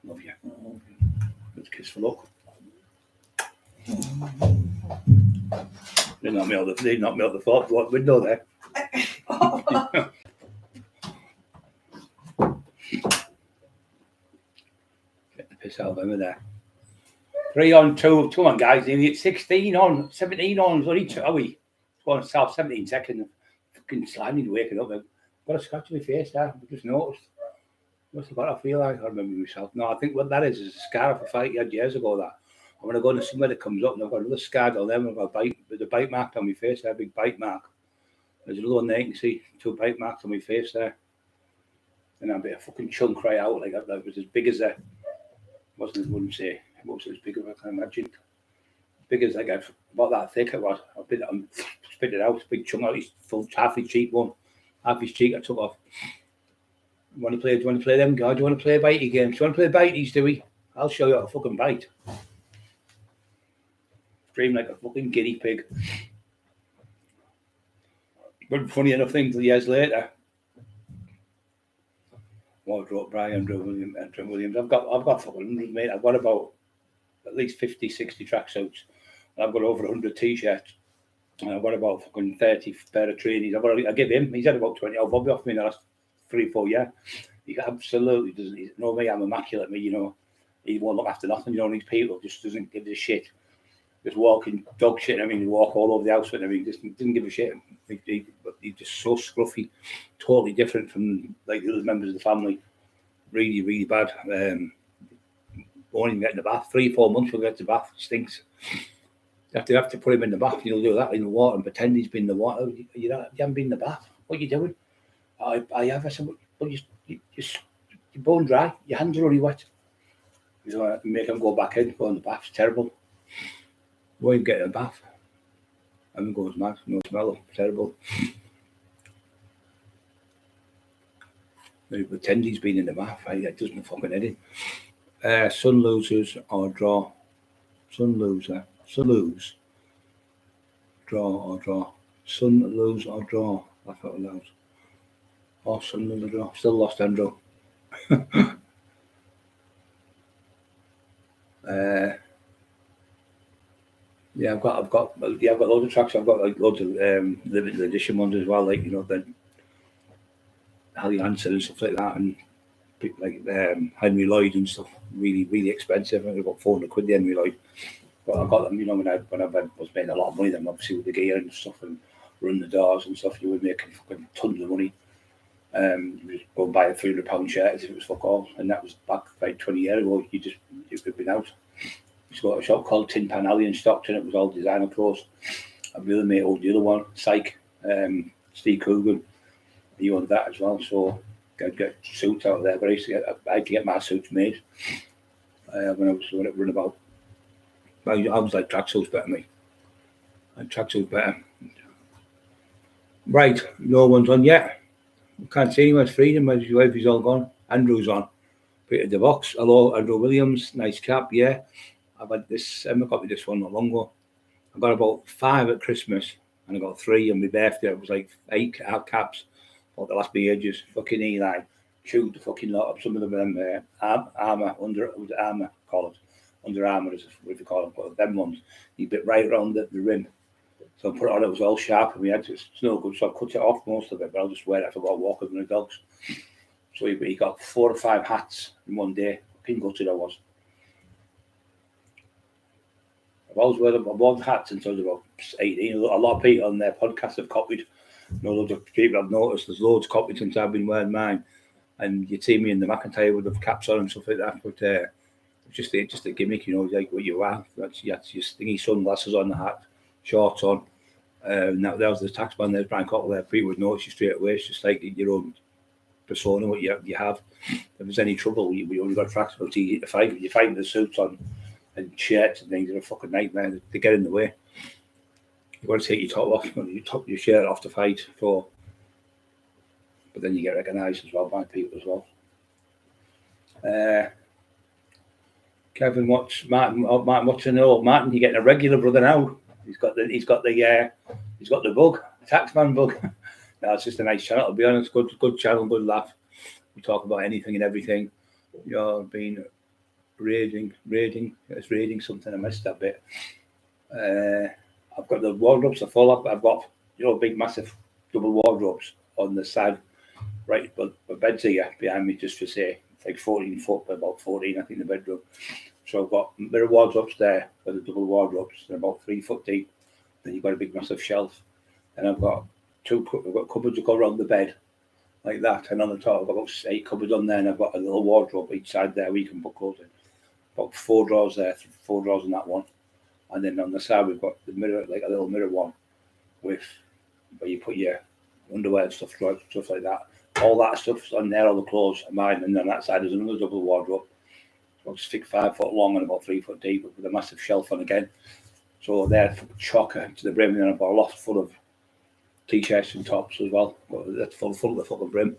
Love you. Let's kiss for luck. They knocked me out the thought window there. Get the piss out of them there. 3 on 2 on, guys. It's 16 on, 17 on. Bloody are we? Going south 17 seconds. Fucking slimy waking up. I've got a scratch on my face there. I just noticed. What's the I feel like? I remember myself. No, I think what that is a scar of a fight you had years ago. That I'm gonna go into somewhere that comes up and I've got another scar down there. I've got a bite, there's a bite mark on my face there, a big bite mark. There's another one there. You can see 2 bite marks on my face there. And I'll be a fucking chunk right out like that. That was as big as that. Wasn't, I wouldn't say it wasn't as big as I can imagine. Big as like about that thick it was. I spit it out, big chunk out his full half his cheek one. Half his cheek I took off. Do you want to play them guys? Do you want to play bitey games? Do you want to play bites, Dewey? I'll show you how to fucking bite. Scream like a fucking guinea pig. But funny enough things years later. Wardrobe, Brian, Drew Williams. I've got fucking 100, mate. I've got about at least 50, 60 tracksuits. I've got over 100 t-shirts. And I've got about fucking 30 pair of trainees. I give him. He's had about 20. Bobby off me in the last 3-4 years. He absolutely doesn't. You know me. I'm immaculate. Me, you know. He won't look after nothing. You know, these people just doesn't give a shit. Just walking dog shit. I mean, he walk all over the house with him. He just didn't give a shit. He's just so scruffy, totally different from like the other members of the family. Really, really bad. Won't even get in the bath. 3-4 months we'll get to the bath. It stinks. You have to put him in the bath. You'll do that in the water and pretend he's been in the water. You haven't been in the bath. What are you doing? I have. I said, well, you're bone dry. Your hands are already wet. You know, make him go back in, go in the bath. It's terrible. Won't even get in the bath. And it goes mad. No smell. Terrible. They pretend he's been in the bath. It doesn't fucking edit. Sun losers or draw. Sun loser. Sun lose. Draw or draw. Sun lose or draw. Laugh out loud. Oh, sun lose or draw. Still lost, Andrew. Yeah, I've got loads of tracks. I've got like loads of limited edition ones as well, like you know the Harry Hansen and stuff like that, and like Henry Lloyd and stuff. Really, really expensive. I've got 400 quid the Henry Lloyd, but I got them. You know, when I was making a lot of money, then obviously with the gear and stuff and running the doors and stuff, you would make fucking tons of money. You just go and buy a £300 shirt as if it was fuck all, and that was back like 20 years ago. You could have been out. He's got a shop called Tin Pan Alley in Stockton. It was all designer clothes. I really made all the other one, Psych, Steve Coogan. He owned that as well. So I'd get suits out there. But I had to get my suits made when I was running about. I was like tracksuits better than me. Tracksuits better. Right, no one's on yet. Can't see anyone's freedom. His wife is all gone. Andrew's on. Peter the Box. Hello, Andrew Williams. Nice cap, yeah. I've had this, Emma got me this one not long ago. I got about 5 at Christmas and I got 3 on my birthday. It was like 8 caps. Thought the last be ages. Fucking Eli. Chewed the fucking lot of some of them armour, armour collars. Under Armour is what you call them, but them ones. He bit right around the rim. So I put it on, it was all sharp and we had it's no good. So I cut it off most of it, but I'll just wear it if I got walking with the dogs. So he got 4 or 5 hats in one day. Pin gutted I was. I've always worn hats since I was about 18. A lot of people on their podcasts have copied. Loads of people I've noticed. There's loads copied since I've been wearing mine. And you see me in the McIntyre with the caps on and stuff like that. But it's just a gimmick, you know, like what you are. That's your stingy sunglasses on the hat, shorts on. Now there's the taxman. There's Brian Cockerill there. People would notice you straight away. It's just like your own persona, what you have. If there's any trouble, we only got tracks. It's easy to fight. You're fighting the suits on and shirts and things are a fucking nightmare. They get in the way. You want to take your top off, your shirt off to fight for. But then you get recognised as well by people as well. Kevin, Martin what's to know? Martin, you're getting a regular brother now. He's got the bug, the taxman bug. No, it's just a nice channel, to be honest. Good channel, good laugh. We talk about anything and everything. You know, being raiding. It's raiding something. I missed that bit. I've got the wardrobes are full. I've got big massive double wardrobes on the side, right? But the bed's here behind me, just for say, it's like 14 foot by about 14, I think, the bedroom. So I've got mirror wardrobes there with the double wardrobes. They're about 3 foot deep. Then you've got a big massive shelf, and I've got cupboards that go around the bed like that. And on the top, I've got about 8 cupboards on there, and I've got a little wardrobe each side there where you can put clothes in. About 4 drawers there, 4 drawers in that one. And then on the side, we've got the mirror, like a little mirror one, with where you put your underwear and stuff like that. All that stuff's on there, all the clothes are mine. And then on that side, there's another double wardrobe. About 5 foot long and about 3 foot deep, with a massive shelf on again. So they're chocker to the brim. And then I've got a loft full of t-shirts and tops as well. That's full to the fucking brim.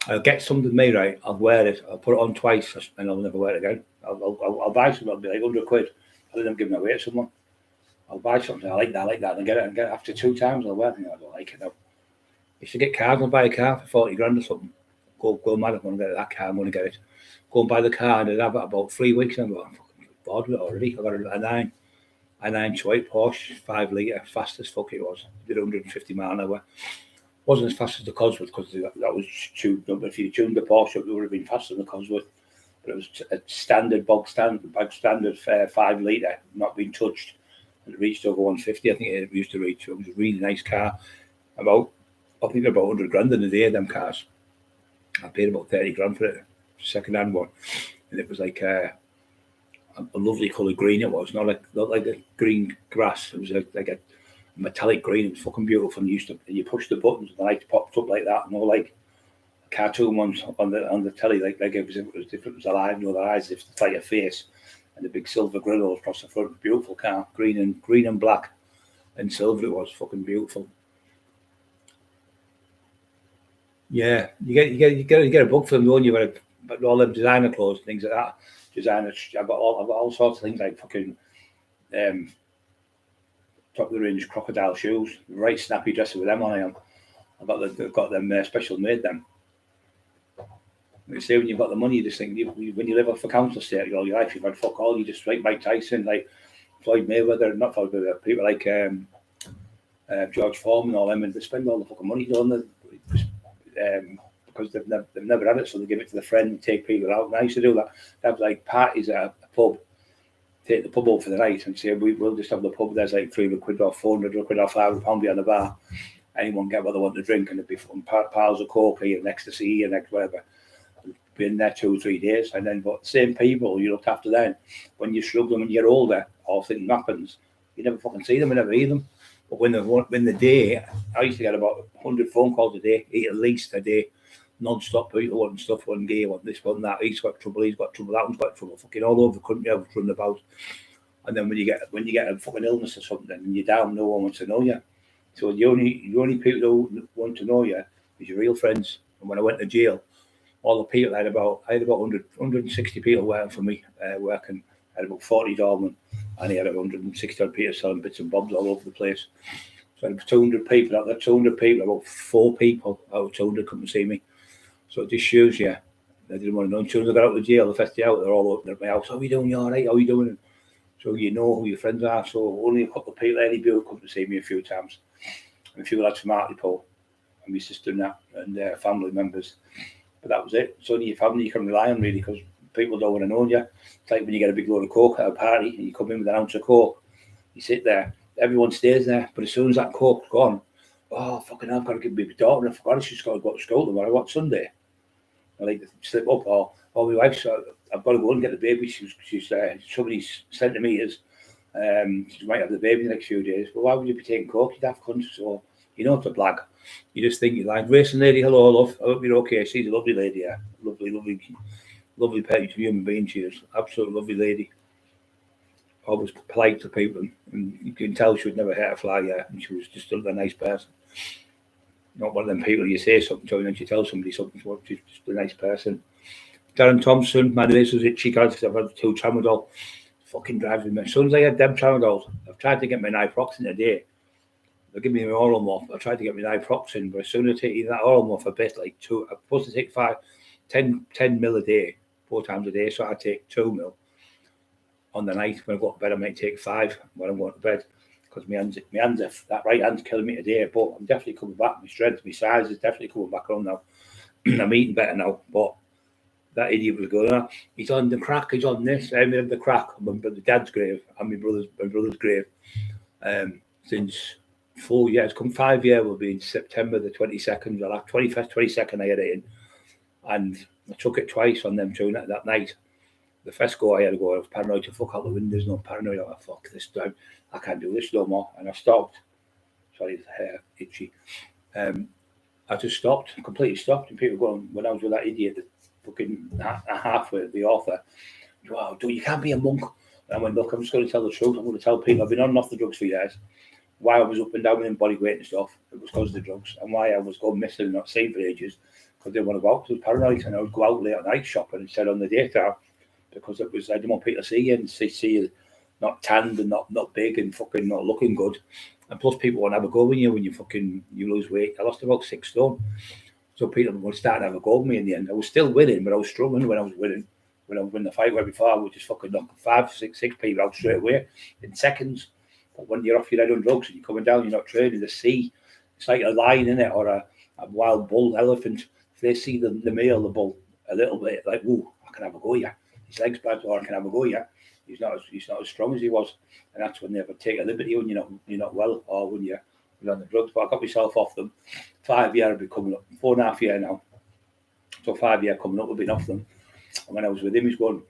I'll get something made, right? I'll wear it. I'll put it on twice, and I'll never wear it again. I'll buy something. It'll be like 100 quid. I'll end up giving it away to someone. I'll buy something. I like that, and get it. After 2 times, I'll wear it. I don't like it now. If you get cars, I'll buy a car for 40 grand or something. Go mad. I'm going to get that car. I'm going to get it. Go and buy the car, and I'd have it about 3 weeks. And I'm fucking bored with it already. I got a 9 Choice Porsche, 5 litre, fast as fuck it was. Did 150 mile an hour. Wasn't as fast as the Cosworth because that was tuned up. If you tuned the Porsche up, it would have been faster than the Cosworth. But it was a standard, bog standard 5 litre, not being touched. And it reached over 150, I think it used to reach. It was a really nice car. I think about 100 grand in a day, them cars. I paid about 30 grand for it, second-hand one. And it was like a lovely colour green it was, not like a green grass. It was like a metallic green. It was fucking beautiful. And you push the buttons and the lights popped up like that, and all like cartoon ones on the telly, like it was different. It was alive, the eyes, it's like a face, and the big silver grill across the front. Beautiful car, green and black and silver. It was fucking beautiful. Yeah, you get a book for them, don't you? But all them designer clothes, things like that. I've got all sorts of things like fucking top of the range crocodile shoes, right snappy dresser with them on. I've got them special made them. You say when you've got the money, you just think when you live off a council estate all your life, you've had fuck all. You just like Mike Tyson, like Floyd Mayweather, not Floyd Mayweather, people like George Foreman, all them, and they spend all the fucking money, don't they? Because they've never had it, so they give it to the friend and take people out. And I used to do that. They have like parties at a pub, take the pub out for the night, and say we'll just have the pub. There's like 300 quid or 400 quid or £500 behind the bar. Anyone get what they want to drink, and there'd be fucking piles of coke and ecstasy and whatever. Be in there 2 or 3 days, and then but the same people you looked after then. When you shrug them when you get older, or something happens, you never fucking see them, you never hear them. But when the day, I used to get about 100 phone calls a day, at least a day, non-stop. People wanting stuff, one gay, want this, one that. He's got trouble, that one's got trouble. Fucking all over the country, I was running about. And then when you get a fucking illness or something, and you're down, no one wants to know you. So the only people who want to know you is your real friends. And when I went to jail, all the people I had about 160 people working for me, working. I had about 40 doormen, and he had 160 odd people selling bits and bobs all over the place. So I had 200 people out there. 200 people, about 4 people out of 200 come and see me. So it just shows you they didn't want to know. As soon as I got out of jail, the first day out, they're all open at my house. How are you doing? You all right? How are you doing? So you know who your friends are. So only a couple of people, any people come to see me a few times. And a few lads from Hartlepool, and my sister and that, and their family members. But that was it. It's only your family you can rely on, really, because people don't want to know you. It's like when you get a big load of coke at a party and you come in with an ounce of coke. You sit there, everyone stays there, but as soon as that coke's gone, oh, fucking hell, I've got to give my daughter, I forgot she's got to go to school tomorrow. What, Sunday? I like to slip up, or my wife's, I've got to go and get the baby. She's somebody's centimetres. She might have the baby in the next few days. Well, why would you be taking coke? You'd have cunt. So, you know, it's a blag. You just think you're like, racing lady, hello, love. I hope you're okay. She's a lovely lady, yeah. Lovely pet human being she is. Absolute lovely lady. Always polite to people. And you can tell she would never hurt a fly, yeah. And she was just a nice person. Not one of them people you say something to and then you tell somebody something. She's just a nice person. Darren Thompson, my nose was itchy because I've had 2 tramadol. Fucking drives me. As soon as I get them tramadols, I've tried to get my naproxen a day. They'll give me my oral morph. I tried to get my naproxen, but as soon as I take that oral morph a bit, like 2, I'm supposed to take 10 mil a day. 4 times a day. So I take 2 mil on the night. When I go to bed, I might take 5 when I'm going to bed, because my hands that right hand's killing me today. But I'm definitely coming back. My strength, my size is definitely coming back on now. I'm eating better now. But that idiot was going, he's on the crack, he's on this. I'm in the crack. I'm on my dad's grave and my brother's grave. Since 4 years, come 5 years, will be in September the 22nd, or like 21st, 22nd, I had it in. And I took it twice on them two that night. The first go I had to go, I was paranoid to fuck out the windows, no paranoid. I fuck this time, I can't do this no more. And I stopped. Sorry, the hair itchy. I just stopped, completely stopped. And people going, when I was with that idiot, the fucking halfway, the author, wow, dude, you can't be a monk. And I went, look, I'm just going to tell the truth. I'm going to tell people I've been on and off the drugs for years. Why I was up and down in body weight and stuff, it was because of the drugs. And why I was going missing and not seen for ages, because I didn't want to go out, because I was paranoid. And I would go out late at night shopping instead on the daytime, because it was, I didn't want people to see you and see you not tanned and not big and fucking not looking good. And plus people want to have a go with you when you lose weight. I lost about 6 stone. So people were starting to have a go with me in the end. I was still winning, but I was struggling when I was winning. When I was winning the fight where before, I would just fucking knock 5, 6 people out straight away in seconds. But when you're off your head on drugs and you're coming down, you're not training to see. It's like a lion in it, or a wild bull, elephant. If they see the male, the bull, a little bit, like, ooh, I can have a go, yeah. His legs bad, or I can have a go, yeah. He's not as strong as he was, and that's when they ever take a liberty when you're not well, or when you're on the drugs. But I got myself off them. 5 years I've been coming up, 4.5 years now. So 5 years coming up, I've been off them. And when I was with him, he's going,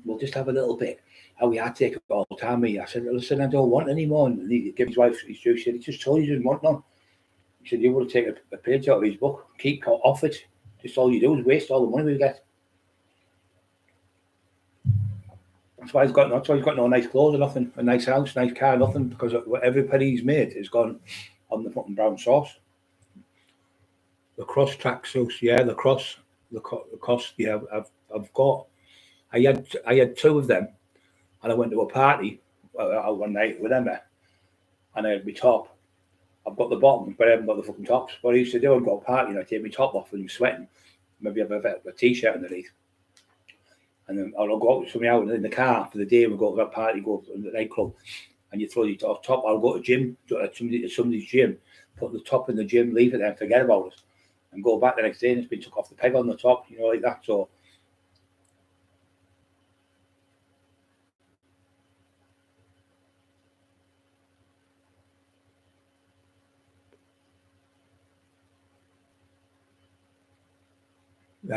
we'll just have a little bit. How we had to take it all the time. I said, listen, I don't want any more. And he gave his wife his juice. He said, he just told you he didn't want none. He said, you want to take a page out of his book, keep off it. Just all you do is waste all the money we get. That's why he's got no nice clothes or nothing, a nice house, nice car, nothing, because every penny he's made has gone on the fucking brown sauce. The cross track suits, yeah, the cross, yeah. I've got. I had 2 of them, and I went to a party one night with Emma, and I had my top. I've got the bottom, but I haven't got the fucking tops. What I used to do, I'd go to a party and I'd take my top off and I'm sweating. Maybe I've a t-shirt underneath. And then I'll go out with somebody out in the car for the day. We'll go to that party, go to the nightclub, and you throw your top. I'll go to gym, to somebody's gym, put the top in the gym, leave it there, and forget about it, and go back the next day and it's been took off the peg on the top, like that. So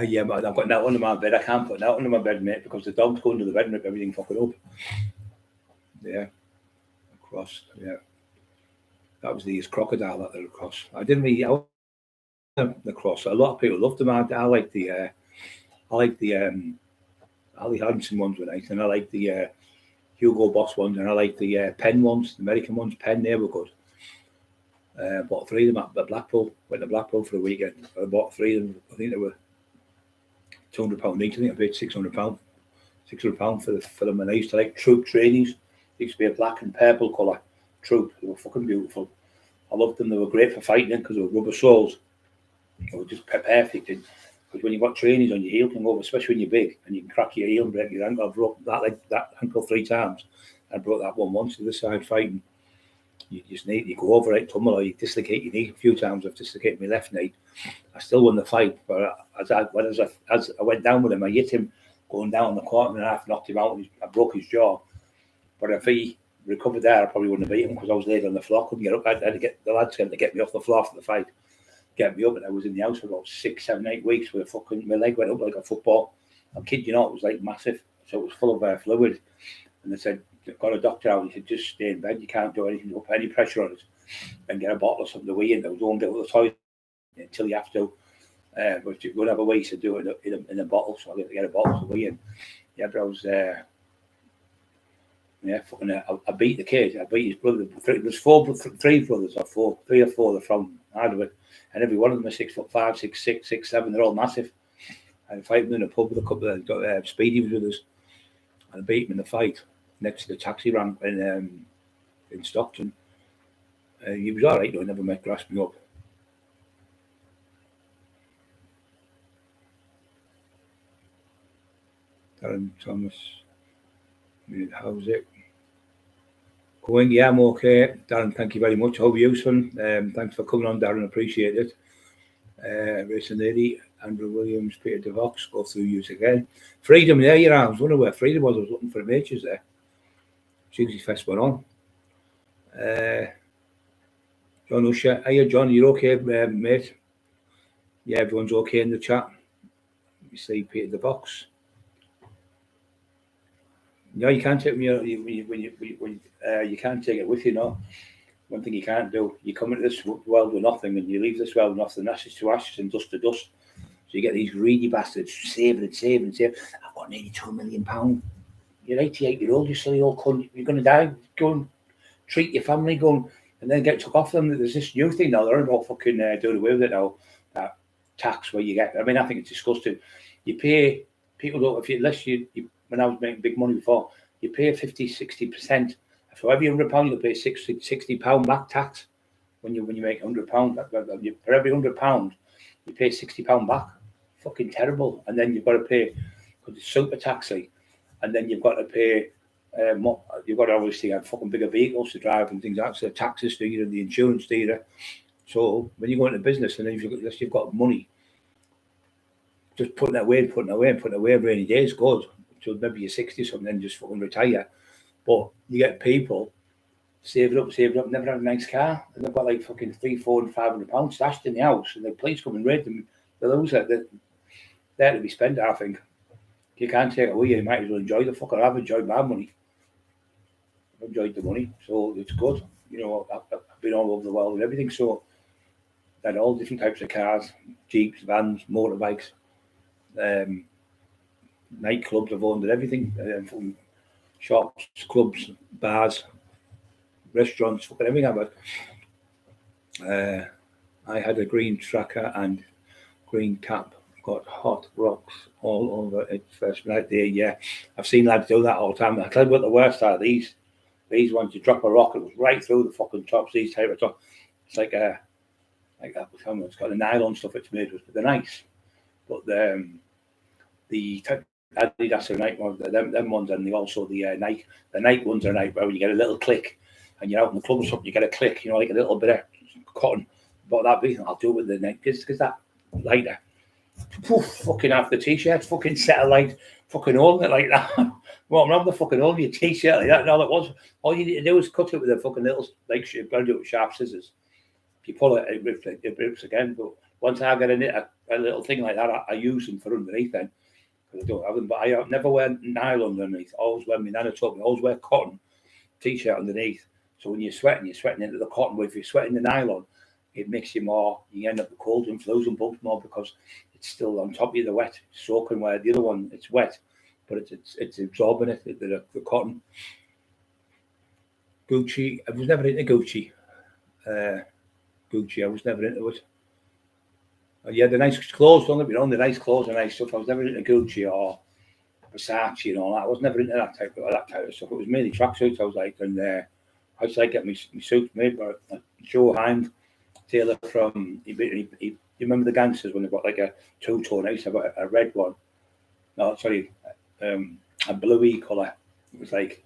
yeah, but I've got that under my bed. I can't put that under my bed, mate, because the dogs go into the bed and rip everything fucking up. Yeah, across. Yeah, that was the crocodile that they're across. I didn't really. The cross. A lot of people loved them. I like the Ali Hansen ones were nice, and I like the Hugo Boss ones, and I like the Penn ones, the American ones. Penn, they were good. Bought 3 of them at Blackpool. Went to Blackpool for a weekend. I bought 3 of them. I think they were £200 each. I think I paid £600 for them. And I used to like troop trainees. They used to be a black and purple colour troop. They were fucking beautiful. I loved them. They were great for fighting because they were rubber soles. They were just perfect. Because when you've got trainees on your heel, can go over, especially when you're big, and you can crack your heel and break your ankle. I broke that ankle 3 times. I broke that one once to the side fighting. You just need to go over it, tumble, or you dislocate your knee a few times. I've dislocated my left knee. I still won the fight, but as I went down with him, I hit him going down the corner and half, knocked him out, and I broke his jaw. But if he recovered there, I probably wouldn't have beat him because I was laid on the floor. Couldn't get up. I had to get the lads to get me off the floor for the fight, get me up, and I was in the house for about 6, 7, 8 weeks with my leg went up like a football. I'm kidding you not, it was like massive. So it was full of fluid. And they said, got a doctor out, he said, just stay in bed, you can't do anything, don't put any pressure on it, and get a bottle or something to wee in. Don't get to the toilet until you have to. But if you're going to have a wee, so do it in a bottle. So I get to get a bottle to wee in. Yeah, but I was I beat the kid. I beat his brother. There's 3 brothers or 4, 3 or 4 that are from Hardwick, and every one of them is 6'5", 6'6", 6'7". They're all massive. I fight them in a pub with a couple of Speedy was with us, and I beat him in the fight next to the taxi rank in Stockton. He was all right, though. He never grasped me up. Darren Thomas. How's it going? Yeah, I'm okay. Darren, thank you very much. How are you, son? Thanks for coming on, Darren. Appreciate it. Racing Lady, Andrew Williams, Peter DeVox, go through you again. Freedom, there you are. I was wondering where Freedom was. I was looking for him ages there. Tuesday Fest went on. John Usher. Hiya, John. You okay, mate? Yeah, everyone's okay in the chat. You see Peter DeVox. No, you can't take you can't take it with you. No, one thing you can't do. You come into this world with nothing, and you leave this world with nothing. Ashes to ashes and dust to dust. So you get these greedy bastards saving and saving and saving. I've got nearly £2 million. You're 88-year-old. You silly old cunt. You're going to die. Go and treat your family. Go and then get took off them. There's this new thing now. They're about fucking doing away with it now. That tax where you get. I mean, I think it's disgusting. You pay people don't. If you unless you when I was making big money before, you pay 50-60%. For every £100, you'll pay £60 back tax. When you make £100, for every £100, you pay £60 back. Fucking terrible. And then you've got to pay because it's super taxi, and then you've got to pay. You've got to obviously have fucking bigger vehicles to drive and things like that. So the taxes do you, and the insurance do you. So when you go into business and then you've got money, just putting it away, rainy days good. So maybe you're 60 something, then just fucking retire. But you get people saving up, never had a nice car, and they've got like fucking £300, £400, and £500 stashed in the house, and the police come and raid them. They lose it. They're there to be spent, I think. You can't take it away. You might as well enjoy the fucker. I've enjoyed my money. I've enjoyed the money, so it's good. You know, I've been all over the world and everything, so I had all different types of cars, jeeps, vans, motorbikes, nightclubs. I've owned and everything, from shops, clubs, bars, restaurants, fucking everything. I had a green tracker and green cap. Got hot rocks all over it first night there. Yeah, I've seen lads do that all the time. I tell you what the worst are these ones. You drop a rock, it was right through the fucking tops. These type of top. It's like that. It's got the nylon stuff it's made with, but they're nice. But the type Adidas are night ones, them ones, and also the Nike. The Nike ones are nice where you get a little click, and you're out in the club or something, you get a click, you know, like a little bit of cotton. But that big, I'll do it with the Nike because that lighter. Poof, fucking half the t-shirt, fucking set of light, fucking holding it like that. Well, I'm the fucking holding your t-shirt like that. And all you need to do is cut it with a fucking little, like, you've got to do it with sharp scissors. If you pull it, it rips again. But once I get a little thing like that, I use them for underneath then. Because I don't have them. But I never wear nylon underneath. I always wear my nano top. I always wear cotton t-shirt underneath. So when you're sweating into the cotton. But if you're sweating the nylon, it makes you more, you end up with colds and flus and bugs more because it's still on top of you, the wet, soaking, where the other one, it's wet, but it's absorbing it, the cotton. Gucci, I was never into Gucci. I was never into it. Yeah, the nice clothes, don't get me wrong, the nice clothes and nice stuff. I was never into Gucci or Versace and all that. I was never into that type of stuff. It was mainly tracksuits I was like, and I used to like get my suits made by Joe Hind tailor from, you remember the Gangsters when they got like a two-tone? I used to have a red one. No, sorry, a bluey colour. It was like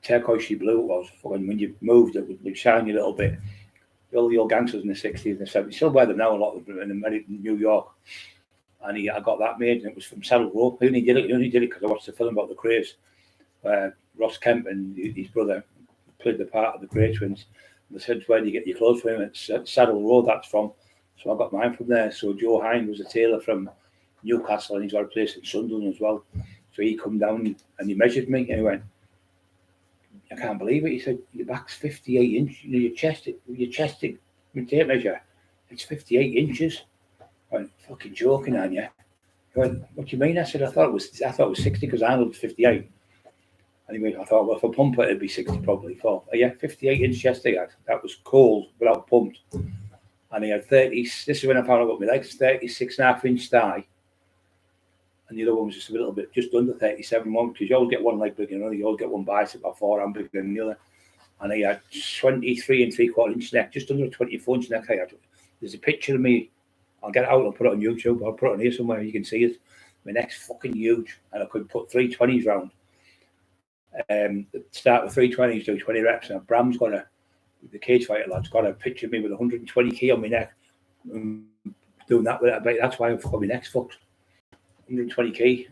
turquoise blue. It was. And when you moved, it would shine a little bit. All the old gangsters in the 60s and the 70s still wear them now. A lot of them in New York. And I got that made, and it was from Saddle Row. He only did it because I watched the film about the Craze, where Ross Kemp and his brother played the part of the Cray twins. They said, where do you get your clothes from? It's Saddle Row, that's from. So I got mine from there. So Joe Hind was a tailor from Newcastle, and he's got a place in Sunderland as well. So he come down and he measured me, and he went, I can't believe it. He said, your back's 58 inches. Your chest, your tape measure, it's 58 inches. I went, fucking joking, aren't you? He went, what do you mean? I said, I thought it was 60 because Arnold's 58. Anyway, I thought, well, if I pump it, it'd be 60 probably. Thought, yeah, 58-inch chest he had. That was cold without pumped. And he had 30, this is when I found out about my legs, 36.5-inch thigh. And the other one was just a little bit, just under 37 one, because you always get one leg bigger than the other. You always get one bicep or forearm bigger than the other. And he had 23 3/4-inch neck, just under a 24-inch neck I had. There's a picture of me. I'll get it out and put it on YouTube. I'll put it on here somewhere. You can see it. My neck's fucking huge, and I could put 320s round. Start with 320s, do 20 reps, and Bram's got the cage fighter lad's got a picture of me with 120 key on my neck. Doing that with it, that's why I've got my neck's fucked. 120 key,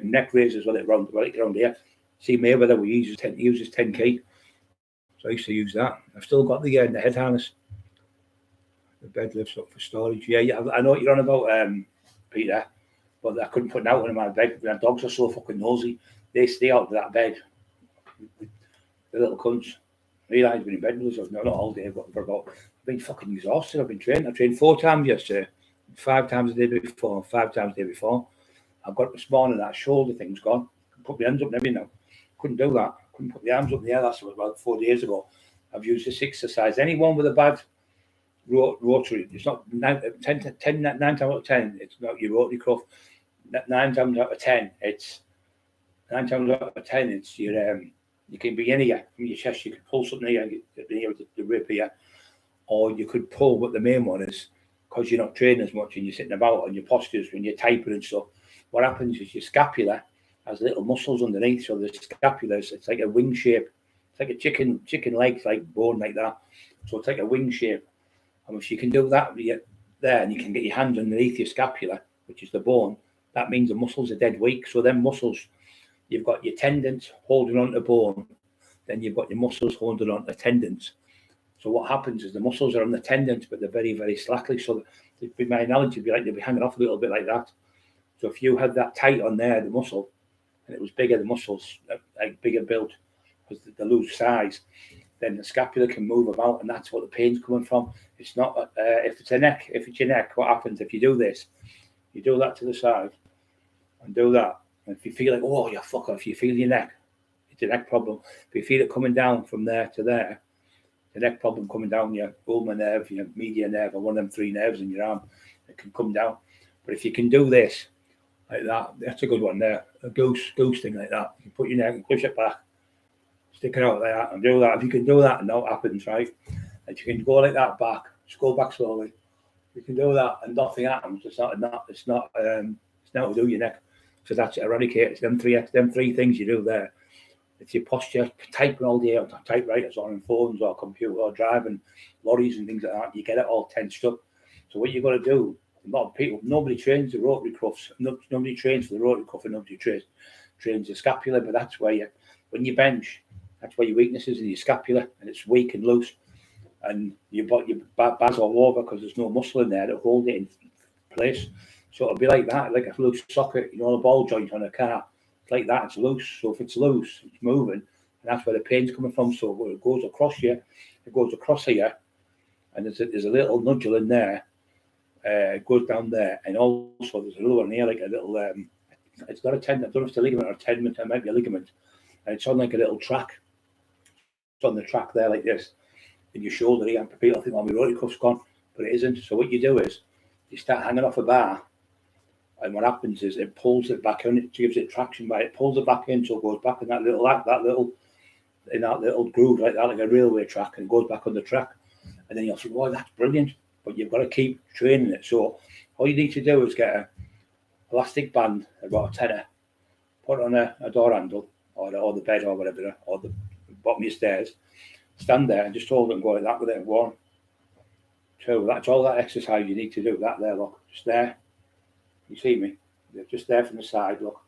neck raises with it round here. See Mayweather, he uses 10 key. So I used to use that. I've still got the head harness. The bed lifts up for storage. Yeah, I know what you're on about, Peter, but I couldn't put an out on my bed. My dogs are so fucking nosy. They stay out of that bed. The little cunts. Realised been in bed with us, not all day, but for about, I've been fucking exhausted. I've been training. I trained 4 times yesterday, 5 times the day before, 5 times the day before. I've got this morning, that shoulder thing's gone. Put my hands up and everything now. Couldn't do that. Couldn't put the arms up in the air. That's about 4 days ago. I've used this exercise. Anyone with a bad rotary, it's not 9 times out of 10, it's not your rotary cuff. 9 times out of 10, it's 9 times out of 10, it's your you can be in here from your chest. You could pull something here, the rib here, or you could pull. But the main one is because you're not training as much and you're sitting about on your postures when you're typing and stuff. What happens is your scapula has little muscles underneath. So the scapula is, it's like a wing shape. It's like a chicken legs, like bone like that. So it's like a wing shape. And if you can do that there, and you can get your hand underneath your scapula, which is the bone, that means the muscles are dead weak. So them muscles, you've got your tendons holding on to bone, then you've got your muscles holding on to tendons. So what happens is the muscles are on the tendons, but they're very, very slackly. So my analogy would be like they'd be hanging off a little bit like that. So if you had that tight on there, the muscle, and it was bigger, the muscles, like bigger built, because they lose size, then the scapula can move about, and that's what the pain's coming from. It's not, if it's your neck, what happens if you do this? You do that to the side, and do that. And if you feel like, oh, you fucker, if you feel your neck, it's a neck problem. If you feel it coming down from there to there, the neck problem coming down your ulnar nerve, your median nerve, or one of them 3 nerves in your arm, it can come down. But if you can do this, like that, that's a good one there. A goose thing like that. You put your neck and push it back, stick it out like that, and do that. If you can do that and that happens, right? If you can go like that back, just go back slowly. You can do that and nothing happens. It's not to do your neck. So that's it, eradicates them 3 things you do there. It's your posture, typing all day on typewriters or on phones or computer or driving lorries and things like that. You get it all tensed up. So what you got to do, a lot of people, nobody trains the rotary cuffs. Nobody trains for the rotary cuff, and nobody trains the scapula. But that's where when you bench, that's where your weakness is in your scapula, and it's weak and loose. And you've got your bars all over because there's no muscle in there to hold it in place. So it'll be like that, like a loose socket, the ball joint on a car. It's like that, it's loose. So if it's loose, it's moving, and that's where the pain's coming from. So when it goes across here, it goes across here, and there's a little nodule in there. It goes down there, and also there's another one here, like a little. It's not a tendon. I don't know if it's a ligament or a tendon. It might be a ligament, and it's on like a little track. It's on the track there, like this, in your shoulder here. People think, "Oh, my rotary cuff's gone," but it isn't. So what you do is you start hanging off a bar. And what happens is it pulls it back in, it gives it traction by it pulls it back in, so it goes back in that little groove like that, like a railway track, and it goes back on the track. And then you'll think, "Oh, that's brilliant," but you've got to keep training it. So all you need to do is get a elastic band, about a tenner, put it on a door handle or the bed or whatever, or the bottom of your stairs, stand there and just hold it and go like that with it. 1, 2, that's all that exercise you need to do. That there, look, just there. You see me? They're just there from the side, look.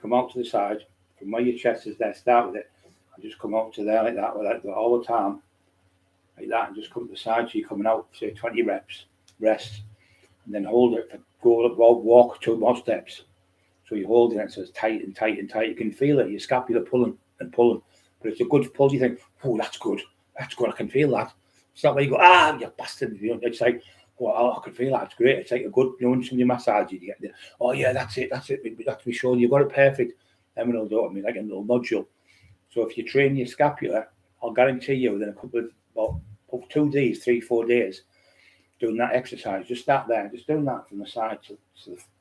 Come out to the side, from where your chest is there, start with it, and just come out to there like that, with that all the time, like that, and just come to the side, so you're coming out, say 20 reps, rest, and then hold it, walk 2 more steps. So you're holding it, so it's tight and tight and tight. You can feel it, your scapula pulling and pulling, but it's a good pull. You think, "Oh, that's good, I can feel that." It's not where you go, "You bastard," it's like, "Oh, I can feel that, it's great." It's like a good, when somebody massages you get there, "Oh yeah, that's it, that's to be sure you've got it perfect." Then it'll do it, like a little nodule. So if you train your scapula, I'll guarantee you within a couple of 2 days, 3, 4 days, doing that exercise, just start there, just doing that from the side to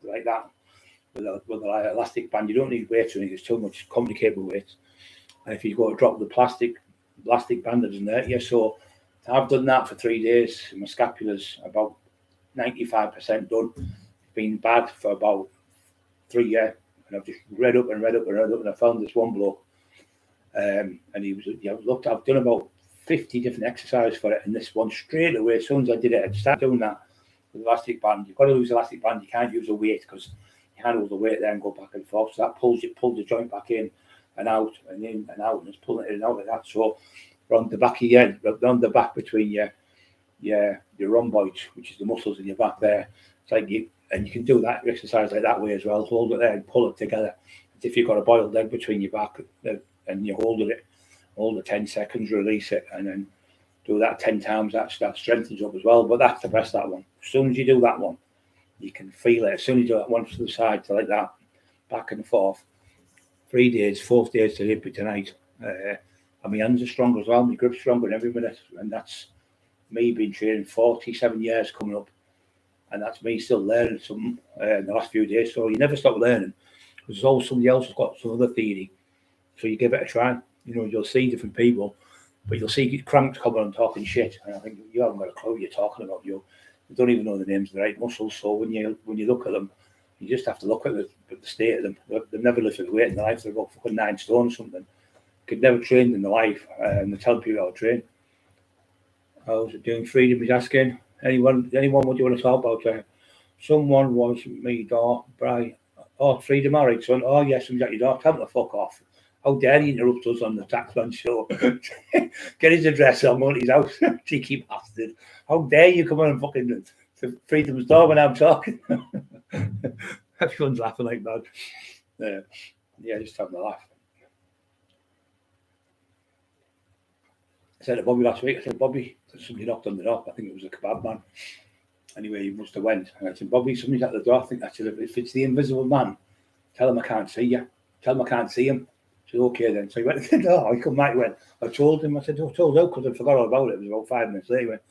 like that with a elastic band. You don't need weights or anything, it's too much complicated with weights. And if you go to drop the plastic band that doesn't hurt you. So I've done that for 3 days. My scapula's about 95% done. It's been bad for about 3 years, and I've just read up, and I found this one bloke, and he was, looked, I've done about 50 different exercises for it, and this one straight away, as soon as I did it, I'd start doing that with elastic band. You've got to use elastic band, you can't use a weight, because you can't hold the weight there and go back and forth, so that pulls the joint back in and out, and in and out, and it's pulling it in and out like that. So on the back of your head, on the back between your rhomboids, which is the muscles in your back there, it's like and you can do that exercise like that way as well. Hold it there and pull it together. As if you've got a boiled egg between your back, and you hold it 10 seconds, release it, and then do that 10 times. That strengthens up as well. But that's the best, that one. As soon as you do that one, you can feel it. As soon as you do that one to the side, to like that, back and forth, 3 days, 4th day to hit me tonight. And my hands are stronger as well. My grip's stronger every minute. And that's me been training 47 years coming up. And that's me still learning something in the last few days. So you never stop learning. Because there's always somebody else who's got some other theory. So you give it a try. You'll see different people, but you'll see cranks coming and talking shit. And I think you haven't got a clue what you're talking about. You don't even know the names of the right muscles. So when you look at them, you just have to look at the state of them. They've never lifted weight in their life. They're about fucking 9 stone or something. Could never train in their life. And they're telling people how to train. How's it doing? Freedom is asking. Anyone what do you want to talk about? Someone wants me, Brian. Oh, Freedom, all right, son. Oh, yes, I'm at your door. Tell him to fuck off. How dare he interrupt us on the Taxman show? Get his address on his house. Cheeky bastard. How dare you come on and fucking to Freedom's door when I'm talking? Everyone's laughing like that. Yeah, just having a laugh. I said to Bobby last week, Bobby, somebody knocked on the door. I think it was a kebab man. Anyway, he must have went. And I said, Bobby, somebody's at the door. I think that's it. If it's the invisible man, tell him I can't see you. Tell him I can't see him. I said, okay then. So he went to the door. He come back, he went, I told him. I said, I told him because I forgot all about it. It was about 5 minutes later. He went,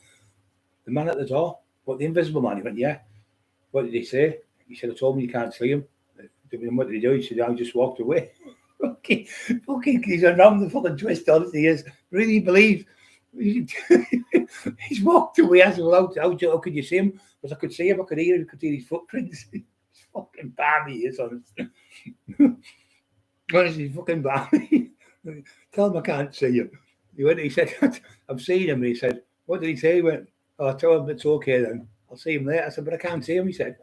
the man at the door? What, the invisible man? He went, yeah. What did he say? He said, I told him you can't see him. What did he do? He said, I just walked away. Okay, he's around the fucking twist, honestly, he is. Really believe. He's walked away. I said, well, how could you see him? Because I could see him, I could hear him, I could see his footprints. He's fucking balmy, he is, honestly. Honestly, he's fucking balmy. Tell him I can't see him. He said, I've seen him. And he said, what did he say? He went, oh, I'll tell him it's okay then. I'll see him later. I said, but I can't see him, he said.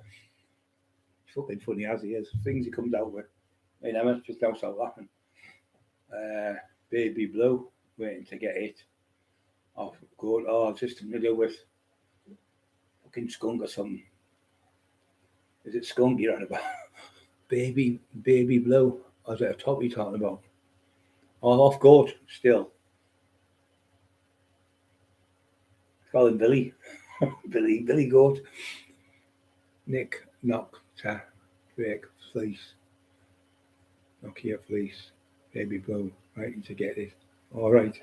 It's fucking funny as he is. Things he comes out with. Hey, Emma, just don't stop laughing. Baby Blue, waiting to get it. Oh, good. Oh, just to do with fucking skunk or something. Is it skunk you're on about? Baby Blue. Or is it a top you're talking about? Oh, off goat, still. Call him Billy. Billy Goat. Nick, knock, ta, break, fleece. Nokia fleece, Baby Blue, right to get it. All right.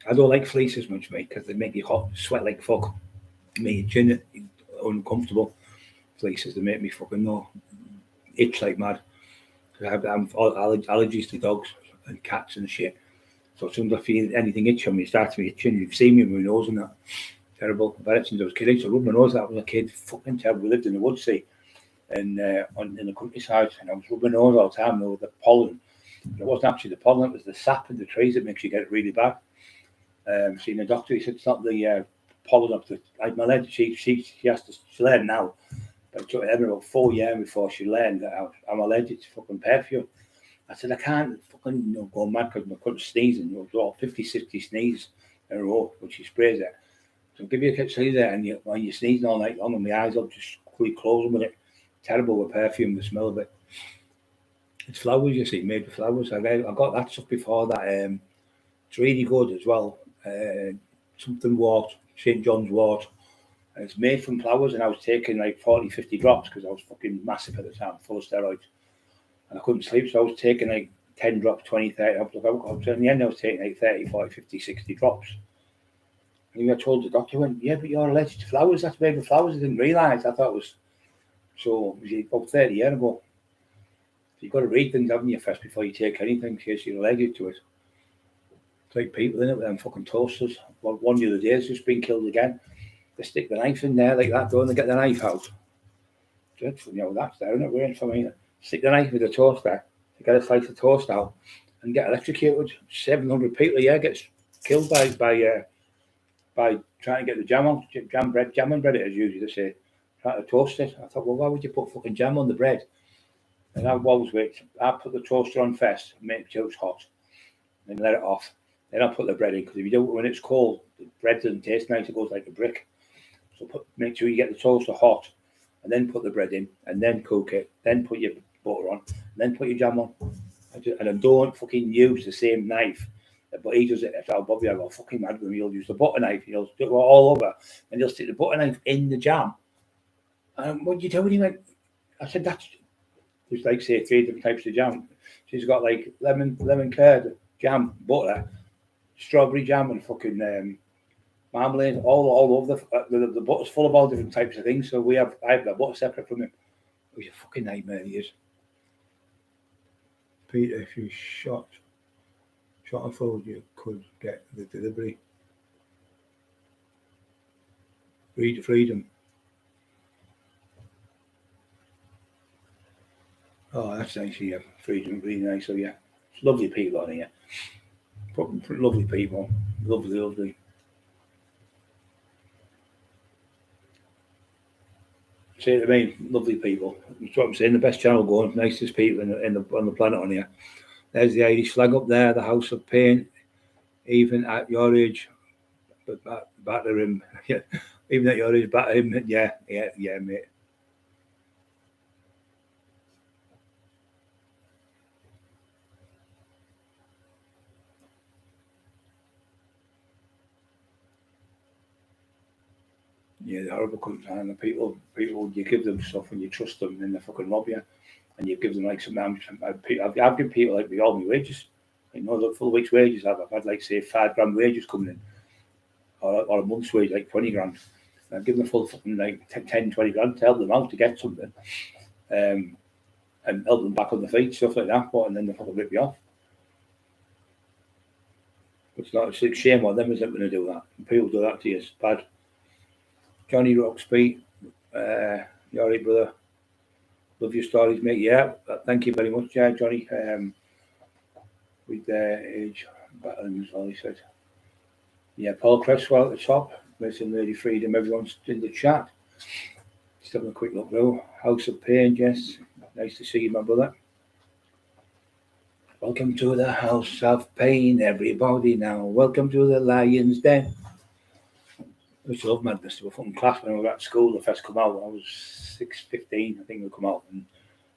I don't like fleeces much, mate, because they make you hot, sweat like fuck. Make your chin uncomfortable. Fleeces, they make me fucking itch like mad. Because I'm allergies to dogs and cats and shit. So as soon as I feel anything itch on me, it starts to be itching. You've seen me with my nose and that. Terrible. I've had it since I was a kid. I used to rub my nose out when I was a kid. Fucking terrible. We lived in the woods, see. And in the countryside, and I was rubbing my nose all the time with the pollen. But it wasn't actually the pollen, it was the sap in the trees that makes you get it really bad. Seeing a doctor, he said it's not the pollen up the, like my lady, she has to learn now, but it took her about 4 years before she learned that I'm allergic to fucking perfume. I said, I can't fucking go mad because I couldn't sneeze, and it was all 50, 60 sneezes in a row when she sprays it. So give you a kit sneeze there, and when you're sneezing all night long, and my eyes up, just quickly close them with it. Terrible with perfume, the smell of it. It's flowers, you see, made with flowers. I got that stuff before that. It's really good as well. Something wort, St. John's wort. And it's made from flowers, and I was taking like 40, 50 drops because I was fucking massive at the time, full of steroids. And I couldn't sleep, so I was taking like 10 drops, 20, 30. In the end, I was taking like 30, 40, 50, 60 drops. And I told the doctor, he went, yeah, but you're allergic to flowers. That's made with flowers. I didn't realise. I thought it was... So it was about 30 years ago. So you've got to read things, haven't you, first before you take anything, in case you're allergic to it. It's like people in it with them fucking toasters. One the other day has just been killed again. They stick the knife in there like that, don't they? Get the knife out. dreadful, that's there, isn't it? Waiting for me to stick the knife with the toaster to get a slice of toast out and get electrocuted. 700 people a year gets killed by trying to get the jam on, jam and bread, as usually they say, trying to toast it. I thought, well, why would you put fucking jam on the bread? And I always wait. I put the toaster on first, make sure it's hot, then let it off. Then I'll put the bread in, because if you do it when it's cold, the bread doesn't taste nice, it goes like a brick. So make sure you get the toaster hot, and then put the bread in, and then cook it, then put your butter on, and then put your jam on. And I don't fucking use the same knife. But he does it. I'll Bobby, I go fucking mad with him. He'll use the butter knife, he'll do it all over, and he'll stick the butter knife in the jam. What do you do? And he went, I said, there's like, say, 3 different types of jam. She's got like lemon curd jam, butter, strawberry jam, and fucking marmalade, all over the butter's full of all different types of things. So I have the butter separate from him. It was a fucking nightmare, he is. Peter, if you shot a food, you could get the delivery. Freedom. Oh, that's nice here. Freedom, really nice. So yeah, it's lovely people on here. Lovely people. Lovely. Say it to me, lovely people. That's what I'm saying. The best channel going, nicest people on the planet on here. There's the Irish flag up there, the House of Pain. Even at your age, but batter him. Yeah, even at your age, batter him. Yeah, mate. Yeah, the horrible country, and the people, you give them stuff and you trust them, and then they fucking rob you, and you give them like some. I've given people like all my wages, the full week's wages. I've had like say £5 wages coming in, or a month's wage like 20 grand. I've given them full fucking like 10, 20 grand to help them out to get something, and help them back on the feet, stuff like that. And then they fucking rip you off. It's a shame on them, isn't it, when they do that? When people do that to you, it's bad. Johnny Roxby, you alright, brother? Love your stories, mate. Yeah, thank you very much, Johnny. With age battling, as well, he said. Yeah, Paul Cresswell at the top. Listen, Lady Freedom, everyone's in the chat. Just having a quick look though. House of Pain, yes. Nice to see you, my brother. Welcome to the House of Pain, everybody now. Welcome to the Lion's Den. I used to love Madness. They were fucking class when I was at school. The first come out, I was 15, I think we come out. And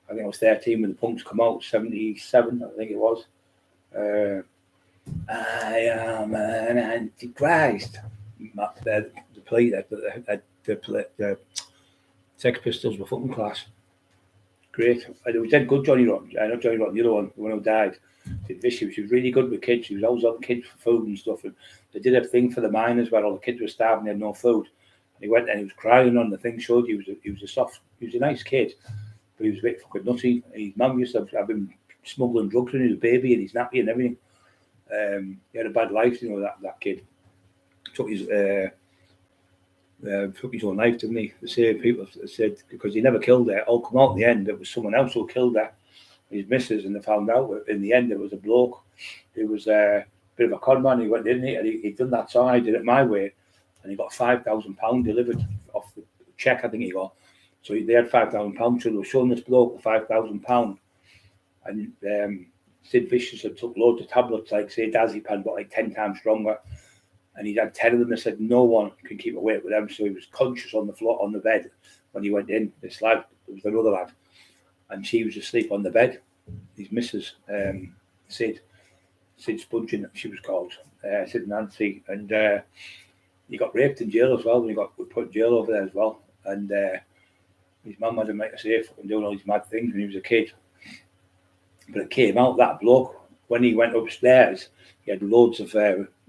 I think I was 13 when the Punks come out, 77, I think it was. I am an Antichrist. The Sex Pistols were fucking class. Great. It was dead good, Johnny Rotten. I know Johnny Rotten, the other one, the one who died. She was really good with kids. She was always on kids for food and stuff. And they did a thing for the miners where all the kids were starving, they had no food. And he went and he was crying on the thing, showed he was a nice kid, but he was a bit fucking nutty. His mum used to have been smuggling drugs when he was a baby, and he's nappy and everything. He had a bad life, that kid. Took his own life, didn't he? The same people said, because he never killed her. All come out in the end, it was someone else who killed her, his missus, and they found out in the end it was a bloke who was a bit of a con man. He went in and he'd done that song, I Did It My Way, and he got £5,000 delivered off the check, I think he got. So they had £5,000, so they were showing this bloke the £5,000, and Sid Vicious had took loads of tablets, like say Diazepam, but like 10 times stronger, and he had 10 of them. They said no one can keep awake with them, so he was conscious on the floor, on the bed when he went in. This lad, there was another lad, and she was asleep on the bed. His missus, Sid Spudgeon, she was called, Sid Nancy, and he got raped in jail as well. When he got put in jail over there as well, and his mum had him, like I say, fucking doing all these mad things when he was a kid. But it came out, that bloke, when he went upstairs, he had loads of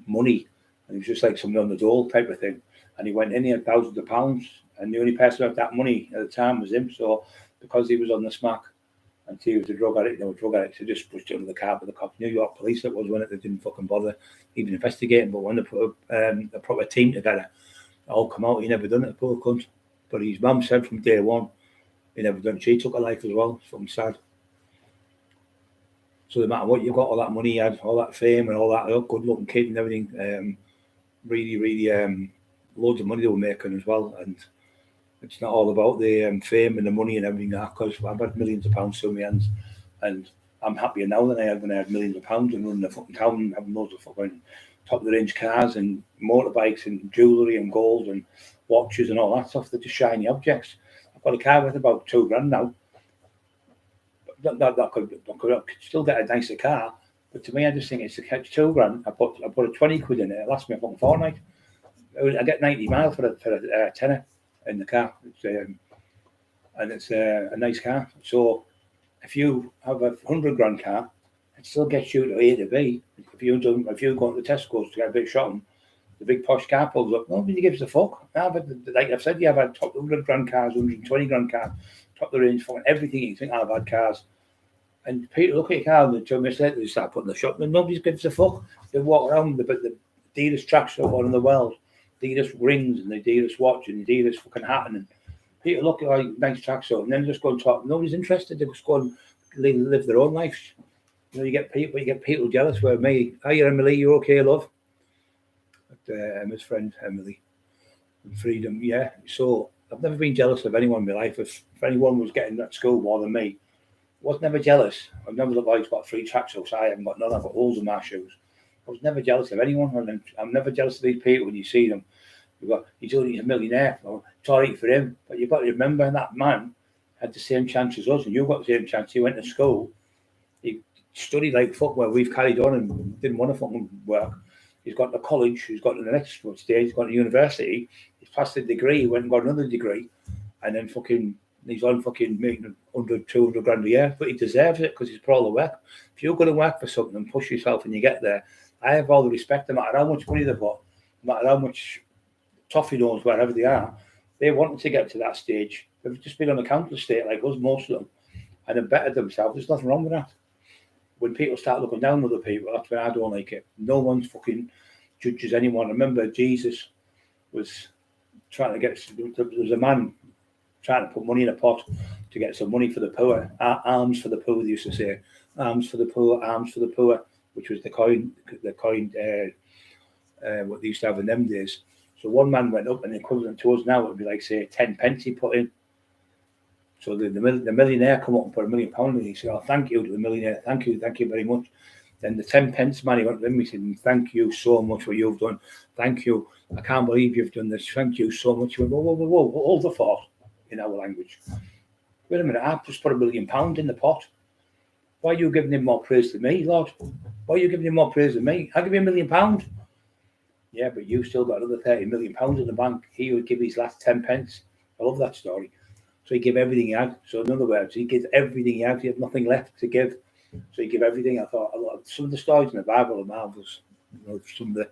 money, and he was just like somebody on the dole type of thing. And he went in, he had thousands of pounds, and the only person who had that money at the time was him. So because he was on the smack, and he was a drug addict, so just pushed it under the car with the cops. New York police, that was when they didn't fucking bother even investigating. But when they put a proper team together, it all come out. He never done it, poor cunt. But his mum said from day one, He never done. She took her life as well. It's fucking sad. So no matter what you've got, all that money you had, all that fame and all that good looking kid and everything, really, loads of money they were making as well. And it's not all about the fame and the money and everything that, because I've had millions of pounds through my hands, and I'm happier now than I had when I had millions of pounds and running the fucking town and having loads of fucking top of the range cars and motorbikes and jewellery and gold and watches and all that stuff. They're just shiny objects. I've got a car worth about $2,000 now. That could still get a nicer car, but to me, I just think it's $2,000. I put a 20 quid in it. It lasts me a fucking fortnight. I get 90 miles for a tenner in the car. And it's a nice car. So if you have a $100,000 car, it still gets you to A to B. If you go to the Tesco's to get a bit of shopping, the big posh car pulls up. Nobody gives a fuck. Like I've said, I've had top $100,000 cars, $120,000 cars, top of the range, fucking everything you think I've had cars. And people look at your car and they tell me later they start putting the shop and nobody gives a fuck. They walk around with the Adidas tracksuit on in the world, Adidas rings and the Adidas watch and the Adidas fucking hat, and people look at like nice tracksuit and then just go and talk. Nobody's interested. They just go and live their own lives. You know, you get people jealous. Where me, hi Emily, you okay, love? But, Emma's friend Emily, and Freedom, yeah. So I've never been jealous of anyone in my life. If anyone was getting at school more than me, I was never jealous. I've never looked like he's got 3 tracksuits. I haven't got none. I've got holes in my shoes. I was never jealous of anyone. And I'm never jealous of these people when you see them. He's only a millionaire. Well, it's all right for him. But you've got to remember that man had the same chance as us, and you've got the same chance. He went to school. He studied like fuck where we've carried on and didn't want to fucking work. He's got to college. He's got to the next stage. He's got to university. He's passed the degree. He went and got another degree. And then he's on fucking making 100, 200 grand a year, but he deserves it because he's put all the work. If you're going to work for something and push yourself and you get there, I have all the respect, no matter how much money they've got, no matter how much toffee knows wherever they are, they want to get to that stage. They've just been on a counter state like us, most of them, and have bettered themselves. There's nothing wrong with that. When people start looking down on other people, that's when I don't like it. No one fucking judges anyone. I remember Jesus was trying to get, there was a man trying to put money in a pot to get some money for the poor. Alms for the poor, they used to say. Alms for the poor, alms for the poor, which was the coin what they used to have in them days. So one man went up, and the equivalent to us now would be like, say, 10 pence he put in. So the millionaire come up and put £1 million in, and he said, oh, thank you to the millionaire, thank you very much. Then the 10 pence man, he went to him, he said, thank you so much for what you've done. Thank you. I can't believe you've done this. Thank you so much. He went, whoa, hold the thought in our language. Wait a minute, I've just put £1 million in the pot. Why are you giving him more praise than me, Lord? Why are you giving him more praise than me? I'll give you £1 million. Yeah, but you still got another £30 million in the bank. He would give his last 10 pence. I love that story. So he gave everything he had. So in other words, he gives everything he had. He had nothing left to give. So he gave everything. I thought some of the stories in the Bible are marvelous. You know, some of the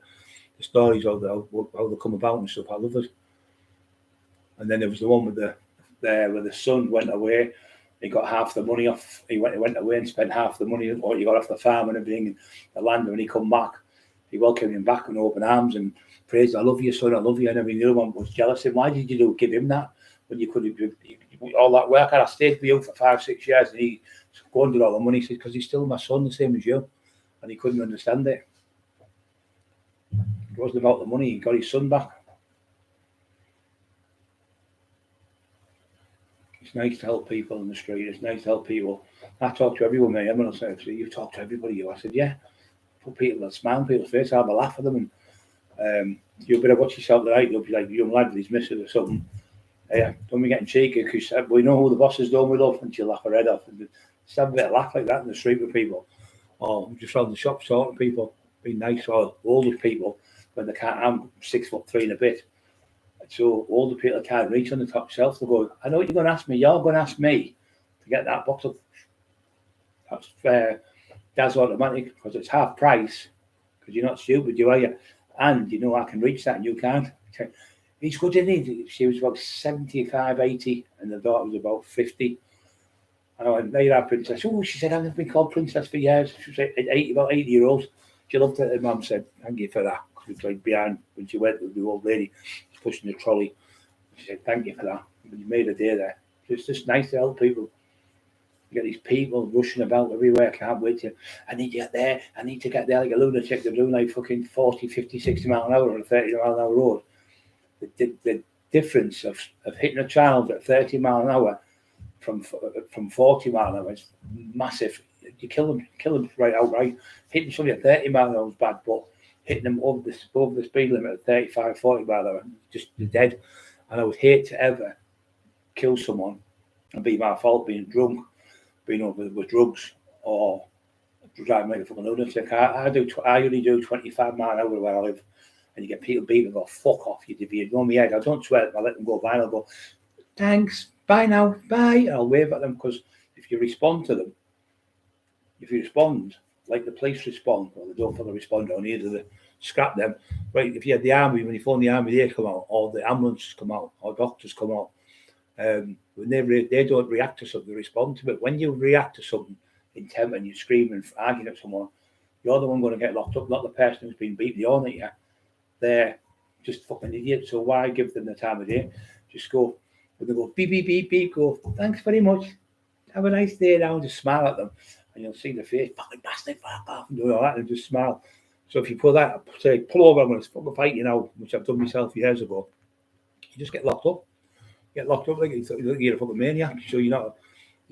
stories how they come about and stuff. I love it. And then there was the one with where the son went away. He got half the money off. He went away and spent half the money what he got off the farm and everything and the land. And when he come back, he welcomed him back with open arms and praised, I love you, son, I love you. And every the other one was jealous of him. Why did you give him that when you could have all that work? I stayed with you for 5-6 years and he squandered all the money. He said, because he's still my son, the same as you. And he couldn't understand it. It wasn't about the money. He got his son back. It's nice to help people in the street. It's nice to help people. I talk to everyone, mate. Everyone will say, you talk to everybody. I said, yeah. Put people that smile on people's face, have a laugh at them, and you better watch yourself tonight. You'll be like a young lad with his missus or something. Yeah, don't be getting cheeky because we know who the bosses don't we love, and she'll laugh her head off. And just have a bit of laugh like that in the street with people, or just around the shop talking to people, being nice, or older people when they can't. I'm 6'3" and a bit, so older people can't reach on the top shelf. They go, I know what you're going to ask me. You're going to ask me to get that bottle. That's fair. That's automatic because it's half price because you're not stupid, you are you? And you know I can reach that and you can't. He's good, isn't he? She was about 75, 80 and the daughter was about 50. And I went, there you are, princess. Oh, she said, I've been called princess for years. She was about 80 years old. She loved it. And Mum said, thank you for that. Because it was like behind when she went with the old lady pushing the trolley. She said, thank you for that. You made her day there. It's just nice to help people. You get these people rushing about everywhere. Can't wait to. I need to get there. I need to get there like a lunatic. They're doing like fucking 40, 50, 60 mile an hour on a 30 mile an hour road. The difference of hitting a child at 30 mile an hour from 40 mile an hour is massive. You kill them right outright. Hitting somebody at 30 mile an hour is bad, but hitting them over the speed limit at 35, 40 mile an hour, just you're dead. And I would hate to ever kill someone and be my fault, being drunk, being over with drugs, or driving like a fucking lunatic. I only do 25 mile an hour where I live, and you get people beating go, fuck off, you know me head. I don't swear, I let them go by, and I'll go, thanks, bye now, bye, and I'll wave at them, because if you respond to them, like the police respond, or they don't fucking respond, or neither they scrap them, right? If you had the army, when you phone the army, they come out, or the ambulances come out, or doctors come out, when they don't react to something, they respond to it. When you react to something in temper and you scream and argue at someone, you're the one going to get locked up, not the person who's been beaten the all night. Yeah, they're just fucking idiots. So why give them the time of day? Just go, when they go beep beep beep beep, go, thanks very much, have a nice day now, and just smile at them, and you'll see the face, fucking bastard, fuck off, and do all that, and just smile. So if you pull that, say, pull over, I'm going to fucking fight you now, which I've done myself years ago, you just get locked up. Get locked up like you're a fucking maniac. So you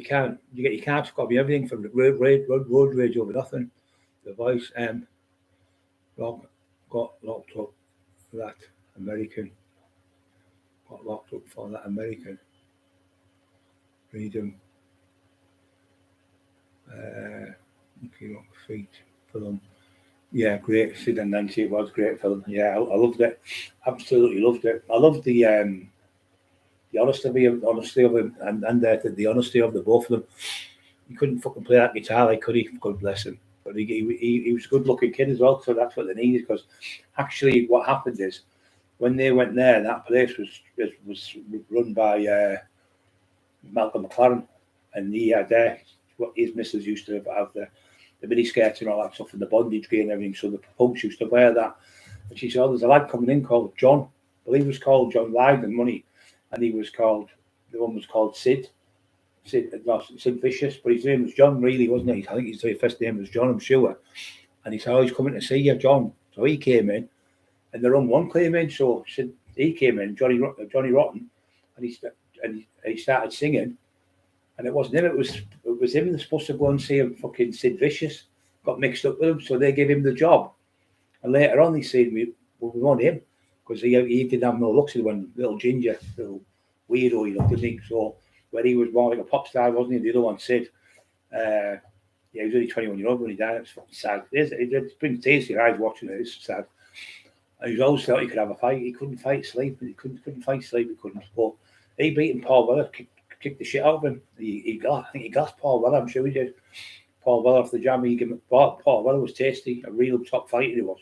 can't get your cards copy everything from road rage over nothing. The voice got locked up for that American. Got locked up for that American. Freedom. Feet film. Yeah, great. Sid and Nancy, it was great film. Yeah, I loved it. Absolutely loved it. I loved the honesty of him, and the honesty of the both of them. He couldn't fucking play that guitar, like, could he? God bless him. But he was a good-looking kid as well, so that's what they needed. Because actually, what happened is, when they went there, that place was run by Malcolm McLaren, and he had what his missus used to have the mini skirts and all that stuff, and the bondage gear and everything. So the punks used to wear that. And she said, there's a lad coming in called John. I believe he was called John Lydon Money. And the one was called Sid Vicious, but his name was John, really, wasn't it? I think his first name was John, I'm sure. And he said, he's coming to see you, John. So he came in, and the wrong one came in. So he came in, Johnny Rotten, and he started singing, and it wasn't him. It was him that's supposed to go and see him. Fucking Sid Vicious got mixed up with him, so they gave him the job. And later on, they said, we want him. Because he didn't have no looks, he was little ginger, little weirdo, didn't he? So, where he was more like a pop star, wasn't he? The other one, Sid. He was only 21 years old when he died. It's fucking sad. It's been tears to your eyes watching it. It's sad. And he always thought he could have a fight. He couldn't fight sleep. He couldn't fight sleep. He couldn't. But he beat Paul Weller, kicked the shit out of him. I think he gassed Paul Weller. I'm sure he did. Paul Weller off the jam. Paul Weller was tasty. A real top fighter he was.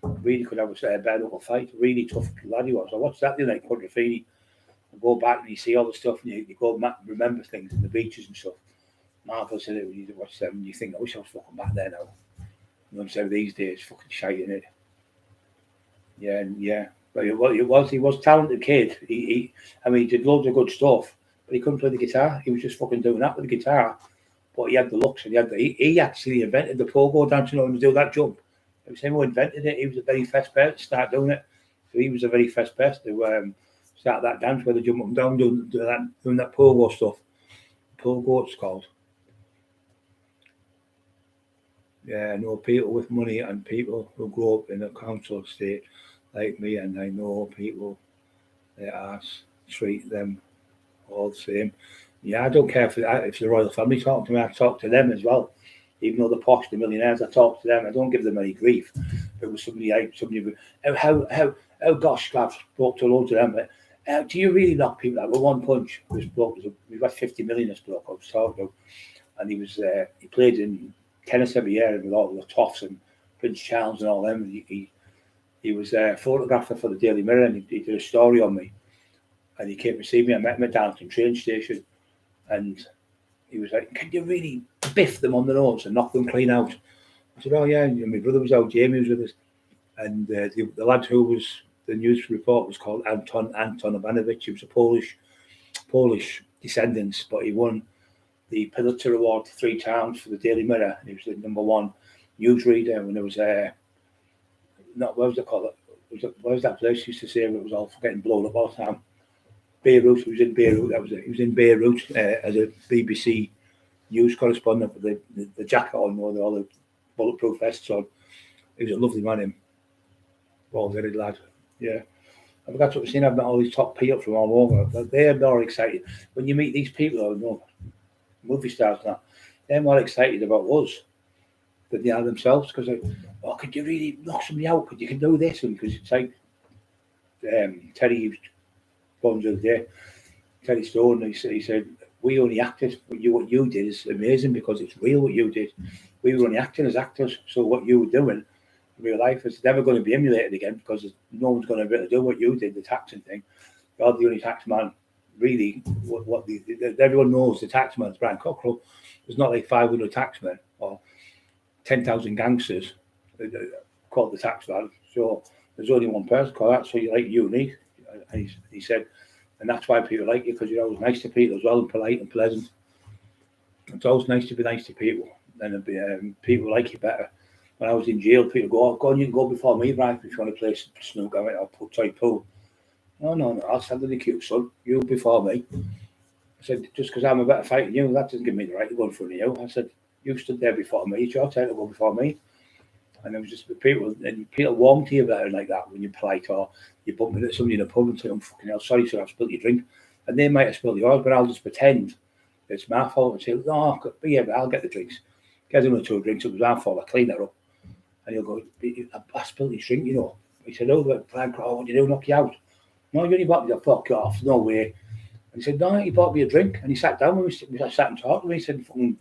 Really could have a bare knuckle fight. Really tough lad he was. I watched that the other night, Quadrophenia. I go back and you see all the stuff, and you go back and remember things in the beaches and stuff. Marvel said it when you watch them, and you think, I wish I was fucking back there now. You know, so these days, fucking shite in it. Yeah. But he was a talented kid. He did loads of good stuff, but he couldn't play the guitar. He was just fucking doing that with the guitar. But he had the looks, and he actually invented the pogo dance, to do that jump. It was him who invented it. He was the very first person to start doing it. So he was the very first person to start that dance where they jump up and down, doing that pogo stuff. Pogo, it's called. Yeah, I know people with money and people who grow up in a council estate like me, and I know people, their ass treat them all the same. Yeah, I don't care if the royal family talk to me, I talk to them as well. Even though they're posh, the millionaires, I talk to them. I don't give them any grief. If it was somebody gosh, I've spoke to loads of them. But do you really knock people out with one punch? This bloke we've got 50 million. This bloke I was talking to, and he played in tennis every year with all the Toffs and Prince Charles and all them. And he was a photographer for the Daily Mirror, and he did a story on me. And he came to see me. I met him at Darlington train station, and he was like, can you really biff them on the nose and knock them clean out? I said, oh yeah. And my brother was out, Jamie was with us. And the lad who was the news report was called Anton Ivanovich. He was a Polish Descendants, but he won the Pulitzer Award 3 times for the Daily Mirror. He was the #1 newsreader when there was what was it called? What was that place used to say it was all getting blown up all the time? Beirut. He was in Beirut. That was it. He was in Beirut as a BBC news correspondent with the jacket on, all the bulletproof vests on. He was a lovely man, him. Bald-headed lad. Yeah. I forgot what we've seen. I've met all these top people from all over. They're more excited. When you meet these people, movie stars now, they're more excited about us than they are themselves. Because, could you really knock somebody out? Could you can do this? And because it's like Terry used Bones of the day. Terry Stone, he said, we only acted. What you did is amazing because it's real what you did. We were only acting as actors. So what you were doing in real life is never going to be emulated again because no one's going to be able to do what you did, the taxing thing. You're the only tax man, really. Everyone knows the tax man's Brian Cockerill. There's not like 500 taxmen or 10,000 gangsters called the tax man. So there's only one person called that. So you're like unique. And he said, and that's why people like you because you're always nice to people as well and polite and pleasant. It's always nice to be nice to people. And people like you better. When I was in jail, people go, go on, you can go before me, right? If you want to play snooker, I went, I'll try pool. No, I'll stand in the queue, son. You before me. I said, just because I'm a better fighter than you, that doesn't give me the right to go in front of you. I said, you stood there before me. It's your turn to go before me. And it was just people warm to you better like that when you're polite or you're bumping into somebody in a pub and say, I'm fucking hell, sorry, sir, I've spilled your drink. And they might have spilled yours, but I'll just pretend it's my fault and say, no, yeah, but I'll get the drinks. Get him 2 drinks, it was my fault, I clean it up. And he'll go, I spilled your drink, He said, Brian, what do you do, knock you out? No, you only bought me the fuck off, no way. And he said, no, he bought me a drink. And he sat down with me, I sat and talked with him. He said, fucking,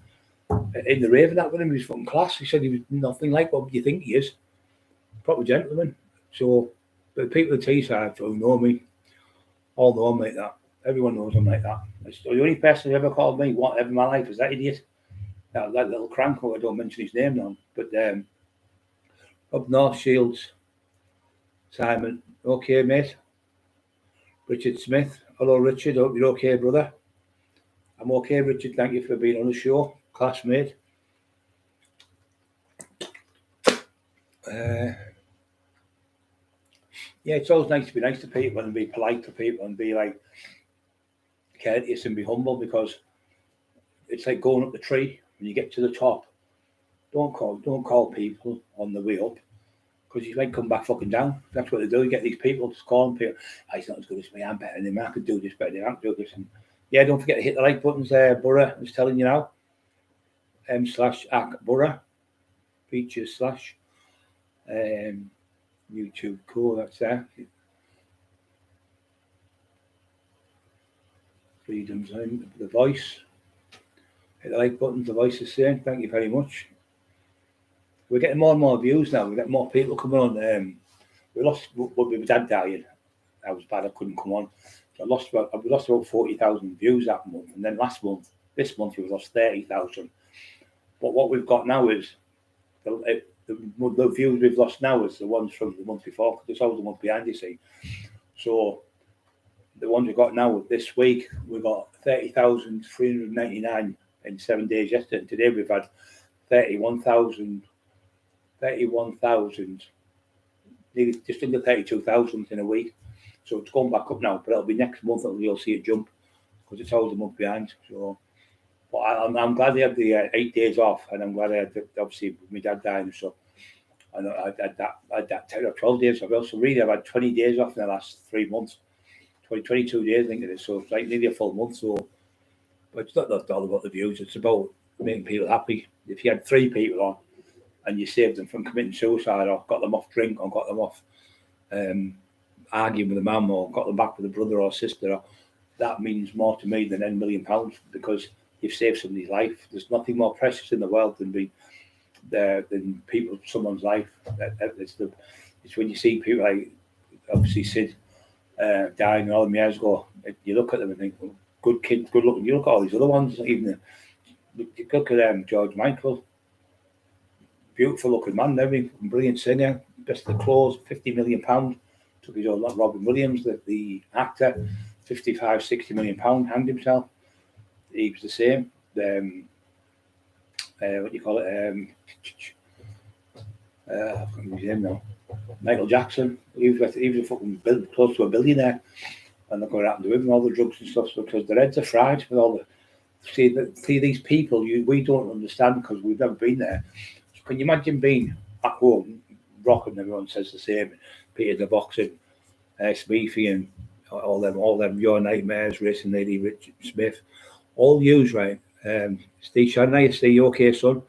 in the rave and that with him, he was fucking class. He said he was nothing like what you think he is. Proper gentleman. So, the people at Teesside who know me, all know I'm like that. Everyone knows I'm like that. The only person who ever called me whatever in my life is that idiot. That little crank, I don't mention his name now. But up North Shields, Simon, okay, mate. Richard Smith, hello, Richard. Hope you're okay, brother. I'm okay, Richard. Thank you for being on the show, classmate. Yeah, it's always nice to be nice to people and be polite to people and be like courteous and be humble because it's like going up the tree when you get to the top. Don't call people on the way up because you might come back fucking down. That's what they do. You get these people just calling people. He's not as good as me. I'm better than him. I could do this better than him. I can do this. And yeah, don't forget to hit the like buttons there. Borough is telling you now. m/Borough features / YouTube. Cool. That's there. Freedom's in the voice. Hit the like button. The voice is saying thank you very much. We're getting more and more views now. We get more people coming on. We lost with my dad dying. That was bad. I couldn't come on. So we lost about 40,000 views that month, and then this month, we lost 30,000. But what we've got now is the views we've lost now is the ones from the month before because it's always the month behind. You see, so the ones we got now this week we got 30,399 in 7 days. Yesterday, and today we've had 31,000, nearly just under 32,000 in a week. So it's going back up now, but it'll be next month that you'll see it jump because it's always a month behind. So, but I'm glad they had the 8 days off, and I'm glad I had obviously my dad dying and stuff. And I had that 10 or 12 days off. So really, I've had 20 days off in the last 3 months. 22 days, I think it is. So it's like nearly a full month. So, but it's not all about the views. It's about making people happy. If you had 3 people on and you saved them from committing suicide or got them off drink or got them off arguing with a mum or got them back with a brother or sister, that means more to me than £10 million because you've saved somebody's life. There's nothing more precious in the world than someone's life. It's when you see people like obviously Sid dying all them years ago. You look at them and think, well, good kid, good looking. You look at all these other ones, even you look at George Michael, beautiful looking man, everything, brilliant singer, best of the clothes, £50 million. Took his own lot. Robin Williams, the actor, £55-60 million, hanged himself. he was the same. What do you call it? I can't remember his name now. Michael Jackson. He was a fucking close to a billionaire, and they're going to happen to him and all the drugs and stuff. So because their heads are fried with all the see these people we don't understand because we've never been there. So can you imagine being at home, rocking? Everyone says the same. Peter the Boxing, Smeefy, and all them. Your Nightmares, Racing Lady, Richard Smith, all yous, right? Steve Shanley, Steve, okay, son.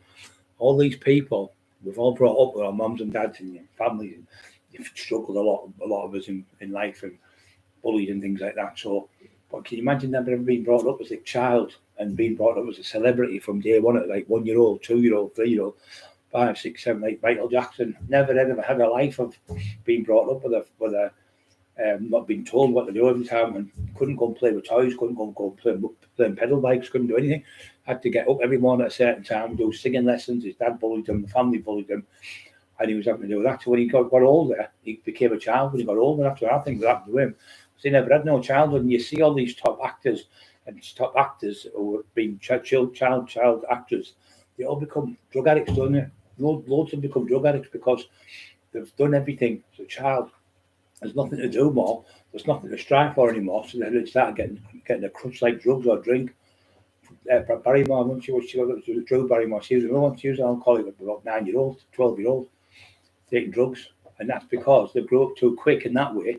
All these people we've all brought up with our mums and dads and families. And you've struggled a lot of us in life and bullied and things like that. So, but can you imagine never being brought up as a child and being brought up as a celebrity from day one at like 1 year old, 2 year old, 3 year old, 5, 6, 7, like Michael Jackson? Never ever had a life of being brought up with a not being told what to do every time, and couldn't go and play with toys, couldn't go and playing pedal bikes, couldn't do anything. Had to get up every morning at a certain time, do singing lessons. His dad bullied him, the family bullied him, and he was having to do that. So when he got older, he became a child. When he got older, after I think that happened to him, because he never had no childhood. And you see all these top actors who have been child actors, they all become drug addicts, don't they? Loads of them become drug addicts because they've done everything as a child. There's nothing to do more. There's nothing to strive for anymore. So then they start getting a crutch like drugs or drink. Barrymore, once she was Drew Barrymore, she was an alcoholic at about 9-year-old, 12-year-old, taking drugs, and that's because they grew up too quick in that way.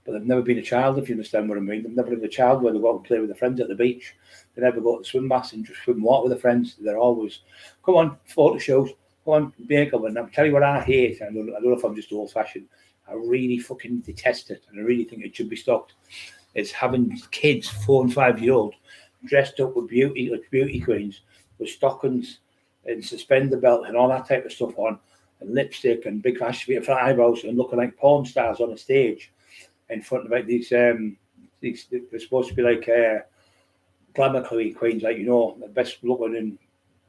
But they've never been a child, if you understand what I mean. They've never been a child where they go out and play with their friends at the beach. They never go to the swim baths and just swim and walk with their friends. They're always, come on, photo shows, come on, makeup. And I'll tell you what I hate. I don't know if I'm just old-fashioned. I really fucking detest it, and I really think it should be stopped. It's having kids, 4 and 5-year-old, dressed up with beauty queens, with stockings and suspender belt and all that type of stuff on, and lipstick and big flash for eyebrows, and looking like porn stars on a stage in front of like these they're supposed to be like glamour queens, like, you know, the best looking in,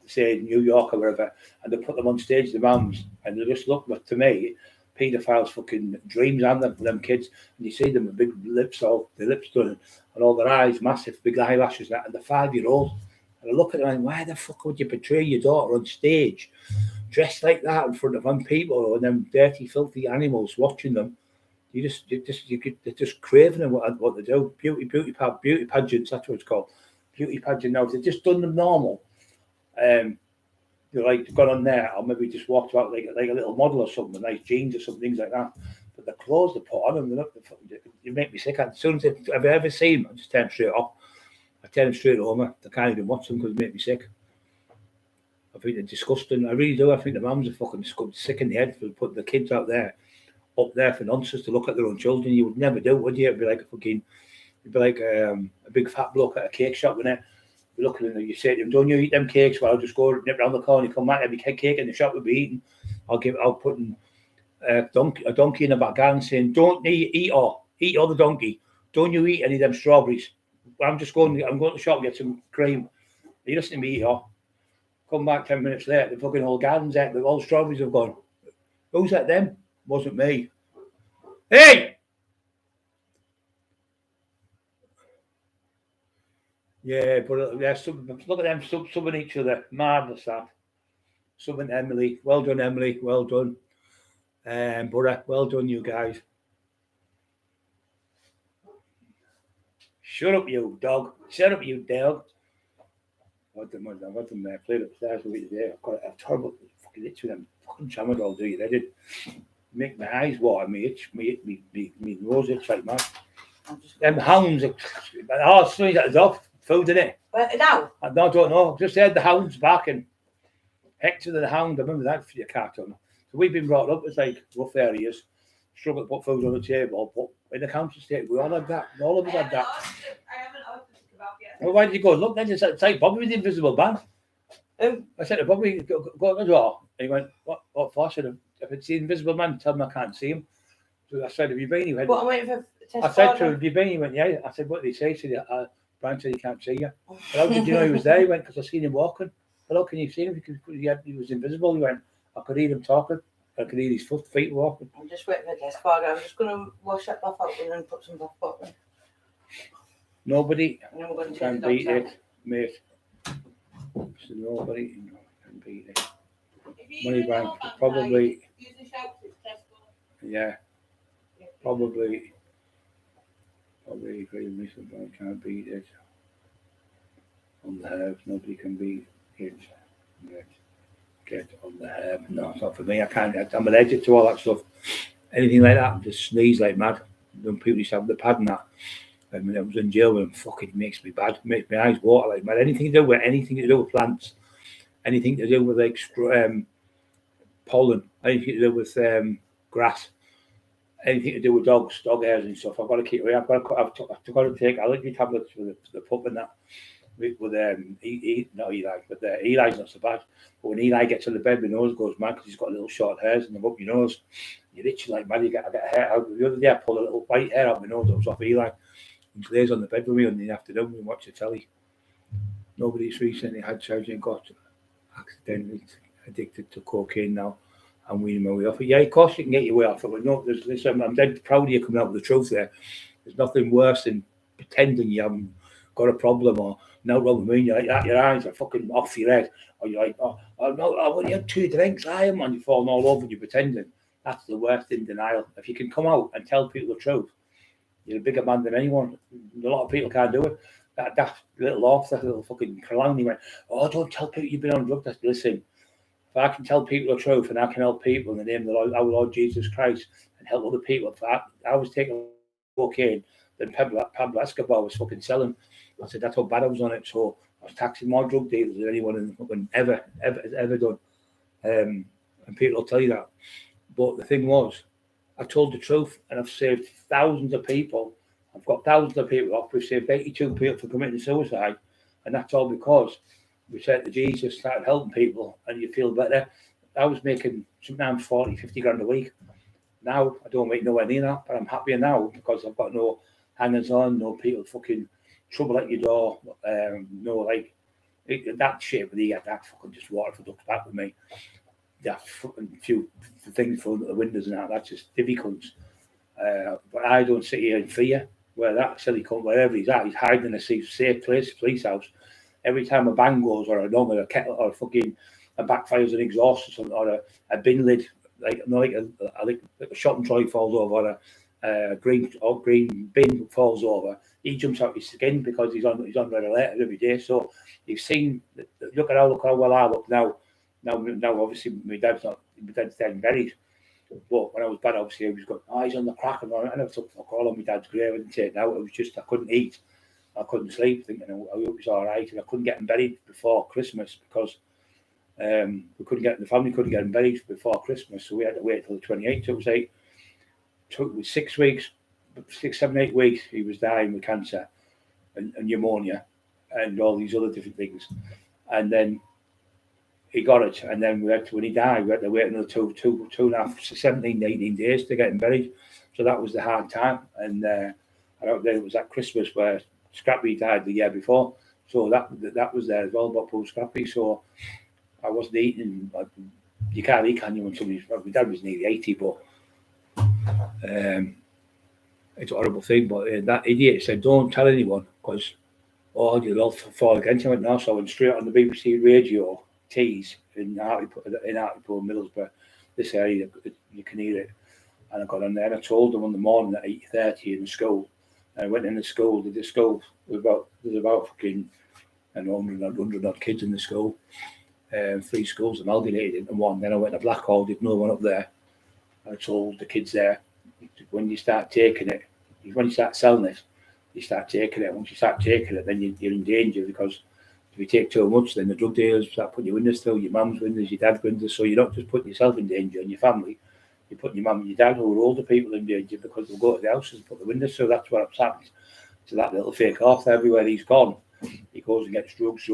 say, New York or wherever, and they put them on stage, the mums, and they just look, to me, paedophiles' fucking dreams, and them kids, and you see them with big lips, all the lips done, and all their eyes massive, big eyelashes, and the 5-year-old, and I look at them and why the fuck would you portray your daughter on stage dressed like that in front of them people and them dirty, filthy animals watching them? They're just craving them what they do. Beauty pageants, that's what it's called. Beauty pageant now. If they've just done them normal, they're like gone on there, or maybe just walked out like a little model or something, nice jeans or something, things like that. But the clothes they put on them, you make me sick. As soon as have you ever seen them? I just turn straight off. I turn them straight over. I can't even watch them because they make me sick. I think they're disgusting. I really do. I think the mums are fucking sick in the head for putting the kids up there for nonsense to look at their own children. You would never do, would you? It'd be like a big fat bloke at a cake shop, wouldn't it? Looking at them, you say to him, "Don't you eat them cakes?" Well, I'll just go nip round the corner, come back, every cake in the shop will be eaten. I'll put a donkey in a bag and saying, "Don't eat all the donkey. Don't you eat any of them strawberries." I'm going to the shop and get some cream. You listen to me eat all. Come back 10 minutes later, the fucking whole garden's out, all the strawberries have gone. Who's that them? Wasn't me. Hey! Yeah, but look at them subbing each other. Marvellous that. Subbing Emily. Well done, Emily. Well done. Borough. Well done, you guys. Shut up, you dog. Shut up, you dog. What them played upstairs with me today. I've got a terrible fucking itch with them fucking tramadol, do you? They did make my eyes water, me nose itch like mad. Them hounds, as soon as that is off, food in it. Now? I don't know. Just heard the hounds barking. Hector the Hound, I remember that for your cartoon. So we've been brought up as like rough areas, struggle to put food on the table, but in the country state, we all had that. All of us had that. I haven't asked about yet. Well, why did you go? Look, then it's like Bobby with the invisible man. I said to Bobby, go to the door. And he went, what for? I said, if it's the invisible man, tell him I can't see him. So I said, have you been? He went, I'm waiting for test. I said to him, have you been? He went, yeah. I said, what did he say? He said, Brian said he can't see you. But how did you know he was there? He went, because I seen him walking. Hello, can you see him? He was invisible. He went, I could hear him talking. I could hear his feet walking. I'm just waiting for test bag. I'm just going to wash that bath out and then put some bath bottle in. Nobody can beat it. mate. So nobody can beat it. If you Money do bank, know about probably, use the shouts at Tesco. yeah, probably agree with me. Somebody can't beat it. On the herbs, nobody can beat it. Get on the herb. No, it's not for me. I can't. I'm allergic to all that stuff. Anything like that, I just sneeze like mad. When people used to have the pad and that. I mean, I was in jail and fucking makes me bad. Makes my eyes water like mad. Anything to do with plants, anything to do with like pollen, anything to do with grass, anything to do with dogs, dog hairs and stuff. I've got to keep away. I've got to take allergy tablets for the pup and that. With not Eli, but Eli's not so bad. But when Eli gets on the bed, my nose goes mad because he's got little short hairs and up your nose. You're itching like mad. I get hair out. The other day I pulled a little white hair out my nose that was off Eli. He lays on the bed with me in the afternoon and watch the telly. Nobody's recently had surgery and got accidentally addicted to cocaine now. I'm weaning my way off it. Yeah, of course you can get your way off it. But no, I'm dead proud of you coming out with the truth there. There's nothing worse than pretending you haven't got a problem or no wrong with me. You're like that, your eyes are fucking off your head. Or you're like, oh no, I only had 2 drinks. I am, and you're falling all over and you're pretending. That's the worst in denial. If you can come out and tell people the truth, you're a bigger man than anyone. A lot of people can't do it. That little off, that little fucking clown, went, oh, don't tell people you've been on drugs. Listen, if I can tell people the truth and I can help people in the name of our Lord Jesus Christ and help other people, I was taking cocaine than Pablo Escobar was fucking selling. I said that's how bad I was on it. So I was taxing more drug dealers than anyone in fucking ever done. And people will tell you that. But the thing was, I told the truth and I've saved thousands of people. I've got thousands of people off. We've saved 82 people for committing suicide. And that's all because we said to Jesus, started helping people and you feel better. I was making sometimes 40, 50 grand a week. Now I don't make nowhere near that, but I'm happier now because I've got no hangers on, no people fucking trouble at your door, no like that shit when you get that fucking just water for ducks back with me. That fucking few things for the windows and that's just divvy cunts. But I don't sit here in fear where that silly cunt, wherever he's at, he's hiding in a safe place, police house. Every time a bang goes or a kettle or fucking a backfires an exhaust or something or a bin lid, like a shopping trolley falls over or a green bin falls over, he jumps out his skin because he's on red alert every day. So you've seen look how well I look now. Now obviously my dad's dead and buried. But when I was bad, obviously, he was going, he's on the crack. And I never took fuck all on my dad's grave and take it out. It was just, I couldn't eat. I couldn't sleep, thinking I hope it was all right. And I couldn't get him buried before Christmas because the family couldn't get him buried before Christmas. So we had to wait till the 28th. So it was 6 weeks, 6, 7, 8 weeks, he was dying with cancer and pneumonia and all these other different things. And then he got it, and then when he died, we had to wait another 17, 18 days to get him buried. So that was the hard time. And I don't know, it was at Christmas where Scrappy died the year before. So that was there as well, about poor Scrappy. So I wasn't eating. You can't eat, can you? When somebody's, my dad was nearly 80, but it's a horrible thing. But that idiot said, "Don't tell anyone, because you'll all fall against him." No, so I went straight on the BBC radio. Teas in Hartlepool, Middlesbrough, this area, you can hear it. And I got on there and I told them on the morning at 8:30 in the school. And I went in the school, there's about fucking 100 odd kids in the school. 3 schools amalgamated into one. Then I went to Blackhall, did another one up there. I told the kids there, when you start taking it, when you start selling it, you start taking it. Once you start taking it, then you're in danger because if you take too much, then the drug dealers start putting your windows through, your mum's windows, your dad's windows. So you're not just putting yourself in danger and your family, you're putting your mum and your dad, who are older people, in danger because they'll go to the houses and put the windows. So that's what's happened to that little fake off. Everywhere he's gone, he goes and gets drugs.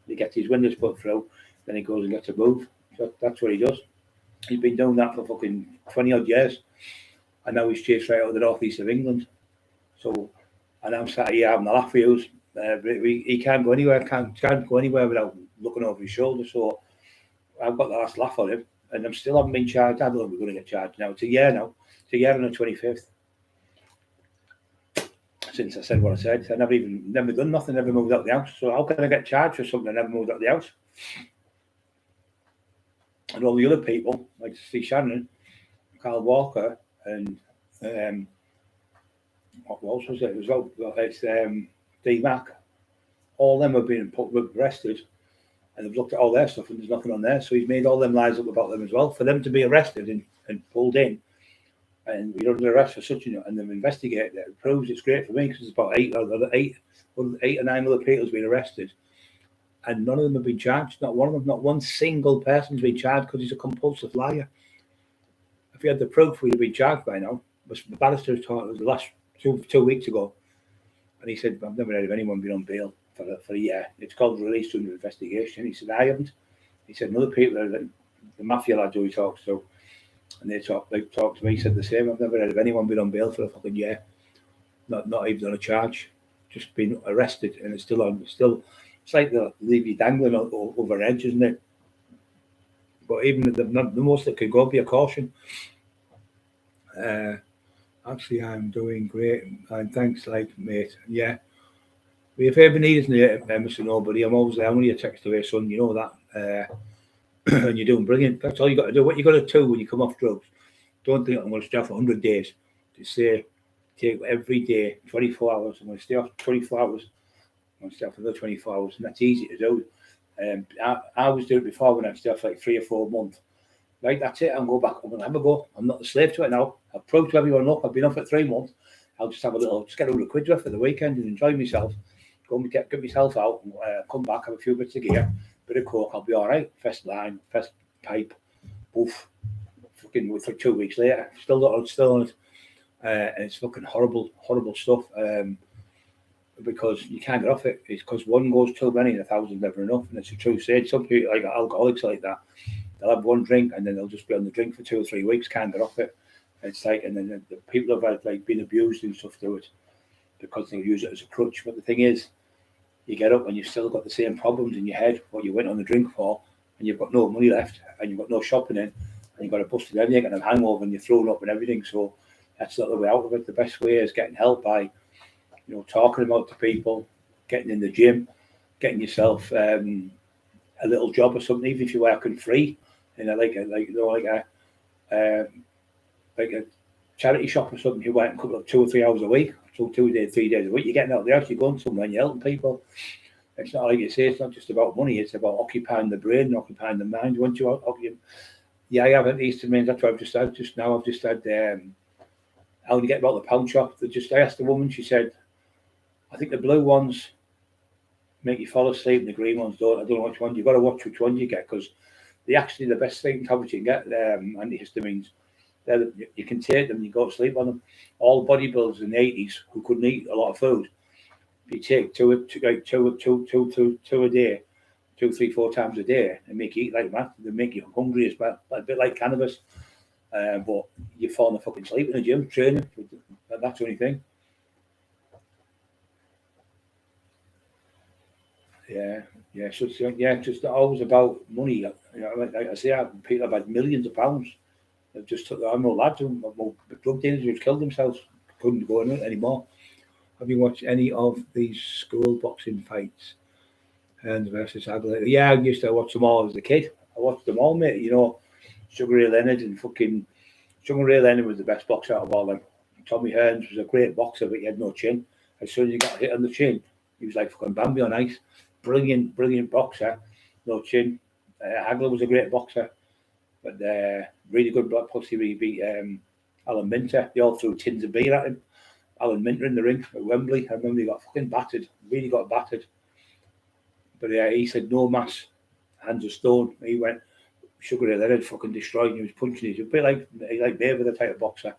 He gets his windows put through, then he goes and gets a move. So that's what he does. He's been doing that for fucking 20 odd years. And now he's chased right out of the northeast of England. So, and I'm sat here having a laugh with you. He can't go anywhere. Can't go anywhere without looking over his shoulder. So I've got the last laugh on him, and I'm still haven't been charged. I don't know if we're going to get charged now. It's a year now. It's a year on the 25th. since I said what I said. I never done nothing, never moved out of the house. So how can I get charged for something I never moved out of the house? And all the other people, like Steve Shannon, Carl Walker, and what else was it? It was it's D Mac. All them have been arrested, and they've looked at all their stuff, and there's nothing on there. So he's made all them lies up about them as well. For them to be arrested and pulled in, and you're under arrest for such and they've investigated it. It proves it's great for me because it's about eight or nine other people has been arrested, and none of them have been charged. Not one of them, not one single person's been charged because he's a compulsive liar. If he had the proof, we'd have been charged by now. But the barrister taught us the last 2 weeks ago, and he said, I've never heard of anyone being on bail for a year. It's called release under investigation. He said, I haven't. He said, other people, the mafia lads who he talks to, and they talk to me, said the same. I've never heard of anyone being on bail for a fucking year. Not even on a charge. Just been arrested, and it's still on. It's like they leave you dangling over an edge, isn't it? But even the most that could go be a caution. Actually, I'm doing great, and thanks, mate. Yeah. If you ever need us near Emerson or nobody, I'm always there. I'm only a text away, son. You know that. And you're doing brilliant. That's all you got to do. What you got to do when you come off drugs, don't think I'm going to stay off for 100 days. Just say, take every day, 24 hours. I'm going to stay off 24 hours. I'm going to stay off for another 24 hours. And that's easy to do. I was doing it before when I'd stay off for like 3 or 4 months. Right, that's it. I'll go back. I'm going to have a go. I'm not the slave to it now. I've proved to everyone, look, I've been off for 3 months. I'll just have just get 100 quid worth for the weekend and enjoy myself. Go and get myself out, and, come back, have a few bits of gear, bit of coke, I'll be all right. First line, first pipe, oof. Fucking for 2 weeks later, still on it. And it's fucking horrible stuff. Because you can't get off it. It's because one goes too many and 1,000 never enough. And it's a true saying. Some people, like alcoholics like that, they'll have one drink and then they'll just be on the drink for 2 or 3 weeks, can't get off it. It's like, and then the people have had been abused and stuff through it because they use it as a crutch. But the thing is, you get up and you've still got the same problems in your head, what you went on the drink for, and you've got no money left, and you've got no shopping in, and you've got a busted head, and you've got a hangover, and you're thrown up and everything. So that's not the way out of it. The best way is getting help by, talking about to people, getting in the gym, getting yourself a little job or something, even if you're working free, like a charity shop or something. You work a couple of 2 or 3 hours a week, 3 days a week. You're getting out there, you're going somewhere, and you're helping people. It's not like you say, it's not just about money, it's about occupying the brain and occupying the mind. Once you occupy, I haven't Eastern Mains, that's what I've just had. How do you get about the pound shop? I asked the woman, she said, I think the blue ones make you fall asleep and the green ones don't. I don't know which one. You've got to watch which one you get because they're actually the best thing tablets you can get, antihistamines. You can take them, you go to sleep on them. All bodybuilders in the 80s who couldn't eat a lot of food, if you take two a day, 2, 3, 4 times a day, and make you eat like that, they make you hungry as well, a bit like cannabis. But you fall fucking asleep in the gym training. That's the only thing. Yeah. So just always about money. Like I say, people have had millions of pounds. They've just took. I know lads who drug dealers who've killed themselves, couldn't go in it anymore. Have you watched any of these school boxing fights? And versus Aguilera? Yeah, I used to watch them all as a kid. I watched them all, mate. Sugar Ray Leonard and fucking Sugar Ray Leonard was the best boxer out of all them. Tommy Hearns was a great boxer, but he had no chin. As soon as he got hit on the chin, he was like fucking Bambi on ice. Brilliant boxer, no chin. Hagler was a great boxer, but really good boxer. He beat Alan Minter. They all threw tins of beer at him. Alan Minter in the ring at Wembley. I remember he got fucking battered. Really got battered. But he said no mass, hands of stone. He went Sugar Ray Leonard fucking destroyed him. He was punching him. He was a bit like Mayweather type of boxer,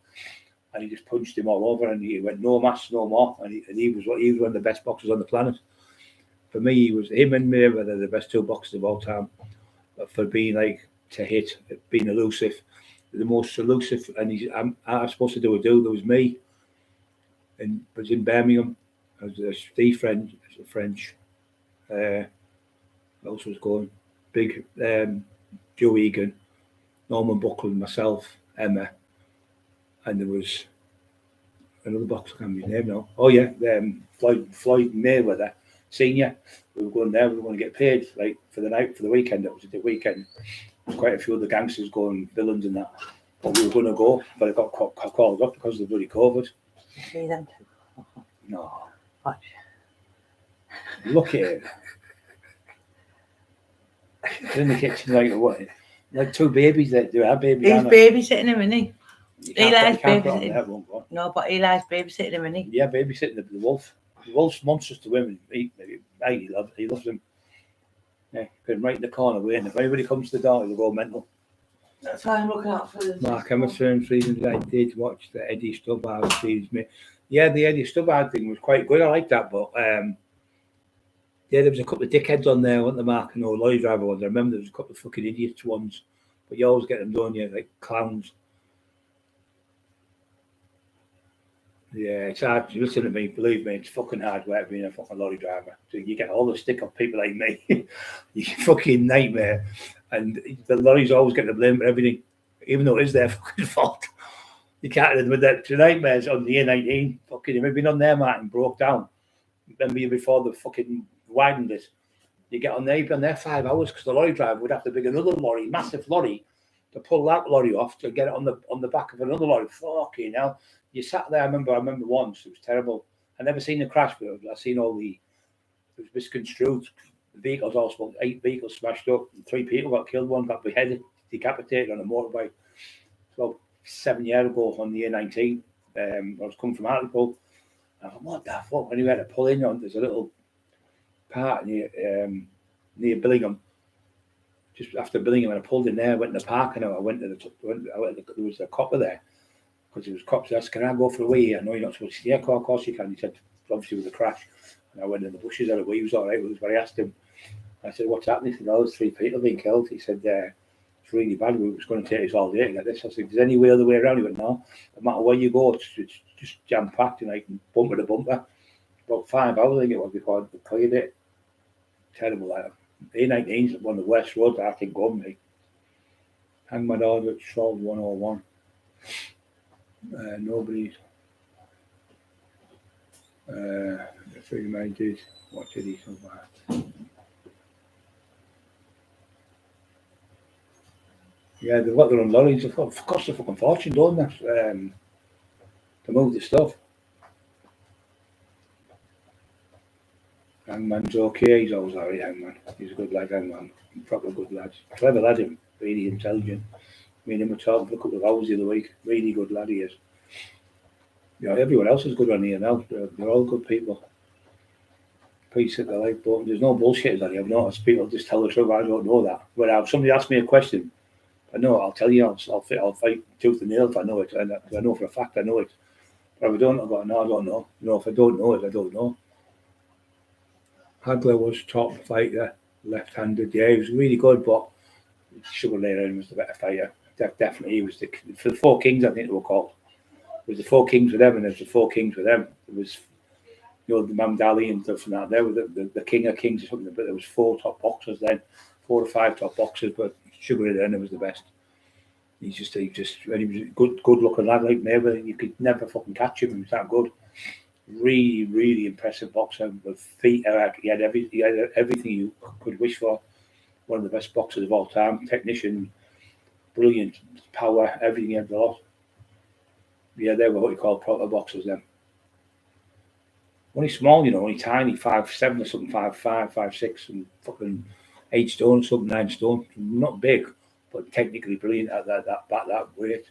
and he just punched him all over. And he went no mass, no more. And he was one of the best boxers on the planet. For me, him and Mayweather the best 2 boxers of all time. But for being to hit, being elusive, the most elusive. And I'm supposed to do a duel. There was me, and was in Birmingham. I was Steve French. Who else was going? Big Joe Egan, Norman Buckland, myself, Emma, and there was another boxer, I can't remember his name now. Oh yeah, Floyd Mayweather Senior. We were going there. We were going to get paid like for the night, for the weekend. It was the weekend. There's quite a few of the gangsters going, villains and that. But we were going to go, but it got called up because of the bloody COVID. See them? No. Watch. Look at him. They're in the kitchen like what? Like two babies that do our baby. He's babysitting him, isn't he? Eli's babysitting. No, but Eli's babysitting him, isn't he? Yeah, babysitting the wolf. The wolf's monstrous to women. He loves him. Yeah, put him right in the corner waiting. If anybody comes to the door, he'll go mental. That's why I'm looking out for this. Mark Emerson, reasons I did watch the Eddie Stubbard series. Yeah, the Eddie Stubbard thing was quite good. I like that, but yeah, there was a couple of dickheads on there, wasn't there, Mark? No, lorry driver ones. I remember there was a couple of fucking idiots ones, but you always get them, don't you? Like clowns. Yeah, it's hard. Listen to me, believe me, it's fucking hard work being a fucking lorry driver. So you get all the stick of people like me. You fucking nightmare. And the lorries always get the blame for everything, even though it is their fucking fault. You can't with that. The nightmares on the A19. Fucking, you've been on there, Martin, broke down. Remember you before the fucking widened it. You get on there, you've been there 5 hours because the lorry driver would have to bring another lorry, massive lorry, to pull that lorry off to get it on the back of another lorry. Fucking hell. You sat there, I remember once, it was terrible. I never seen the crash, but I seen all it was misconstrued. The vehicles all spoke, 8 vehicles smashed up, 3 people got killed, 1 got beheaded, decapitated on a motorbike. So 7 years ago on the A19, I was coming from Hartlepool. I thought, what the fuck? When you had to pull in on, there's a little part near Billingham. Just after Billingham, and I pulled in there, went in the park, and I went to there was a copper there. Because it was cops asked, can I go for a wee? I know you're not supposed to. Yeah, of course you can. He said, obviously with the crash. And I went in the bushes, had a wee, he was all right. But I asked him, I said, what's happening? He said, oh, there's 3 people being killed. He said, it's really bad. We was going to take us all day to get this. I said, is there any way other way around? He went, no. No matter where you go, it's just jam-packed and like bumper to bumper. About 5 hours, I think it was before we cleared it. Terrible. A19 is one of the worst roads I think on me. Hang my dog at Stroll 101. Nobody's three minded. What did he so bad? Yeah, they've got their own lorries. It costs a fucking fortune, don't they? To move the stuff. Hangman's okay, he's always alright, Hangman. He's a good lad, Hangman. Proper good lad. Clever lad, him. Really intelligent. Me and him were talking for a couple of hours the other week. Really good lad he is. You know, everyone else is good on here now. They're all good people. Peace at the lifeboat. There's no bullshit on here. I've noticed people just tell the truth. I don't know that. But if somebody asks me a question, I know, I'll tell you. I'll fight tooth and nail if I know it. And I know for a fact I know it. But if I don't, I'll go, no, I don't know. You know, if I don't know it, I don't know. Hagler was top fighter, left-handed. Yeah, he was really good, but Sugar Ray Leonard was the better fighter. Definitely, he was for the 4 kings, I think they were called. It was the 4 kings with them, and there's the 4 kings with them. It was, you know, the Muhammad Ali and stuff and that. There were the king of kings or something, but there was 4 top boxers then, 4 or 5 top boxers, but Sugar Ray Leonard was the best. He was a good looking lad like Mayweather. You could never fucking catch him. He was that good. Really, really impressive boxer with feet. He had everything you could wish for. One of the best boxers of all time. Technician, brilliant power, everything he had a lot. Yeah, they were what you call proper boxers then. Only small, you know, only tiny, 5'7" or something, 5'5", 5'6", and fucking 8 stone or something, 9 stone. Not big, but technically brilliant at that weight.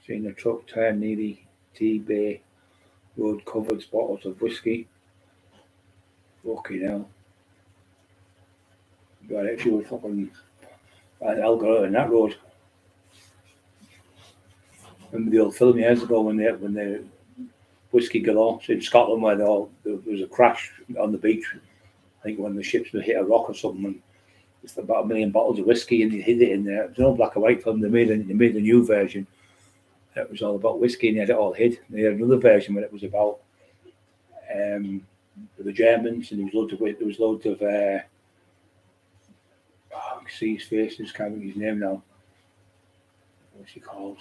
Seen the truck turn nearly T-Bay road covered bottles of whiskey. Fucking hell. Got it if you were fucking Algarve in that road. Remember the old film years ago when the whiskey galore in Scotland where there was a crash on the beach. I think when the ships were hit a rock or something, and it's about 1 million bottles of whiskey and they hid it in there. There's no black and white film. They made a new version. It was all about whiskey and they had it all hid. They had another version where it was about the Germans, and there was loads of I can see his face, I can't think his name now. What's he called?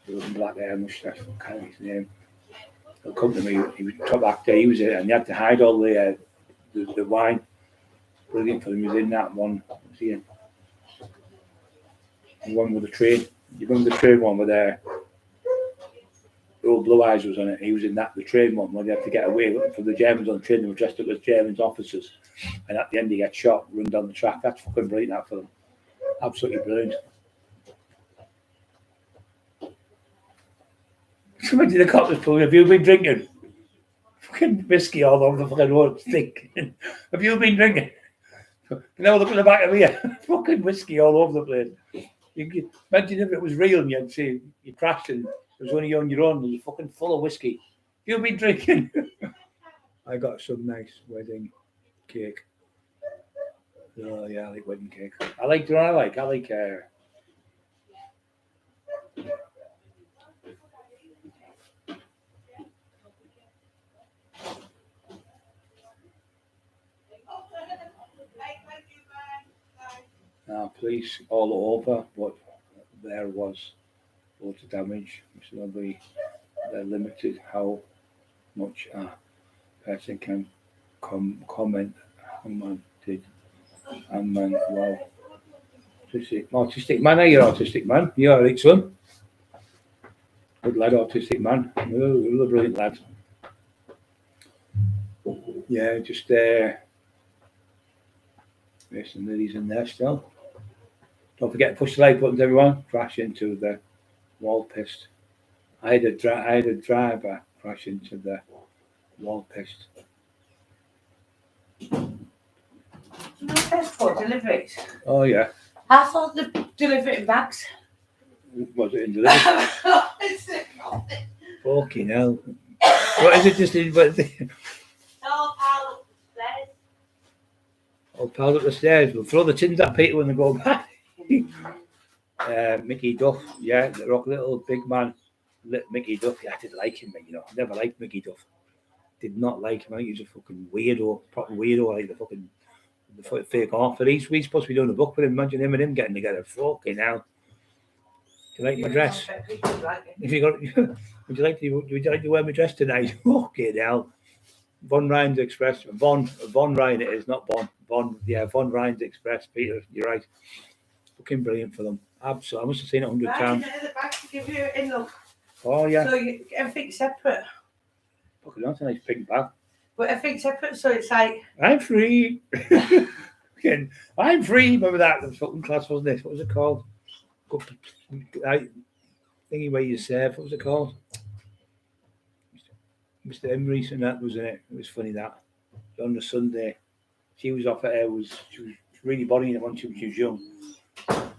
with black hair, moustache, I can't remember his name. He'll come to me, he was top actor, he was it, and he had to hide all the wine. Brilliant for him, he was in that one. Was he in? The one with the train. You remember the train one with the old Blue Eyes was on it? He was in that, the train one, where they had to get away from the Germans on the train. They were dressed up as Germans officers. And at the end, he gets shot, run down the track. That's fucking brilliant, that film. Absolutely brilliant. Somebody in the cop was pulling, have you been drinking? Fucking whiskey all over the fucking road. Have you been drinking? Now look at the back of here. Fucking whiskey all over the place. You could imagine if it was real and you'd say you crashed and it was only on your own and you're fucking full of whiskey. You've been drinking. I got some nice wedding cake. Oh yeah, I like wedding cake. I like police all over, but there was loads of damage. So they're limited how much a person can comment. Man did. And man, wow. Autistic man, are you autistic man? You alright, son? Good lad, autistic man. You're a brilliant lad. Yeah, just there's some ladies in there still. Don't forget to push the like buttons, everyone. Crash into the wall pissed. I had a driver crash into the wall pissed. No Tesco deliveries. Oh yeah. I thought the delivery bags. Was it in delivery? Fucking hell. What is it just in All piled upstairs. all piled up the stairs? We'll throw the tins at Peter when they go back. Mickey Duff, yeah, the rock little big man. Mickey Duff, yeah, I didn't like him, you know. I never liked Mickey Duff. Did not like him. I think he was a fucking weirdo, proper weirdo, like the fake off. But he's supposed to be doing a book with him. Imagine him and him getting together. Fucking hell. Do you like my dress? If you got, would you like to wear my dress tonight? Fucking hell. Von Ryan's Express. Von Ryan it is, not Bon. Von Ryan's Express. Peter, you're right. Fucking brilliant for them. Absolutely. I must have seen it 100 times. The bag to give you in look. Oh yeah. So everything's separate. Fucking that's a nice pink bag. But everything's separate, so it's like I'm free. I'm free. Remember that? The fucking class, wasn't it? What was it called? Thingy where you serve. What was it called? Mr. Emery's and that was in it. It was funny that. On the Sunday, she was off at she was really bodying it when she was young.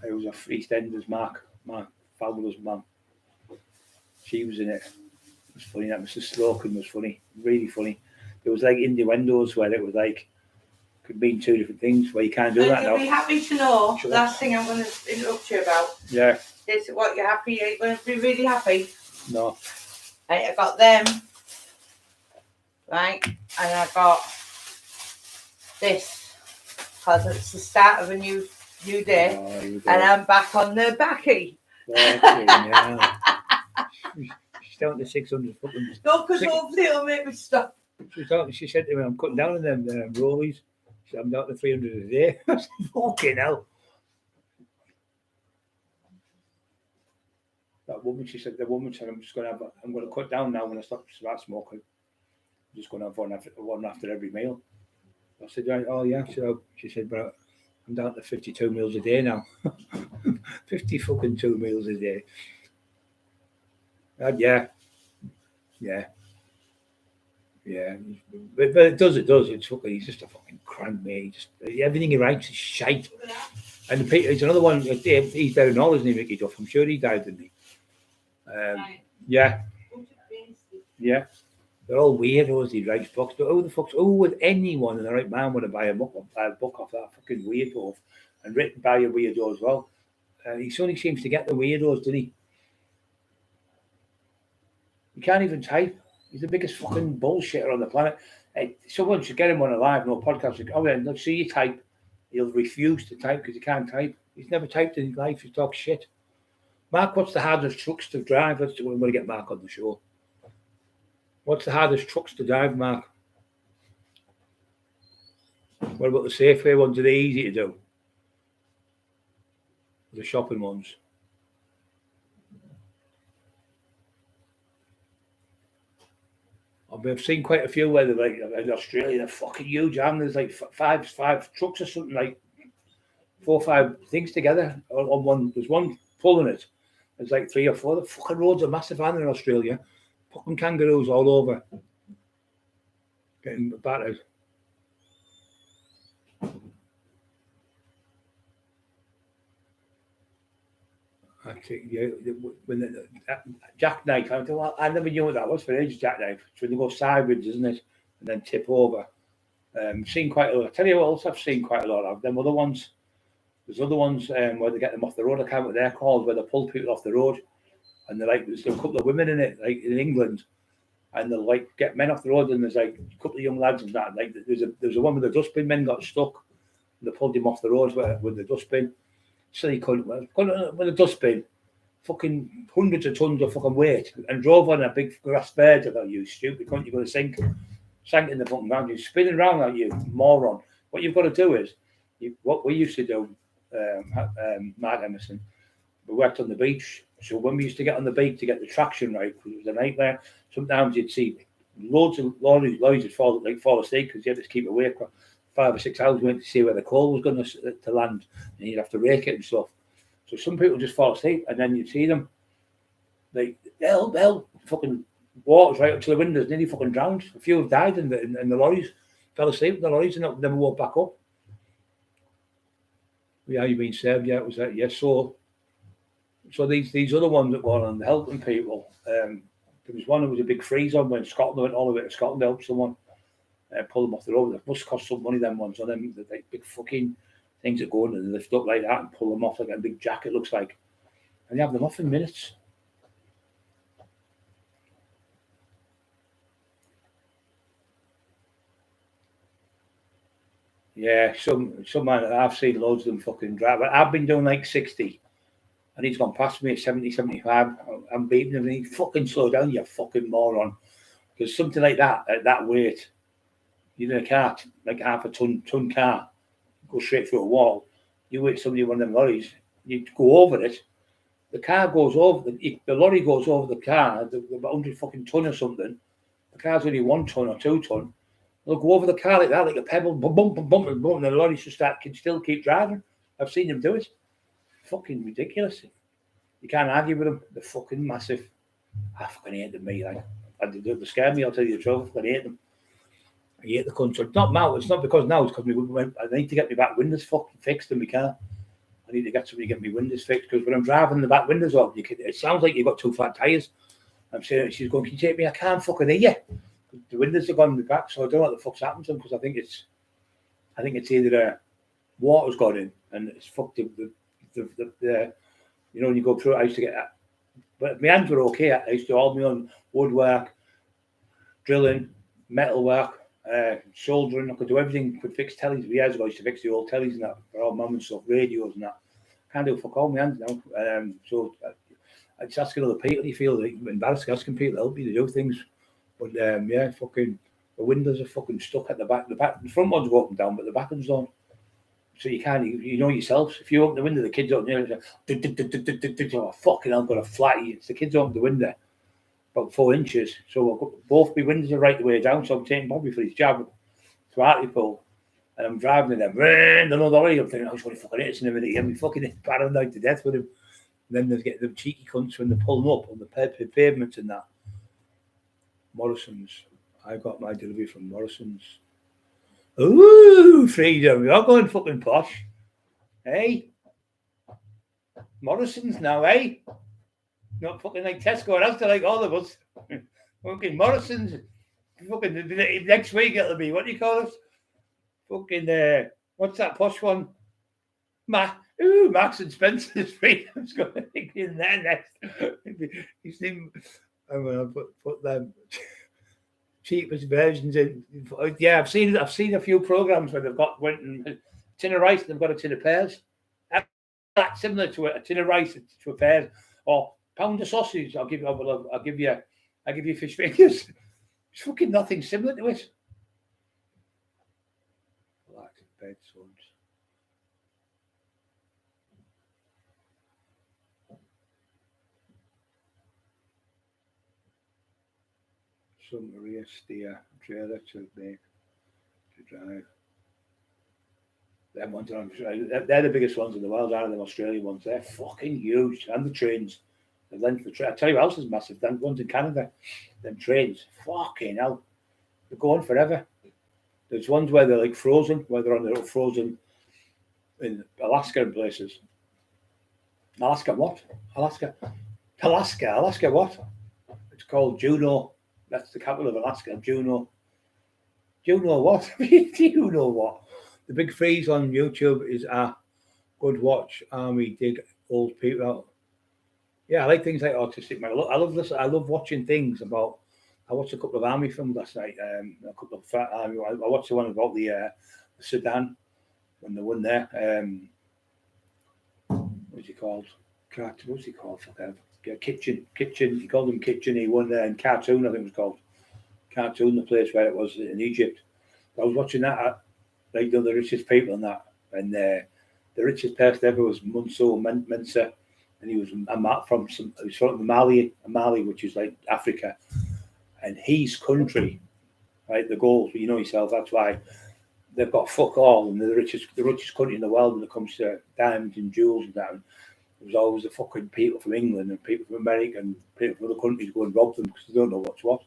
It was a EastEnders Mark, fabulous man. She was in it. It was funny. That Mr. Slocum was funny, really funny. It was like innuendos where it was like could mean two different things. Where you can't do that now. You'll be happy to know. Sure. Last thing I'm going to interrupt you about. Yeah. Is what you're happy. Are you going to be really happy? No. Right, I got them. Right, and I got this because it's the start of a new day, and I'm back on the backy. Yeah. She's down to 600 fucking. No, because hopefully it'll make me stop. She said to me, I'm cutting down on them rollies. She said, I'm down to 300 a day. I said, fucking hell. That woman, she said, I'm going to cut down now when I start smoking. I'm just going to have one after every meal. I said, oh yeah. She said, but I'm down to 52 meals a day now. 50 fucking 2 meals a day. Yeah. But it does. It's fucking. He's just a fucking crank, mate. Everything he writes is shite. And he's another one. He's down in all, isn't he, Mickey Duff? I'm sure he died, didn't he? Yeah. They're all weirdos. He writes books. But who would anyone in the right mind want to buy a book off that fucking weirdo and written by a weirdo as well? He only seems to get the weirdos, doesn't he? He can't even type. He's the biggest fucking bullshitter on the planet. Someone should get him on a live, no podcast. Oh, then let's see you type. He'll refuse to type because he can't type. He's never typed in his life. He talks shit. Mark, what's the hardest trucks to drive? We're going to get Mark on the show. What's the hardest trucks to drive, Mark? What about the Safeway ones? Are they easy to do? The shopping ones? I've seen quite a few where they're like in Australia, they're fucking huge, and there's like five trucks or something, like 4 or 5 things together on one. There's one pulling it. There's like 3 or 4. The fucking roads are massive, and in Australia, fucking kangaroos all over, getting battered. I think when jackknife, I never knew what that was for ages. Jackknife, it's when they go sideways, isn't it, and then tip over. Seen quite a lot. I tell you what else I've seen quite a lot of them other ones. There's other ones where they get them off the road. I can't remember what they're called, where they pull people off the road, and they're like, there's a couple of women in it, like in England, and they'll like get men off the road, and there's like a couple of young lads and that. Like there's a one with the dustbin. Men got stuck, and they pulled him off the road with the dustbin. So he couldn't with a dustbin, fucking hundreds of tons of fucking weight, and drove on a big grass bed. I thought, you stupid cunt, you're going to sink in the fucking ground. You're spinning around like you moron. What you've got to do is, what we used to do, Mark Emerson, we worked on the beach. So when we used to get on the beach to get the traction right, because it was a nightmare, sometimes you'd see loads of lorries would fall asleep because you had to keep awake for 5 or 6 hours. We went to see where the coal was going to land, and you'd have to rake it and stuff. So some people just fall asleep, and then you'd see them, like, they'll fucking water's right up to the windows, nearly fucking drowned. A few have died in the lorries, fell asleep in the lorries and never woke back up. Yeah, you've been saved. Yeah, it was that. Yes, so these other ones that were on helping people. There was one that was a big freeze on when Scotland went all the way to Scotland to help someone, pull them off the road. It must cost some money, them ones. So them like big fucking things that go in and lift up like that and pull them off like a big jacket looks like, and you have them off in minutes. Yeah, some man, I've seen loads of them fucking drive. I've been doing like 60, and he's gone past me at 70, 75. I'm beating him, and he fucking slow down, you fucking moron. Because something like that, at that weight, you're in a car, like half a ton car, go straight through a wall. You wait somebody one of them lorries, you go over it. The car goes over, the lorry goes over the car, about 100 fucking ton or something. The car's only 1 ton or 2 ton. They'll go over the car like that, like a pebble, bump, bump, bump, and the lorry can still keep driving. I've seen them do it. Fucking ridiculous. You can't argue with them. They're fucking massive. I fucking hate them, mate. They scare me, I'll tell you the truth. I fucking hate them. I hate the country. It's not now. It's not because now. It's because I need to get my back windows fucking fixed in my car. I need to get somebody to get my windows fixed, because when I'm driving the back windows off, it sounds like you've got 2 flat tyres. I'm saying, she's going, can you take me? I can't fucking hear you. The windows are gone in the back, so I don't know what the fuck's happened to them, because I think it's either water's got in and it's fucked the you know, when you go through it. I used to get that, but my hands were okay. I used to do all my own woodwork, drilling, metalwork, soldering. I could do everything. Could fix tellies. Years ago, I used to fix the old tellies and that for all mum and stuff, radios and that. Can't do fuck all my hands now. So I just asking other people. You feel like embarrassed asking people to help you to do things. But yeah, fucking the windows are fucking stuck at the back. The front ones go up and down, but the back ones don't. So you can't, you know yourself. If you open the window, the kids open the window. Oh, fucking hell, got a flat. It's the kids open the window about 4 inches. So both my windows are right the way down. So I'm taking Bobby for his job to Hartlepool, and I'm driving in them. Another lorry. I'm thinking, I was going to fucking hit us in a minute. I'm fucking paranoid to death with him. And then they get them cheeky cunts when they're pulling up on the pavements and that. Morrison's. I got my delivery from Morrison's. Ooh, freedom. You're going fucking posh. Hey? Morrison's now, eh? Not fucking like Tesco and Asda like all of us. Fucking Morrison's. Fucking next week it'll be, what do you call it? Fucking, what's that posh one? Marks and Spencer's freedom's going to be in there next. I'm going to put them cheapest versions in. Yeah, I've seen a few programs where they've got a tin of rice and they've got a tin of pears. That's similar to a tin of rice to a pear, Or pound of sausage, I'll give you fish fingers. It's fucking nothing similar to it. Relax in bed, sons. Some rear steer trailer to make to drive. Them ones they're the biggest ones in the world, aren't they? The Australian ones. They're fucking huge. And the trains. The length of the train. I tell you what else is massive. Them ones in Canada. Them trains. Fucking hell. They're going forever. There's ones where they're like frozen, where they're on the frozen in Alaska and places. Alaska what? Alaska what? It's called Juneau. That's the capital of Alaska, Juneau. Juneau what? Do you know what? The big freeze on YouTube is a good watch. Army dig old people out. Yeah, I like things like autistic man. I love this. I love watching things about. I watched a couple of army films last night. A couple of army. I watched the one about the Sudan when they won there. What's he called? What's he called? Kitchen. He called him Kitchen. He won there in Cartoon, I think it was called. Cartoon, the place where it was in Egypt. I was watching that. Like the richest people and that, and the richest person ever was Mrbloombso, and he was from Mali, which is like Africa, and his country, right? The gold, you know yourself. That's why they've got fuck all, and the richest country in the world when it comes to diamonds and jewels and that. There was always the fucking people from England and people from America and people from other countries go and rob them because they don't know what's what.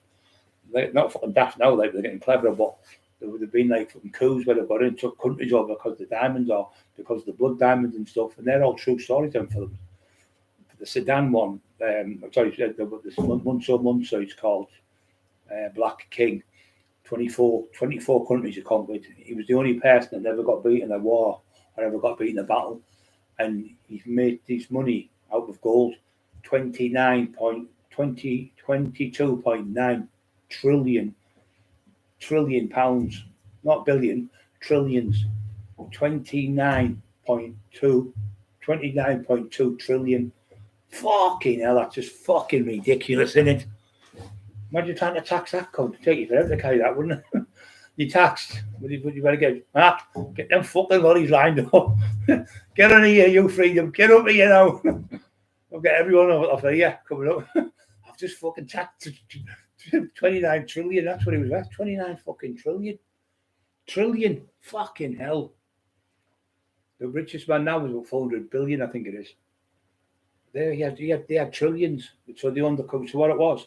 They're not fucking daft now, like they're getting cleverer, but there would have been like fucking coups where they've got in, took countries over because the diamonds or because of the blood diamonds and stuff, and they're all true stories and films. The Sudan one, the Mrbloombso, it's called Black King. 24 countries he conquered. He was the only person that never got beaten in a war or ever got beaten in a battle, and he's made this money out of gold. 22.9 trillion pounds, not billion, trillions. 29.2 trillion. Fucking hell, that's just fucking ridiculous, isn't it? Imagine trying to tax that cunt. It'd take you forever to carry that, wouldn't it? You taxed. You better get them fucking lorries lined up. Get on here, you freedom. Get up here now. I'll get everyone off here coming up. I've just fucking taxed 29 trillion. That's what he was worth. 29 fucking trillion. Trillion. Fucking hell. The richest man now is about 400 billion, I think it is. They had trillions. So they undercover. So what it was,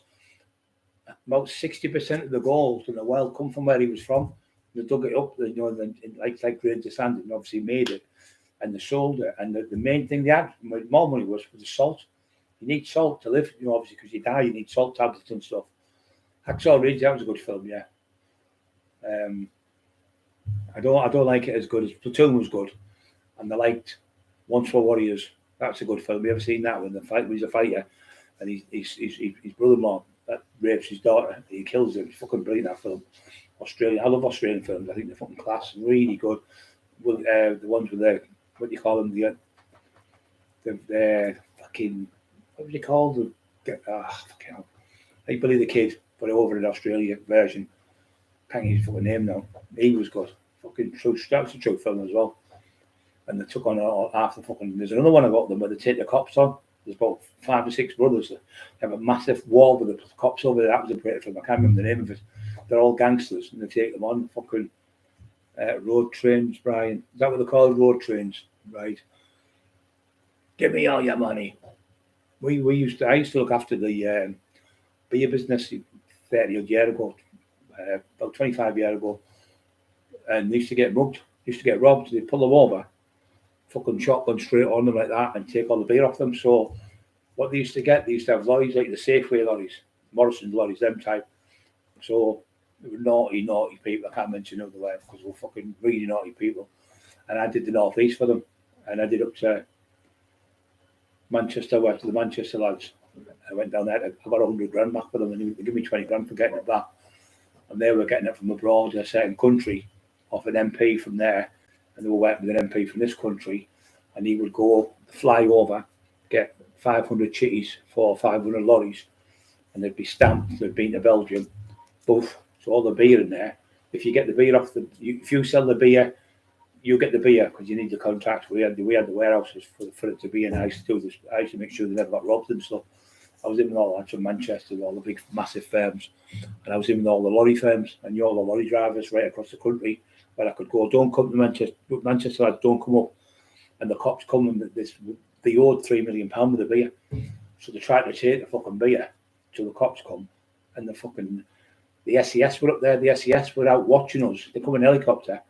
about 60% of the gold in the world come from where he was from. They dug it up, like grains of sand, and obviously made it, and they sold it. And the main thing they had, more money, was for the salt. You need salt to live, obviously, because you die. You need salt tablets and stuff. Hacksaw Ridge, that was a good film, yeah. I don't like it as good as Platoon was good, and I liked Once for Warriors. That's a good film. You ever seen that one? The fight when he's a fighter, and his brother-in-law that rapes his daughter, he kills him. It's fucking brilliant, that film. Australian, I love Australian films. I think they're fucking class, really good. Well, the ones with the, what do you call them? The fucking, what was it called? Fucking hell. Like Billy the Kid, but over in Australia version. Can't use his fucking name now. He was good. Fucking true. That was a true film as well. And they took on half the fucking. There's another one about them where they take the cops on. There's about 5 or 6 brothers that have a massive wall with the cops over there. That was a great film. I can't remember the name of it. They're all gangsters and they take them on. Fucking road trains, Brian. Is that what they're called? Road trains, right? Give me all your money. I used to look after the beer business 30 odd years ago, about 25 years ago, and they used to get mugged, used to get robbed. They pull them over, fucking shotgun straight on them like that, and take all the beer off them. So what they used to get, they used to have lorries like the Safeway lorries, Morrison's lorries, them type. So they were naughty people. I can't mention other way because they were fucking really naughty people. And I did the North East for them, and I did up to Manchester, went to the Manchester lads. I went down there. I got 100 grand back for them, and they gave me 20 grand for getting it back. And they were getting it from abroad in a certain country, off an MP from there, and they were working with an MP from this country, and he would go fly over get 500 chitties for 500 lorries, and they'd be stamped, they'd been to Belgium, both. So all the beer in there. If you get the beer off if you sell the beer, you get the beer because you need the contract. We had the warehouses for it to be, and I used to do this. I used to make sure they never got robbed and stuff. I was in with all that from Manchester, all the big massive firms, and I was in with all the lorry firms and all the lorry drivers right across the country where I could go. Don't come to Manchester, lads, don't come up. And the cops come and they owed £3 million with the beer, so they tried to take the fucking beer till the cops come, and the SES were up there. The SES were out watching us. They come in a helicopter.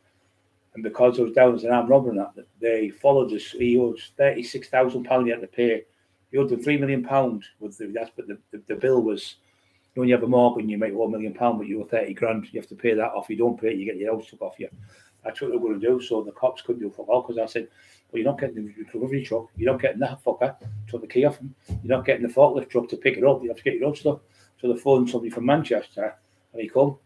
And because I was down as an armed robber and that, they followed us. He owed £36,000 he had to pay. He owed them £3 million. But the bill was, when you have a mortgage and you make £1 million, but you owe 30 grand, you have to pay that off. You don't pay it, you get your house took off you. That's what they were going to do. So the cops couldn't do fuck all because I said, well, you're not getting the recovery truck. You're not getting that fucker. Took the key off him. You're not getting the forklift truck to pick it up. You have to get your own stuff. So they phoned somebody from Manchester and he come.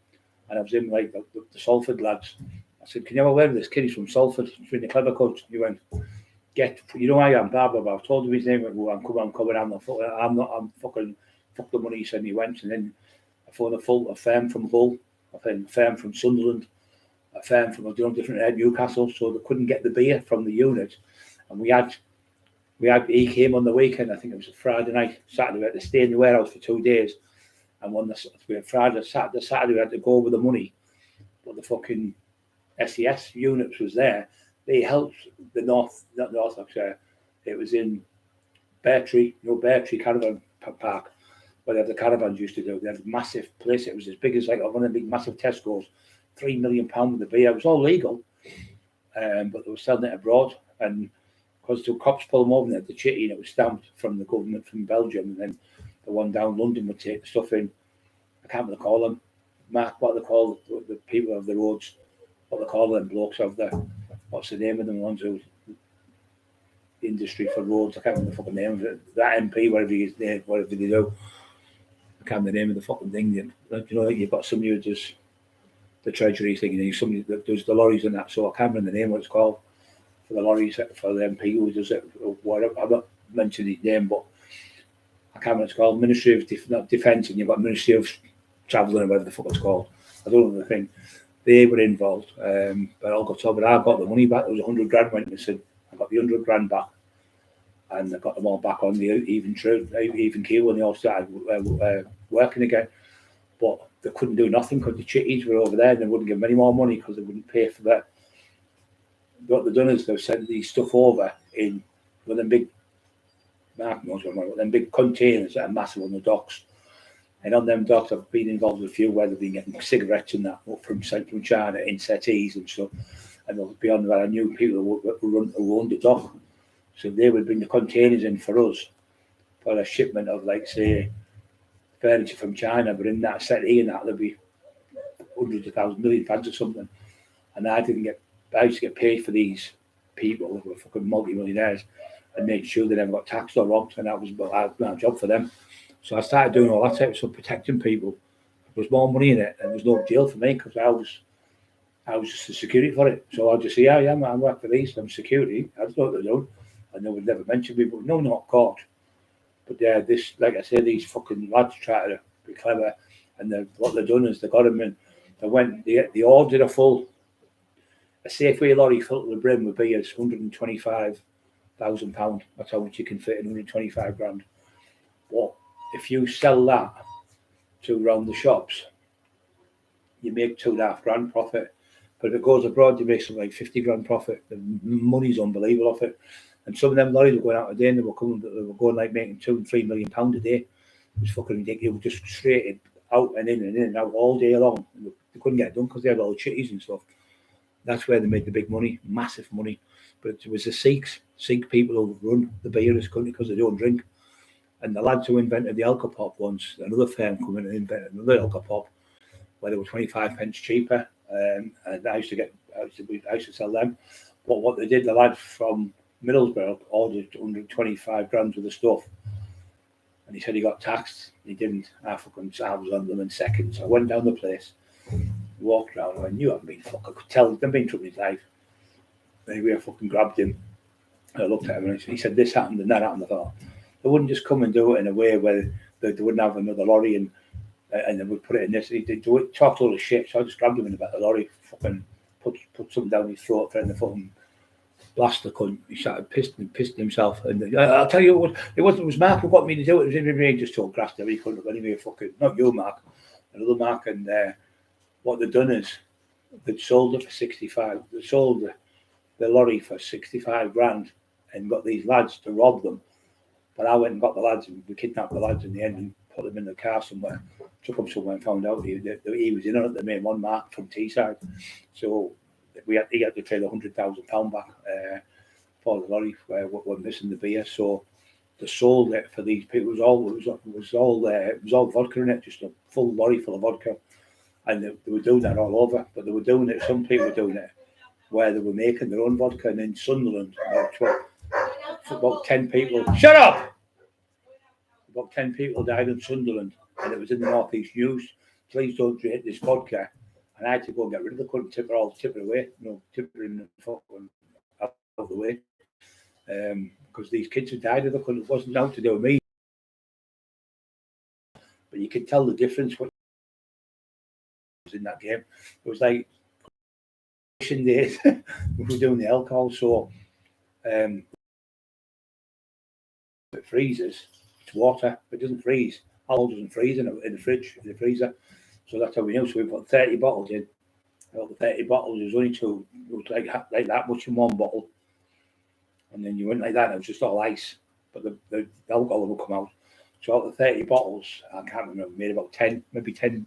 And I was in like the Salford lads. I said, can you have a word with this kid? He's from Salford. He's in the clever coach. He went, you know I am, blah, blah, blah. I told him his name. Well, I'm coming. I'm fucking, fuck the money. He said, and he went. And then I phoned a firm from Hull, a firm from Sunderland, a firm from different Newcastle. So they couldn't get the beer from the unit. And he came on the weekend. I think it was a Friday night, Saturday. We had to stay in the warehouse for 2 days. And we had Saturday we had to go over the money. But the fucking SES units was there. They helped the not North Yorkshire. It was in Betrayal, Betrayal Caravan Park, where they have the caravans used to do. They had a massive place. It was as big as like one of the big massive Tesco's. £3 million with the beer. It was all legal, but they were selling it abroad. And because the cops pulled them over, the chitty, and it was stamped from the government from Belgium, and then the one down London would take the stuff in. I can't really call them. Mark, what they call the people of the roads, what they call them blokes of the, what's the name of them, ones who, the industry for roads, I can't remember the fucking name of it. That MP, whatever they do. I can't remember the name of the fucking thing. You've got somebody who does the treasury thing, and somebody that does the lorries and that, so I can't remember the name, what it's called, for the lorries, for the MP who does it, whatever. I'm not mentioning his name, but I can't remember what it's called, Ministry of Defence, and you've got Ministry of Travelling or whatever the fuck it's called. I don't know the thing. They were involved, but I got told, but I got the money back. There was 100 grand went missing. I got the 100 grand back, and I got them all back on the even keel when they all started working again. But they couldn't do nothing because the chitties were over there and they wouldn't give them any more money because they wouldn't pay for that. What they've done is they've sent these stuff over in one of them big, Mark knows what I'm talking about, them big containers that are massive on the docks. And on them docks, I've been involved with a few where they've been getting cigarettes and that up from China in settees and stuff. And beyond that, I knew people who owned the dock. So they would bring the containers in for us for a shipment of, like, say, furniture from China, but in that settee and that, there'd be hundreds of thousands, million pounds or something. And I used to get paid for these people who were fucking multi-millionaires and made sure they never got taxed or robbed, and that was my job for them. So I started doing all that type of stuff, protecting people. There was more money in it, and there was no deal for me because I was just the security for it. So I'd just say, I work for these, I'm security. I don't know what they're doing. And they would never mention me, but no, not caught. But yeah, this, like I say, these fucking lads try to be clever, and what they've done is they got them in. They ordered a Safeway lorry full to the brim with beers, £125,000. That's how much you can fit in 125 grand. But if you sell that to around the shops, you make 2.5 grand profit. But if it goes abroad, you make something like 50 grand profit. The money's unbelievable off it. And some of them lorries were going out a day and they were going like making £2 and £3 million a day. It was fucking ridiculous. It was just straight out and in and out all day long. And they couldn't get it done because they had all the chitties and stuff. That's where they made the big money, massive money. But it was the Sikh people who run the beer in this country because they don't drink. And the lads who invented the Alcopop once, another firm come in and invented another Alcopop where they were 25 pence cheaper. And I used to sell them. But what they did, the lad from Middlesbrough ordered 125 grand of the stuff. And he said he got taxed. He didn't. I was on them in seconds. I went down the place, walked around, and I knew I'd been fucking, I could tell he'd been through his life. Anyway, I fucking grabbed him. And I looked at him and he said, this happened and that happened. I thought, they wouldn't just come and do it in a way where they wouldn't have another lorry and they would put it in this. They do it, talked all the shit. So I just grabbed him in the back of the lorry, fucking put something down his throat, threatened to fucking blast the cunt. He started pissing himself. And I'll tell you what, it was Mark who got me to do it. It was him just told grass there. He couldn't have anyway, fucking, not you, Mark, another Mark. And what they'd done is they'd sold it for 65. They sold the lorry for 65 grand and got these lads to rob them. But I went and got the lads and we kidnapped the lads in the end and put them in the car somewhere, took them somewhere and found out he was in on the main one, Mark from Teesside. So he had to trade £100,000 back for the lorry we're missing the beer. So they sold it for these people. It was all vodka in it, just a full lorry full of vodka. And they were doing that all over, but they were doing it, some people were doing it where they were making their own vodka. And in Sunderland, about 10 people, shut up! About 10 people died in Sunderland, and it was in the North East News. Please don't drink this vodka. And I had to go and get rid of the cunt, tip her away, tip her in the fucking out of the way. Because these kids who died of the cunt, it wasn't out to do with me. But you could tell the difference what was in that game. It was like days we were doing the alcohol, so it freezes, it's water, but it doesn't freeze. Alcohol doesn't freeze in the fridge, in the freezer. So that's how we knew. So we put 30 bottles in. Out the 30 bottles, there was only two. It was like that much in one bottle. And then you went like that, and it was just all ice. But the alcohol would come out. So out of the 30 bottles, I can't remember, made about 10, maybe 10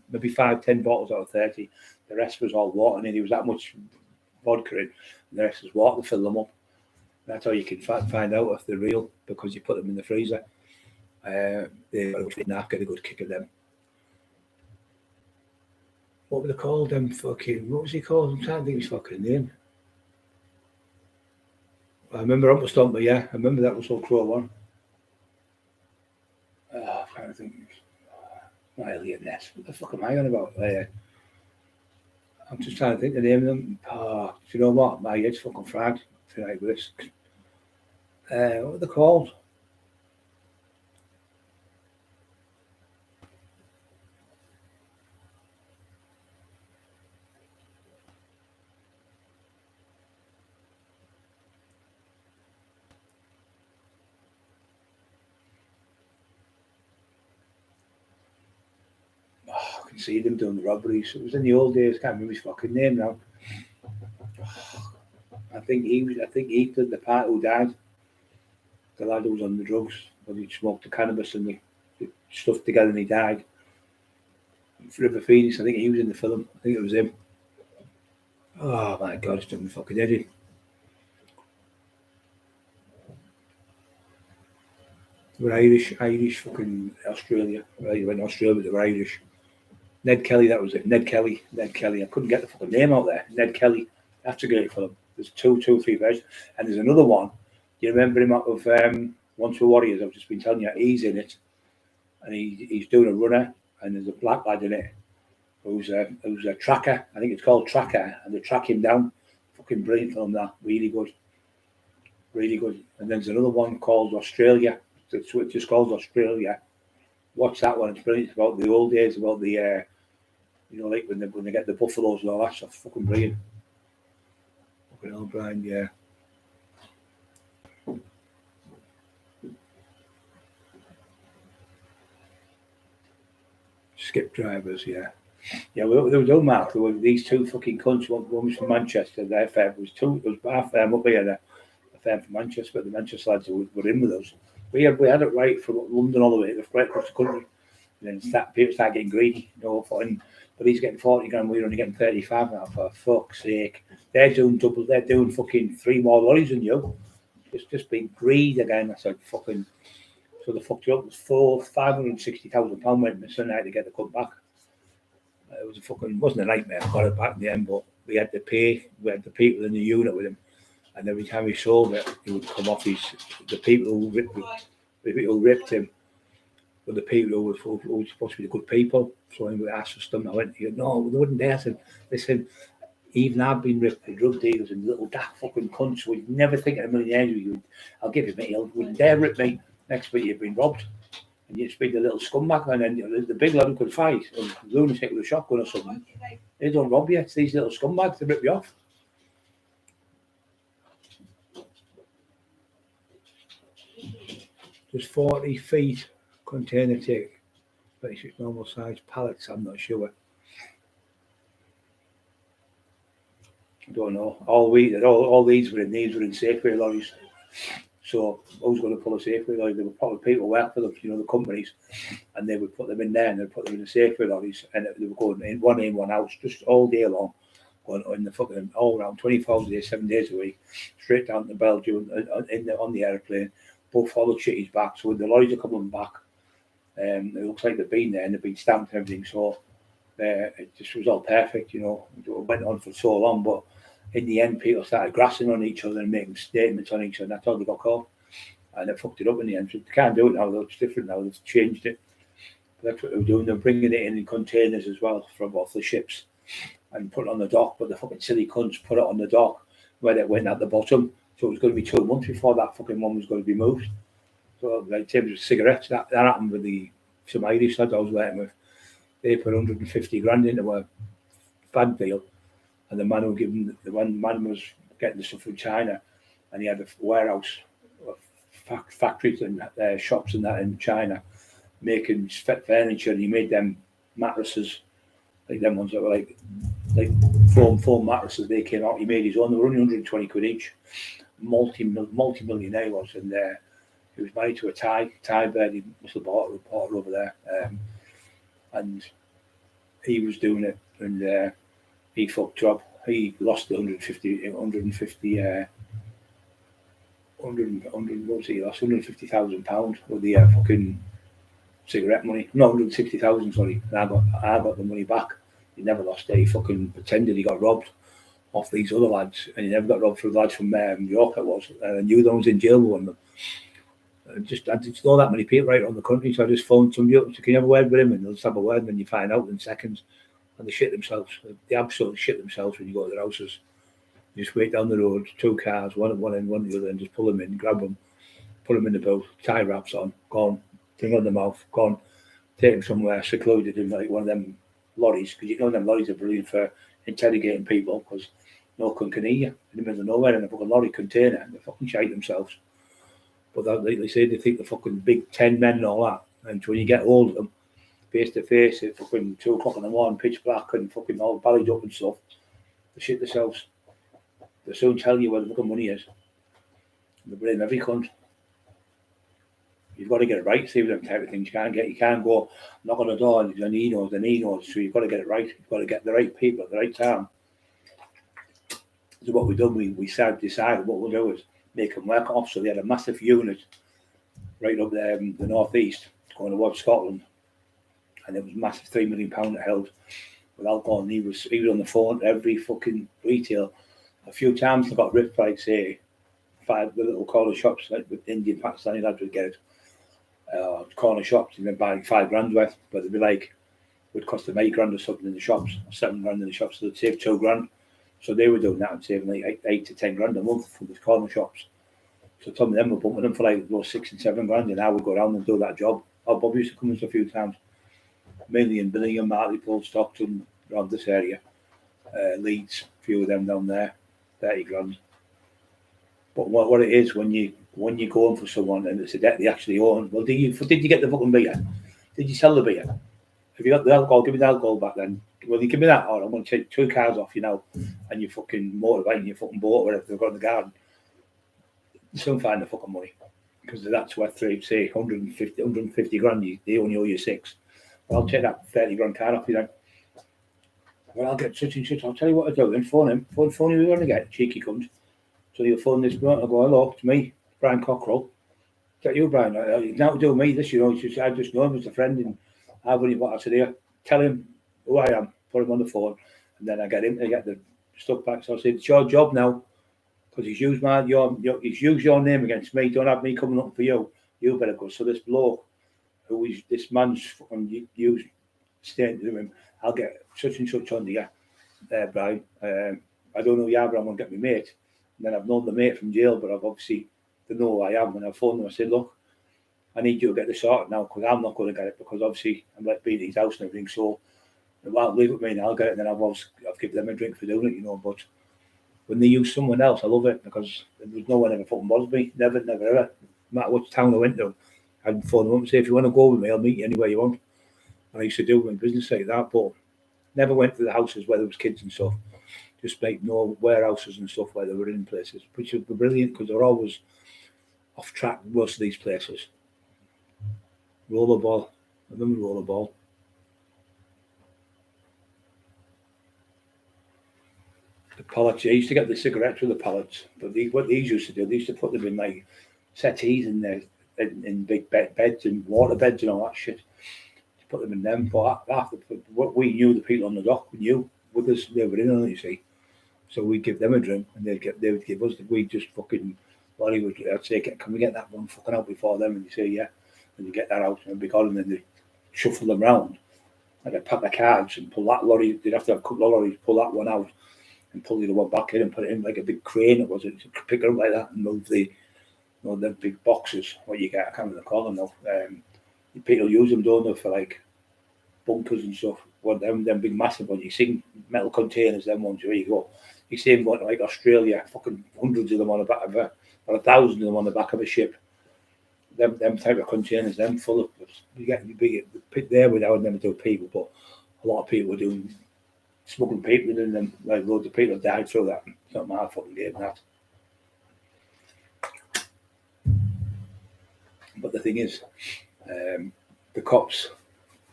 bottles out of 30. The rest was all water, and there was that much vodka in. And the rest was water to fill them up. That's how you can find out if they're real, because you put them in the freezer. They get a good kick at them. What were they called? What was he called? I'm trying to think of his fucking name. I remember Umper Stomper, yeah. I remember that was all Crow one. I'm trying to think. Not Elliot Ness. What the fuck am I on about? I'm just trying to think the name of them. Do you know what? My head's fucking fried tonight with this. What are they called? I can see them doing the robberies. It was in the old days. Can't remember his fucking name now. I think he did the part who died. The lad who was on the drugs, but he smoked the cannabis and the stuff together, and he died. River Phoenix, I think he was in the film. I think it was him. Oh my God, it's doing me fucking head in. They were Irish fucking Australia. Right, they went to Australia, but they were Irish. Ned Kelly, that was it. Ned Kelly. I couldn't get the fucking name out there. Ned Kelly. That's a great film. There's two, three versions. And there's another one. Do you remember him out of One True Warriors? I've just been telling you, he's in it. And he's doing a runner, and there's a black lad in it who's a tracker. I think it's called Tracker, and they track him down. Fucking brilliant film, that. Really good. Really good. And then there's another one called Australia. It's just called Australia. Watch that one. It's brilliant. It's about the old days, about the like when they get the buffaloes and all that stuff. Fucking brilliant. Fucking hell, Brian, yeah. Skip drivers, yeah. Yeah, there was no Mark. There were these two fucking cunts. One was from Manchester. Their firm was half firm up here. A firm from Manchester, but the Manchester lads were in with us. We had it right from London all the way right across the country. And then people start getting greedy, but he's getting 40 grand, we're only getting 35 now, for fuck's sake. They're doing double, they're doing fucking 3 more lorries than you. It's just been greed again. I said, fucking, so they fucked you up. It was £560,000 went missing night to get the cut back. It was wasn't a nightmare. I got it back in the end, but we had the people in the unit with him. And every time he sold it, he would come off the people who ripped him. But the people who were supposed to be the good people, so I asked for stuff. I went, no, they wouldn't dare. I said, listen, Even I've been ripped for drug dealers and little daft fucking cunts would never think in a million years I'll give you me, wouldn't dare rip me. Next week you've been robbed. And you'd speak the little scumbag, and then the big lad who could fight, a lunatic with a shotgun or something, they don't rob you. It's these little scumbags that rip you off. There's 40 feet container take, basic normal size pallets, I'm not sure. I don't know. All these were in Safeway lorries. So who's going to pull a Safeway lorry? There were probably people work for them, the companies, and they would put them in there and they'd put them in the Safeway lorries, and they were going in, one out, just all day long, going in the fucking all around 24 hours a day, 7 days a week, straight down to Belgium on the airplane. Both followed shitties back. So when the lorries are coming back, it looks like they've been there and they've been stamped and everything. So it just was all perfect, It went on for so long, but in the end, people started grassing on each other and making statements on each other, and that's how they got caught. And they fucked it up in the end. So they can't do it now, though. It's different now. They've changed it. But that's what they were doing. They're bringing it in containers as well from off the ships and put it on the dock. But the fucking silly cunts put it on the dock where it went at the bottom. So it was going to be 2 months before that fucking one was going to be moved. So, like, in terms of cigarettes, that happened with some Irish lads I was working with. They put 150 grand into a fad deal. And the man who gave him, the one man was getting the stuff from China, and he had a warehouse, factories and shops and that in China, making furniture. And he made them mattresses, like them ones that were like foam mattresses. They came out. He made his own. They were only 120 quid each. Multi-millionaire was, and he was married to a Thai bird. He must have bought her over there, and he was doing it, and he fucked up. He lost the 150,000 pounds with the fucking cigarette money. No, 160,000, sorry. And I got the money back. He never lost it. He fucking pretended he got robbed off these other lads, and he never got robbed from the lads from York. It was. And I knew that was in jail with one of them. I didn't know that many people right around the country, so I just phoned somebody up. So, can you have a word with him? And they'll just have a word, and then you find out in seconds. And they shit themselves. They absolutely shit themselves when you go to their houses. You just wait down the road, 2 cars, one at one end, one at the other, and just pull them in, grab them, put them in the boat, tie wraps on, gone, thing on the mouth, gone, take them somewhere secluded in like one of them lorries, because them lorries are brilliant for interrogating people, because no one can hear you in the middle of nowhere in a fucking lorry container, and they fucking shite themselves. But like they say, they think the fucking big 10 men and all that, and when you get hold of them, face to face at fucking 2 o'clock in the morning, pitch black and fucking all bellied up and stuff, they shit themselves. They soon tell you where the fucking money is. They blame every cunt. You've got to get it right, see with them type of things. You can't go knock on the door and he knows, so you've got to get it right. You've got to get the right people at the right time. So what we've done, we decided what we'll do is make them work off. So they had a massive unit right up there in the northeast, going towards Scotland. And it was massive, £3 million it held with alcohol. And he was on the phone to every fucking retail. A few times they got ripped, like say, 5 the little corner shops, like with Indian Pakistani lads would get it. Corner shops and then buying 5 grand worth, but they'd be like, would cost them 8 grand or something in the shops, or 7 grand in the shops, so they'd save 2 grand. So they were doing that and saving like 8 to 10 grand a month from the corner shops. So some of them were bumping them for like 6 and 7 grand, and I would go around and do that job. Our Bob used to come in a few times, mainly in Billingham, Martlepool, Stockton, around this area, Leeds, a few of them down there, 30 grand. But what it is when you're going for someone and it's a debt they actually own, well, did you get the fucking beer? Did you sell the beer? If you got the alcohol, give me the alcohol back then. Well, you give me that, or I'm going to take 2 cars off you now, and you fucking motorbike, your fucking boat, whatever they've got in the garden. You soon find the fucking money, because that's worth, say, 150 grand. They only owe you 6. Well, I'll take that 30 grand car off you then. Well, I'll get such and such. I'll tell you what to do. Then phone him. Phone who you want to get. Cheeky cunt. So you'll phone this guy. I'll go, hello, it's me, Brian Cockerill. Is that you, Brian? It's not to do with me, this, I just know him as a friend, and I've only got to there. Tell him who I am, put him on the phone, and then I get him to get the stuff back. So I said, it's your job now, because he's used your name against me. Don't have me coming up for you. You better go. So this bloke, this man's fucking used, saying to him, I'll get such and such under you. Brian. I don't know you are, but I'm going to get my mate. And then I've known the mate from jail, but I've obviously, they know who I am. And I phoned them, I said, look, I need you to get this sorted now, because I'm not going to get it, because obviously I'm like being at his house and everything. So, well, leave it with me and I'll get it. And then I've given them a drink for doing it, you know. But when they use someone else, I love it, because there's no one ever fucking bothers me. Never, ever. No matter which town I went to, I'd phone them up and say, if you want to go with me, I'll meet you anywhere you want. And I used to do my business like that, but never went to the houses where there was kids and stuff. Just like no warehouses and stuff where they were in places, which would be brilliant, because they're always off track, most of these places. Rollerball. I remember rollerball. The pallets. I used to get the cigarettes with the pallets, but what these used to do, they used to put them in like settees in there, in big beds and water beds and all that shit. To put them in them. But after what we knew, the people on the dock, we knew with us, they were in on it, you see. So we'd give them a drink, and they would give us. We'd just fucking. I'd say, can we get that one fucking out before them? And you say, yeah. And you get that out, and it'd be gone, and then they shuffle them round like a pack of cards and pull that lorry. They'd have to have a couple of lorries, pull that one out and pull the other one back in and put it in like a big crane. It was to pick it up like that and move the big boxes. What you get, I can't remember call them now. People use them, don't they, for like bunkers and stuff. One them big massive ones. You see metal containers, them ones where you go. You see them going to like Australia, fucking hundreds of them on the back of or 1,000 of them on the back of a ship. Them type of containers, them full of. You get the big pit there without never do people, but a lot of people were doing smuggling people in them. Like loads of people have died through that. It's not my fucking game, that. But the thing is, the cops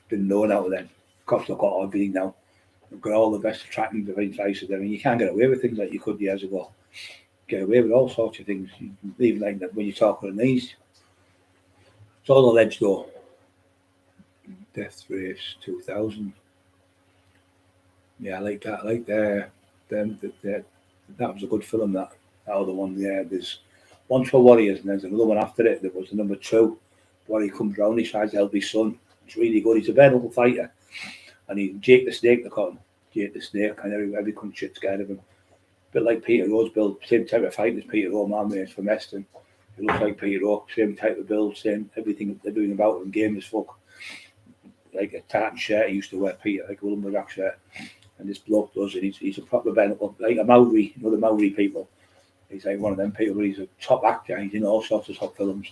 didn't know now then. Cops have got everything now. They've got all the best tracking devices. I mean, you can't get away with things like you could years ago. Get away with all sorts of things. Even like that when you're talking on these. It's all alleged though. Death Race 2000. Yeah, I like that. I like that was a good film. That other one. Yeah, there's one for Warriors, and there's another one after it. There was the number 2. Where he comes round, he tries to help his son. It's really good. He's a bare knuckle fighter, and he's Jake the Snake. They call him Jake the Snake, and every country scared of him. A bit like Peter Rose build, same type of fight as Peter Rose, man, mate, from Eston. He looks like Peter Rose, same type of build, same everything they're doing about him. Game as fuck. Like a tartan shirt he used to wear, Peter, like a lumberjack shirt. And this bloke does it. He's a proper benefit, like a Maori, the Maori people. He's like one of them people. He's a top actor. He's in all sorts of top films.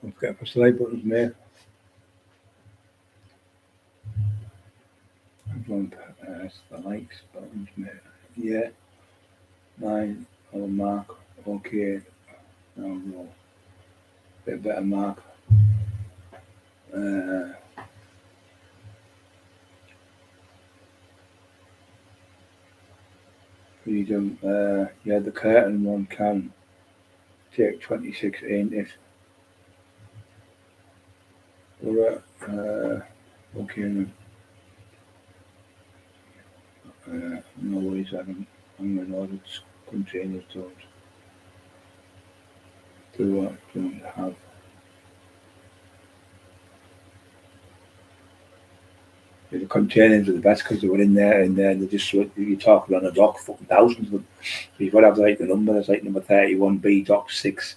Don't forget to press the like buttons, mate. The likes buttons, mate. Yeah. 9 on the mark. Okay. No. Bit better mark. Freedom. Yeah, the curtain one can take 26, ain't it? Alright. Okay then. No worries, I'm going to order containers don't have. The containers are the best because they were in there and they just, you're talking on a dock, fucking thousands of them. So you've got to have like the number, there's like number 31B, dock 6,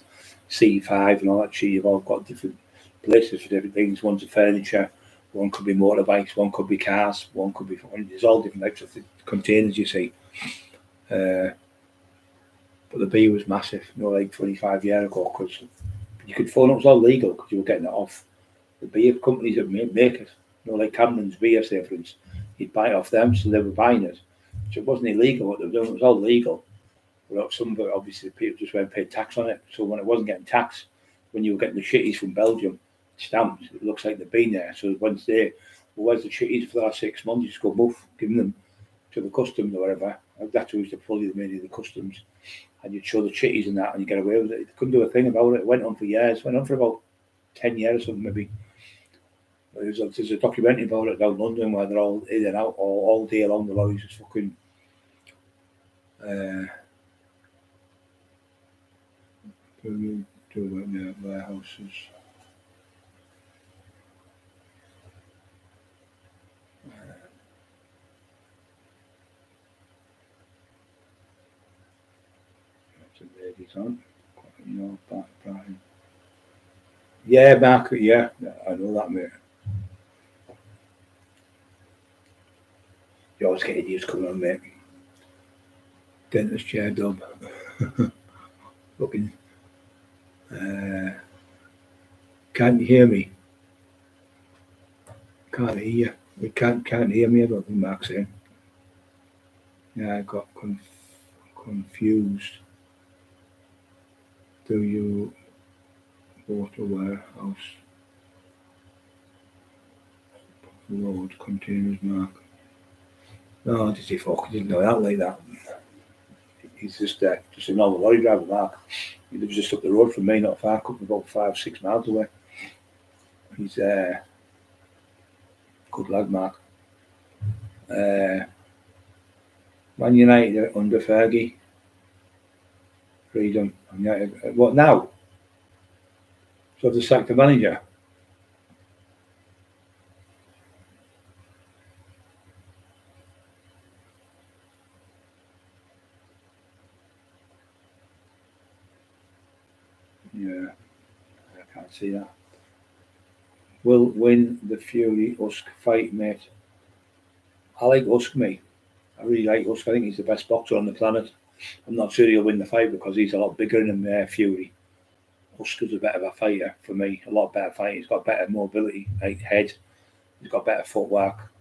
C5 and all that shit. You've all got different places for different things. One's furniture, one could be motorbikes, one could be cars, one could be, there's all different types of containers you see. But the B was massive, like 25 years ago, because you could phone it was all legal because you were getting it off the beer companies that make it. Like Camden's beer, say for instance, you'd buy it off them, so they were buying it. So it wasn't illegal what they were doing, it was all legal. But some of it, obviously, people just weren't paid tax on it. So when it wasn't getting taxed, when you were getting the shitties from Belgium, stamped, it looks like they've been there. So once they, where's the shitties for the last 6 months, you just go boof, giving them to the customs or whatever. That's who used to fully the customs. And you'd show the chitties and that, and you get away with it. They couldn't do a thing about it. It went on for years. It went on for about 10 years or something, maybe. There's a documentary about it down London where they're all in and out all day long. The lorries just fucking do it near warehouses. That's a ladies on. Brian. Yeah, Mark. Yeah, I know that, mate. You always get idiots coming on, mate. Dentist chair dub. Fucking. Can't you hear me? Can't hear you. We can't hear me. I don't think Mark's in. Yeah, I got confused. Do you go to warehouse? Load containers, Mark. No, did he fuck? He didn't know that like that. He's just a normal lorry driver, Mark. He lives just up the road from me, not far, couple about 5-6 miles away. He's good lad, Mark. Man United under Fergie. Freedom. What now? So they've sacked the manager. Yeah, I can't see that. Will win the Fury Usk fight, mate. I like Usk, mate. I really like Usk. I think he's the best boxer on the planet. I'm not sure he'll win the fight because he's a lot bigger than Fury. Usk is a bit of a fighter for me, a lot better fighter. He's got better mobility, like head. He's got better footwork,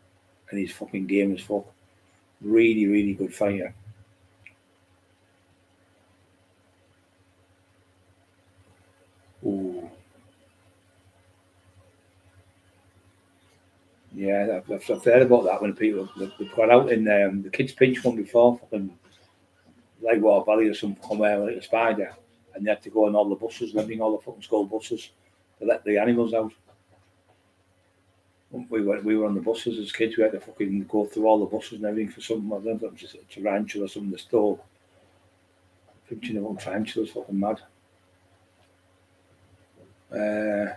and he's fucking game as fuck. Really, really good fighter. Ooh. Yeah, I've heard about that when people they've gone out in the kids' pinch one before, fucking like Water Valley or something, somewhere like a spider, and they had to go on all the buses and everything, all the fucking school buses, to let the animals out. We were on the buses as kids. We had to fucking go through all the buses and everything for something. I don't know, it was just a tarantula or something. The store. Pinching about tarantulas, fucking mad. I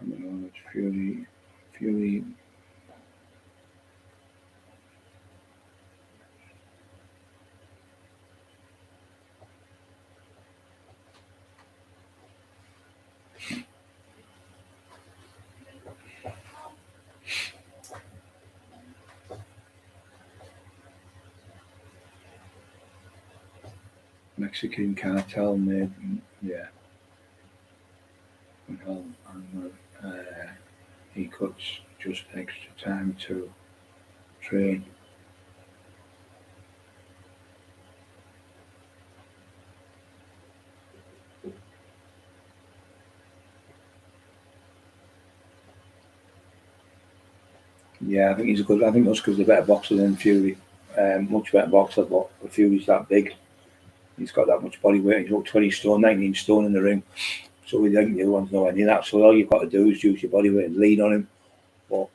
don't know, it's Fury. Mexican cartel made, yeah. And he cuts just extra time to train. Yeah, I think he's a good. I think Oscar's a better boxer than Fury. Much better boxer, but Fury's that big. He's got that much body weight. He's about 20 stone, 19 stone in the ring. So we think the other one's nowhere near that. So all you've got to do is use your body weight and lean on him. But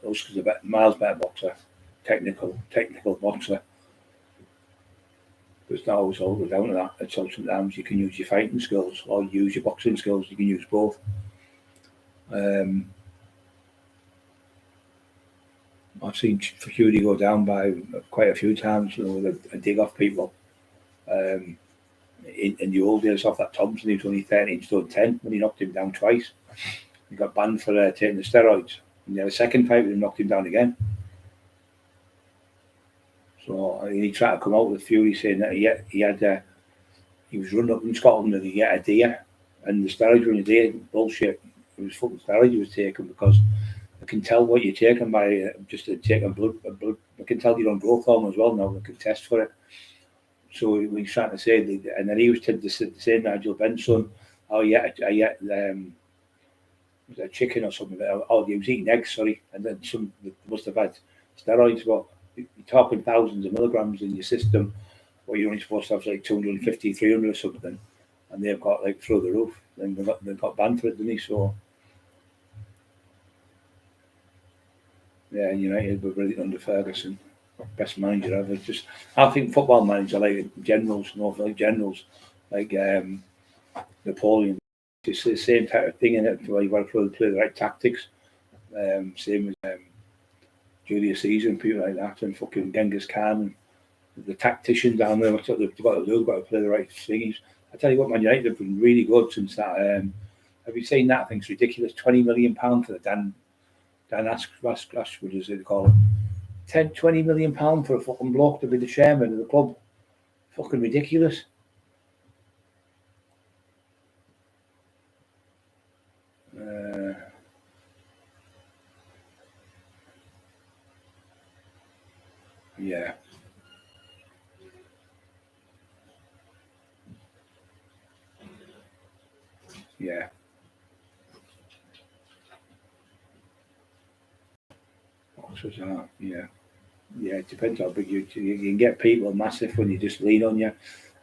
Oscar's a miles better boxer, technical boxer. But it's not always all go down to that. It's also sometimes you can use your fighting skills or use your boxing skills. You can use both. I've seen Fury go down by quite a few times, with a dig off people. In the old days, off that Thompson, he was only 13 stone 10 when he knocked him down twice. He got banned for taking the steroids. And the second fight, he knocked him down again. So he tried to come out with Fury saying that he was running up in Scotland and he had a deer, and the steroids were in a deer. Bullshit. It was fucking steroids he was taking because I can tell what you're taking by just taking blood. I can tell you're on growth hormone as well now. I can test for it. So he's trying to say, and then he was saying Nigel Benson, oh yeah, was it a chicken or something? Oh, he was eating eggs, sorry, and then some must have had steroids. But you're talking thousands of milligrams in your system, where you're only supposed to have like 250, 300 or something, and they've got like through the roof. Then they got banned for it, didn't they? So yeah, United were really under Ferguson. Best manager ever. Just I think football managers are like generals, like generals, like Napoleon. It's the same type of thing in it. Where you've got to play the right tactics. Same as Julius Caesar and people like that, and fucking Genghis Khan and the tactician down there. That's what they've got to do. They've got to play the right things. I tell you what, Man United have been really good since that. Have you seen that? I think it's ridiculous. £20 million for the Dan Ashwood, as they call it. 10-20 million pound for a fucking bloke to be the chairman of the club. Fucking ridiculous. Yeah. Yeah. Boxers are, yeah. Yeah, it depends how big you can get people massive when you just lean on you,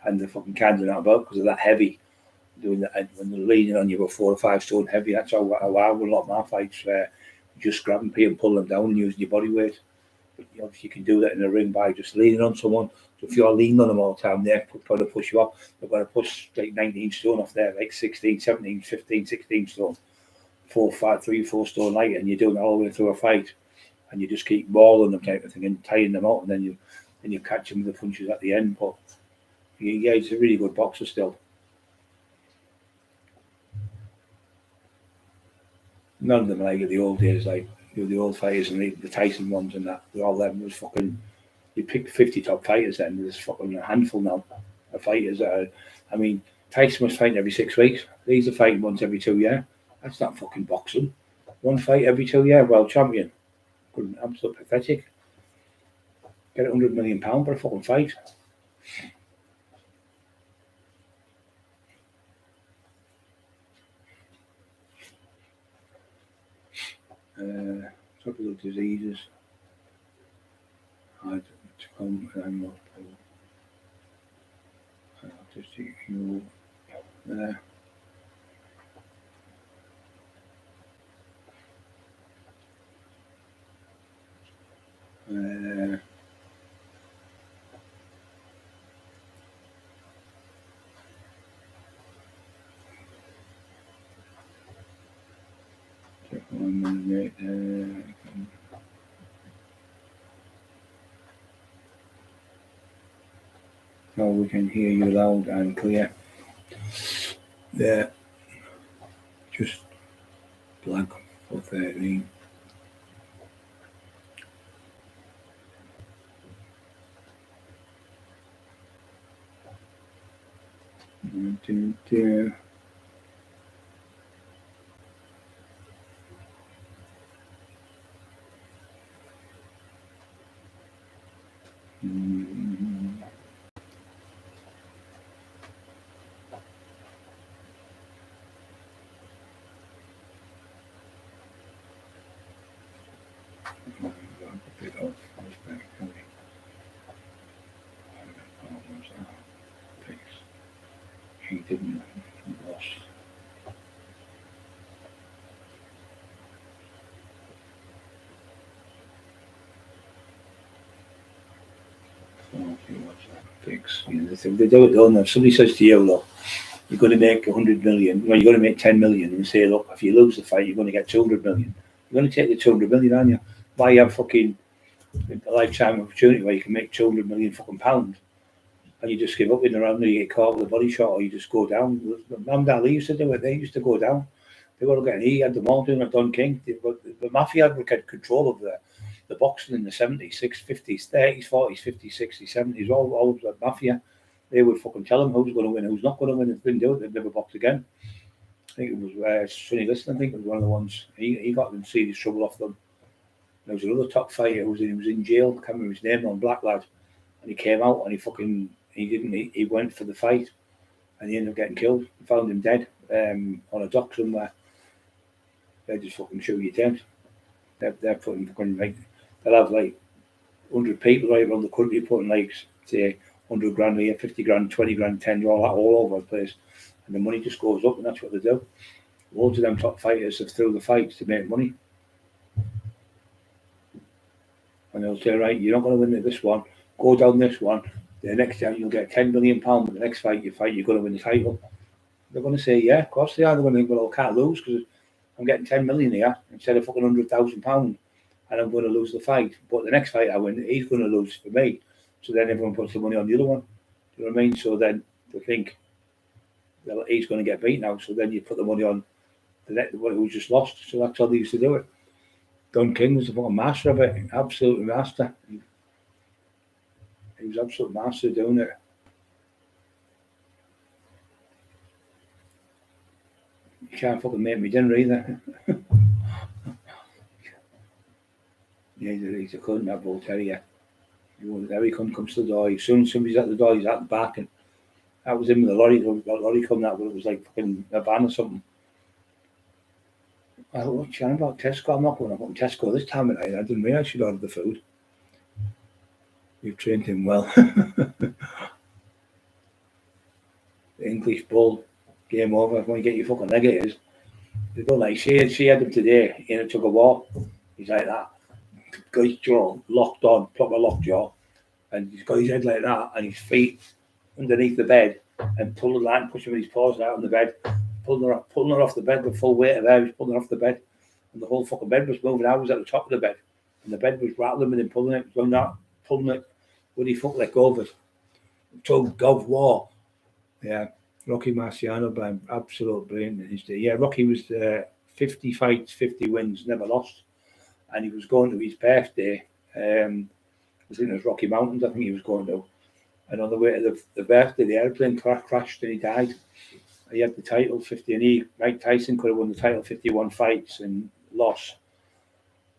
and the fucking cans are not about because they're that heavy. Doing that when they're leaning on you, about 4 or 5 stone heavy. That's how I would a lot of my fights. Just grabbing people and pulling them down and using your body weight. But obviously you can do that in a ring by just leaning on someone. So if you're leaning on them all the time, they're going to push you off. They're going to push like 19 stone off there, like 16, 17, 15, 16 stone, 4, 5, 3, 4 stone light, and you're doing it all the way through a fight. And you just keep mauling them type of thing and tying them out, and then you catch them with the punches at the end. But yeah, he's a really good boxer still. None of them like the old days, like the old fighters and the Tyson ones and that. All them was fucking. You pick 50 top fighters, then there's fucking a handful now of fighters that are. I mean, Tyson was fighting every 6 weeks. These are fighting once every 2 years. That's not fucking boxing. One fight every 2 years, world champion. Absolutely pathetic. Get £100 million for a fucking fight. Tropical diseases. Hard to come and autistic you there. Now we can hear you loud and clear. There, just blank for 13. He didn't lost. Fix. They do it, don't they? If somebody says to you, look, you're going to make 100 million, well, you're going to make 10 million, and say, look, if you lose the fight, you're going to get 200 million. You're going to take the 200 million, aren't you? Why you have fucking a lifetime opportunity where you can make 200 million fucking pounds, and you just give up in the round, and you get caught with a body shot, or you just go down. Muhammad Ali used to do it. They used to go down. They were getting. He had them all doing it. Don King. The mafia had control of the boxing in the 70s, 50s, 30s, 40s, 50s, 60s, 70s. All the mafia. They would fucking tell them who's going to win, who's not going to win. They didn't do it. They'd never box again. I think it was Sonny Liston. I think it was one of the ones. He got them serious trouble off them. There was another top fighter who was in jail. I can't remember his name. On Black Lad, and he came out and he went for the fight, and he ended up getting killed. They found him dead on a dock somewhere. They just fucking shoot you dead. They're putting fucking like, they'll have like 100 people right around the country putting like, say, 100 grand here, 50 grand, 20 grand, 10 all over the place. And the money just goes up, and that's what they do. Loads of them top fighters have through the fights to make money. And they'll say, right, you're not going to win this one, go down this one. The next time you'll get £10 million, but the next fight you fight, you're going to win the title. They're going to say, yeah, of course they are. They're going to think, well, I can't lose because I'm getting 10 million here instead of fucking £100,000, and I'm going to lose the fight. But the next fight I win, he's going to lose for me. So then everyone puts the money on the other one. Do you know what I mean? So then they think, well, he's going to get beat now. So then you put the money on the next one who just lost. So that's how they used to do it. Don King was the fucking master of it, absolute master. He was absolute master doing it. You can't fucking make me dinner either. Yeah, he's a cunt, that bull terrier. Every cunt comes to the door. As soon as somebody's at the door, he's at the back. And that was him with the lorry. The lorry coming out, but it was like fucking a van or something. I thought, what's chatting about Tesco? I'm not going to fucking Tesco this time of night. I didn't realise she'd ordered the food. You've trained him well. The English bull, game over. When you get your fucking negatives, they don't like. She had him today. He took a walk. He's like that. Got his jaw locked on, proper locked jaw, and he's got his head like that, and his feet underneath the bed, and pulling that and pushing with his paws out on the bed, pulling her off the bed with full weight of her. He was pulling her off the bed, and the whole fucking bed was moving. I was at the top of the bed, and the bed was rattling with him pulling it, doing that, pulling it. Would he fuck let go of it? Tug of war. Yeah, Rocky Marciano, by absolute brilliant. Yeah, Rocky was 50 fights, 50 wins, never lost. And he was going to his birthday. I think it was Rocky Mountains, I think he was going to. And on the way to the birthday, the airplane crashed and he died. He had the title 50, and Mike Tyson could have won the title 51 fights and lost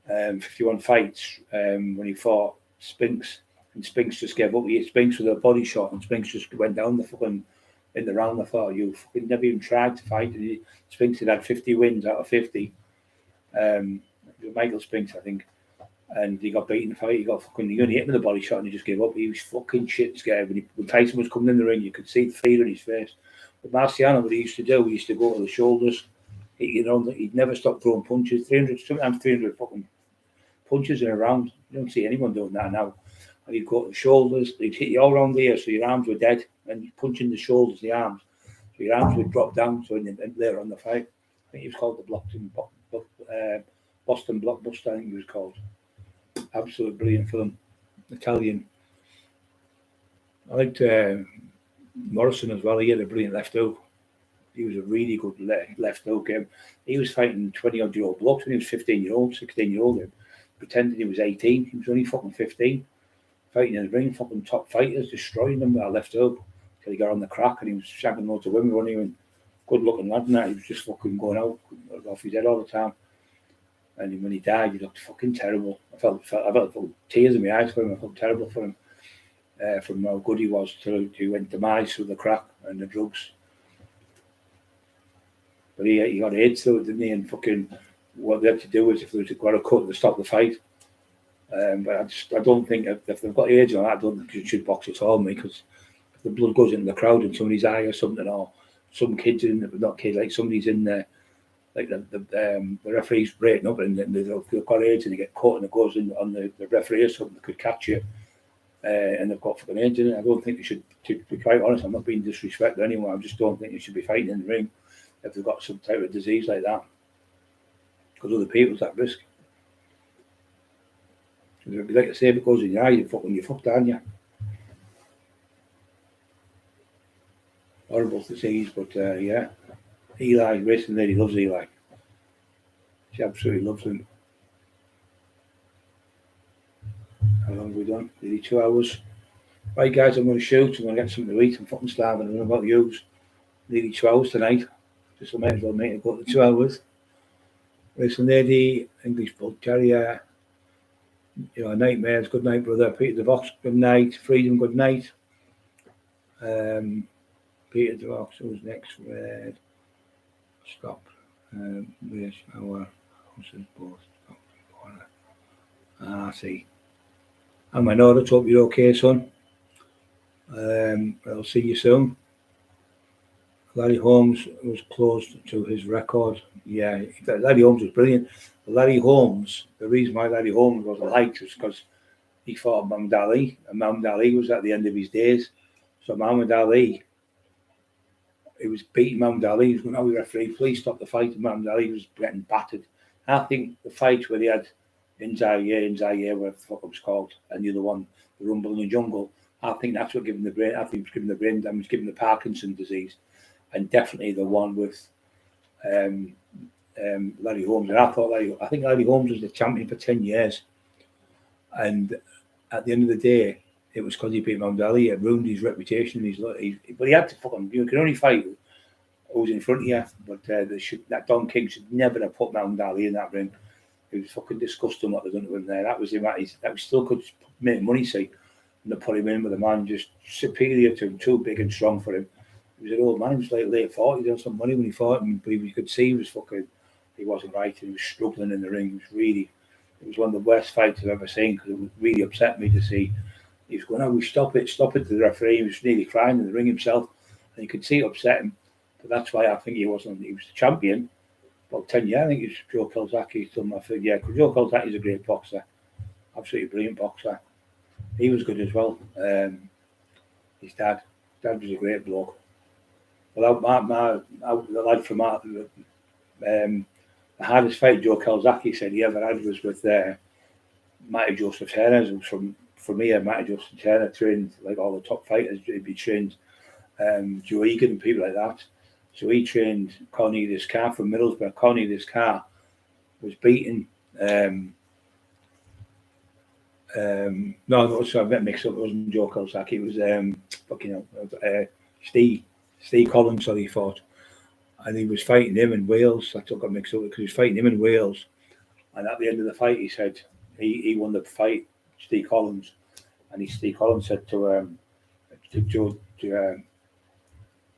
51 fights when he fought Spinks. And Spinks just gave up. He hit Spinks with a body shot, and Spinks just went down the fucking in the round. I thought, you fucking never even tried to fight. And Spinks had 50 wins out of 50. Michael Spinks, I think, and he got beaten in the fight. He only hit him with a body shot, and he just gave up. He was fucking shit scared. When Tyson was coming in the ring, you could see the fear in his face. But Marciano, what he used to do, he used to go to the shoulders. He'd never stop throwing punches. 300 fucking punches in a round. You don't see anyone doing that now. And he'd go to the shoulders. He'd hit you all around the ear, so your arms were dead, and you'd punch in the shoulders, the arms, so your arms would drop down. So and later on the fight, I think he was called the Boston Blockbuster, I think he was called. Absolute brilliant film. Italian. I liked Morrison as well. He had a brilliant left hook. He was a really good left hook. He was fighting 20-odd-year-old blokes when he was 15-year-old, 16-year-old, pretending he was 18. He was only fucking 15. Fighting in the ring, fucking top fighters, destroying them with a left hook. Till he got on the crack and he was shagging loads of women, wasn't he? And good looking lad and that. He was just fucking going out off his head all the time. And when he died, he looked fucking terrible. I felt tears in my eyes for him. I felt terrible for him, from how good he was till he went demise through the crack and the drugs. But he got AIDS through it, didn't he? And fucking what they had to do was if they got a cut to stop the fight. But I don't think if they've got AIDS on that, I don't think you should box at all, mate, because if the blood goes into the crowd in somebody's eye or something, or some kids like somebody's in there. Like the referee's breaking up and they've got AIDS and they get caught and it goes in on the referee or something that could catch you, and they've got fucking AIDS in it. I don't think they should, to be quite honest, I'm not being disrespectful to anyone, I just don't think they should be fighting in the ring if they've got some type of disease like that, because other people's at risk. Like I say, if it goes in your eye, you're fucked, aren't you? Horrible disease, but yeah. Eli, racing lady, loves Eli. She absolutely loves him. How long have we done? Nearly 2 hours. Right, guys, I'm going to shoot. I'm going to get something to eat. I'm fucking starving. I don't know about you. Nearly 2 hours tonight. Just I might as well make it go to 2 hours. Racing lady, English Bull Terrier. Nightmares, good night, brother. Peter DeVox, good night. Freedom, good night. Peter DeVox, who's next? Red. Stop. Where's our I see. And my daughter, hope you're okay, son. I'll see you soon. Larry Holmes was close to his record. Yeah, Larry Holmes was brilliant. Larry Holmes, the reason why Larry Holmes was liked was because he fought Muhammad Ali, and Muhammad Ali was at the end of his days. So Muhammad Ali, he was beating Muhammad Ali. He was going, "Oh, referee, please stop the fight." And Muhammad Ali was getting battered. I think the fight where they had in Zaire, whatever the fuck it was called, and the other one, the Rumble in the Jungle, I think that's what gave him the brain. I think it was giving the brain damage, giving the Parkinson's disease, and definitely the one with Larry Holmes. And I think Larry Holmes was the champion for 10 years, and at the end of the day, it was because he beat Muhammad Ali. It ruined his reputation. But he had to fucking. You can only fight who's in front of you. But that Don King should never have put Muhammad Ali in that ring. It was fucking disgusting what they done to him there. That was him. That was still could make money, see, and they put him in with a man just superior to him, too big and strong for him. He was an old man. He was like late 40s. He had some money when he fought him, but you could see he wasn't right. He was struggling in the ring. It was one of the worst fights I've ever seen because it really upset me to see. He was going, "Oh, we stop it to the referee." He was nearly crying in the ring himself, and you could see it upset him. But that's why I think he was the champion. About 10 years, I think it was Joe Calzaghe. Yeah, because Joe Calzaghe's a great boxer, absolutely brilliant boxer. He was good as well. His dad was a great bloke. Well, the lad from the hardest fight Joe Calzaghe said he ever had was with Matty Joseph Turner. It was from me, Matty Joseph Turner trained like all the top fighters. He'd trained Joe Egan and people like that. So he trained Cornelius Carr from Middlesbrough. Cornelius Carr was beaten. No, sorry, I got mixed up. It wasn't Joe Calzaghe. It was Steve Collins. He fought, and he was fighting him in Wales. I got mixed up because he was fighting him in Wales. And at the end of the fight, he said he won the fight, Steve Collins, and Steve Collins said to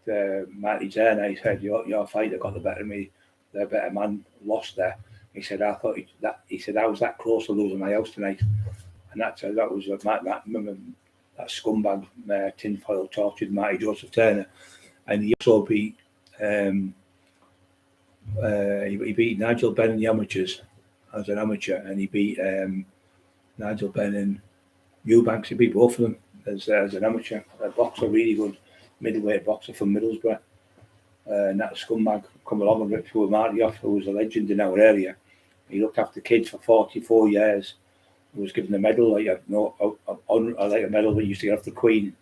Matty Turner, he said, "Your fighter got the better of me. The better man lost there." He said, "I thought he said I was that close to losing my house tonight," and that was that scumbag tinfoil tortured Matty Joseph Turner, and he also beat he beat Nigel Benn in the amateurs as an amateur, and he beat Nigel Benn and Eubanks. He beat both of them as an amateur. A boxer, really good middleweight boxer from Middlesbrough. And that scumbag come along and ripped Joe Marty off, who was a legend in our area. He looked after kids for 44 years. He was given a medal, like a medal that used to get off the Queen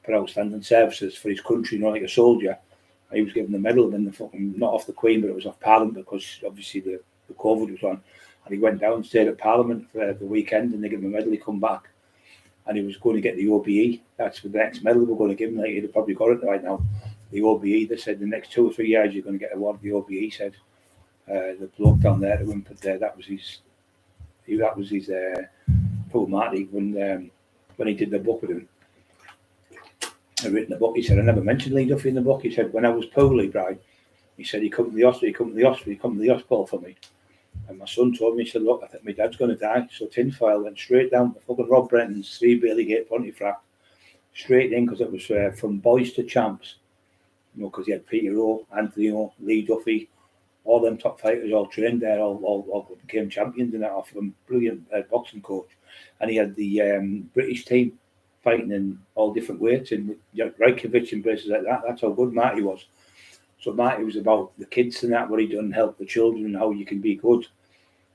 for outstanding services for his country, like a soldier. And he was given the medal, and not off the Queen, but it was off Parliament because obviously the COVID was on. And he went down and stayed at Parliament for the weekend, and they gave him a medal. He come back, and he was going to get the OBE. That's the next medal we're going to give him. Like, he'd have probably got it right now. The OBE. They said the next 2 or 3 years you're going to get awarded the OBE. He said the bloke down there that went there. That was his. Paul Marty when he did the book with him. I'd written the book. He said, "I never mentioned Lee Duffy in the book." He said, "When I was poorly, Brian," he said, he come to the hospital for me. And my son told me, he said, "Look, I think my dad's going to die." So tinfoil went straight down to fucking Rob Brenton's 3 Bailey Gate Pontefract, straight in, because it was from boys to champs. Because he had Peter O, Anthony O, Lee Duffy, all them top fighters all trained there, all became champions in that off them. Brilliant boxing coach. And he had the British team fighting in all different weights in Reykjavik and places like that. That's how good Marty was. So Marty was about the kids and that, what he done, help the children and how you can be good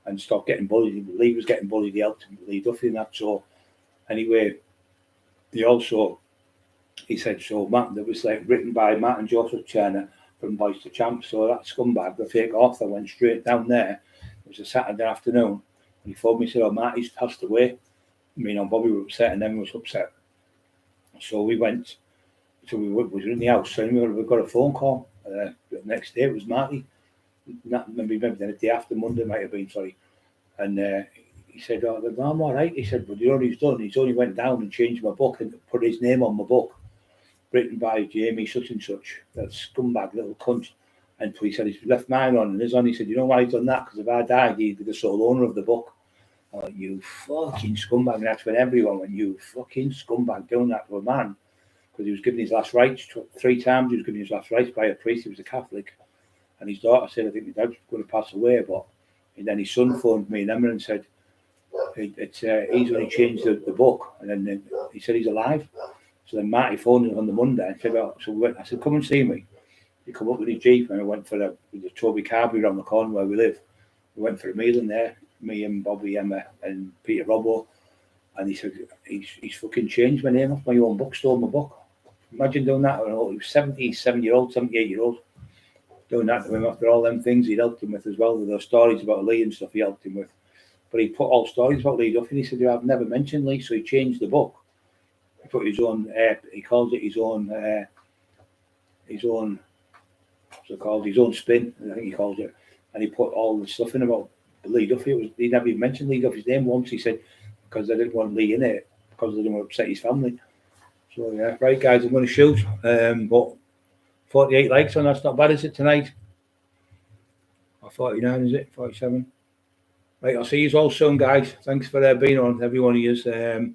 and stop getting bullied. Lee was getting bullied, he helped Lee Duffy and that. So anyway, he said, so Matt, that was like written by Matt and Joseph Turner from Boys to Champs. So that scumbag, the fake author, went straight down there. It was a Saturday afternoon. And he phoned me and said, "Oh, Marty's passed away." Bobby was upset and then was upset. So we went, we were in the house. So we got a phone call. The next day it was Marty. Maybe the day after, Monday might have been, sorry. And he said, "Oh, I'm all right." He said, "But you know what he's done? He's only went down and changed my book and put his name on my book, written by Jamie such and such, that scumbag little cunt." And he said he's left mine on and his on. He said, you know why he's done that? Because if I died, he'd be the sole owner of the book. I'm like, you fucking scumbag. And that's when everyone went, you fucking scumbag, doing that to a man. Because he was given his last rites 3 times. He was given his last rites by a priest. He was a Catholic. And his daughter said, I think my dad's going to pass away. But and then his son phoned me and said, he's only changed the book. And then he said he's alive. So then Marty phoned him on the Monday and said, I said, come and see me. He come up with his Jeep and I went for the Toby Carberry around the corner where we live. We went for a meal in there, me and Bobby, Emma and Peter Robbo. And he said, he's fucking changed my name off my own book, stole my book. Imagine doing that. He was 77-year-old, 78-year-old, doing that to him after all them things he'd helped him with as well, with those stories about Lee and stuff he helped him with. But he put all stories about Lee Duffy and he said, I've never mentioned Lee, so he changed the book. He put his own, he calls it his own, what's it called, his own spin, I think he calls it. And he put all the stuff in about Lee Duffy. He never even mentioned Lee Duffy's name once. He said, because they didn't want Lee in it, because they didn't want to upset his family. So, yeah, right, guys, I'm going to shoot. But 48 likes on that's not bad, is it, tonight? Or 49, is it? 47? Right, I'll see you all soon, guys. Thanks for being on, every one of you.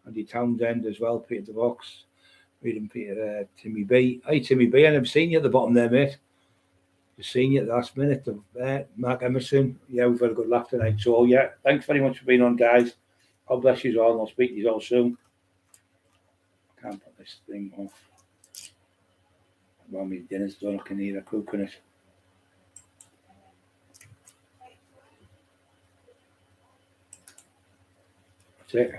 Andy Townsend as well, Peter DeVox, reading Peter, Timmy B. Hey, Timmy B, I never seen you at the bottom there, mate. Just seen you at the last minute. Mark Emerson, yeah, we've had a good laugh tonight. So, yeah, thanks very much for being on, guys. God bless you all, and I'll speak to you all soon. I can't put this thing off. Well, my dinner's done, I can hear a cooking it. That's it.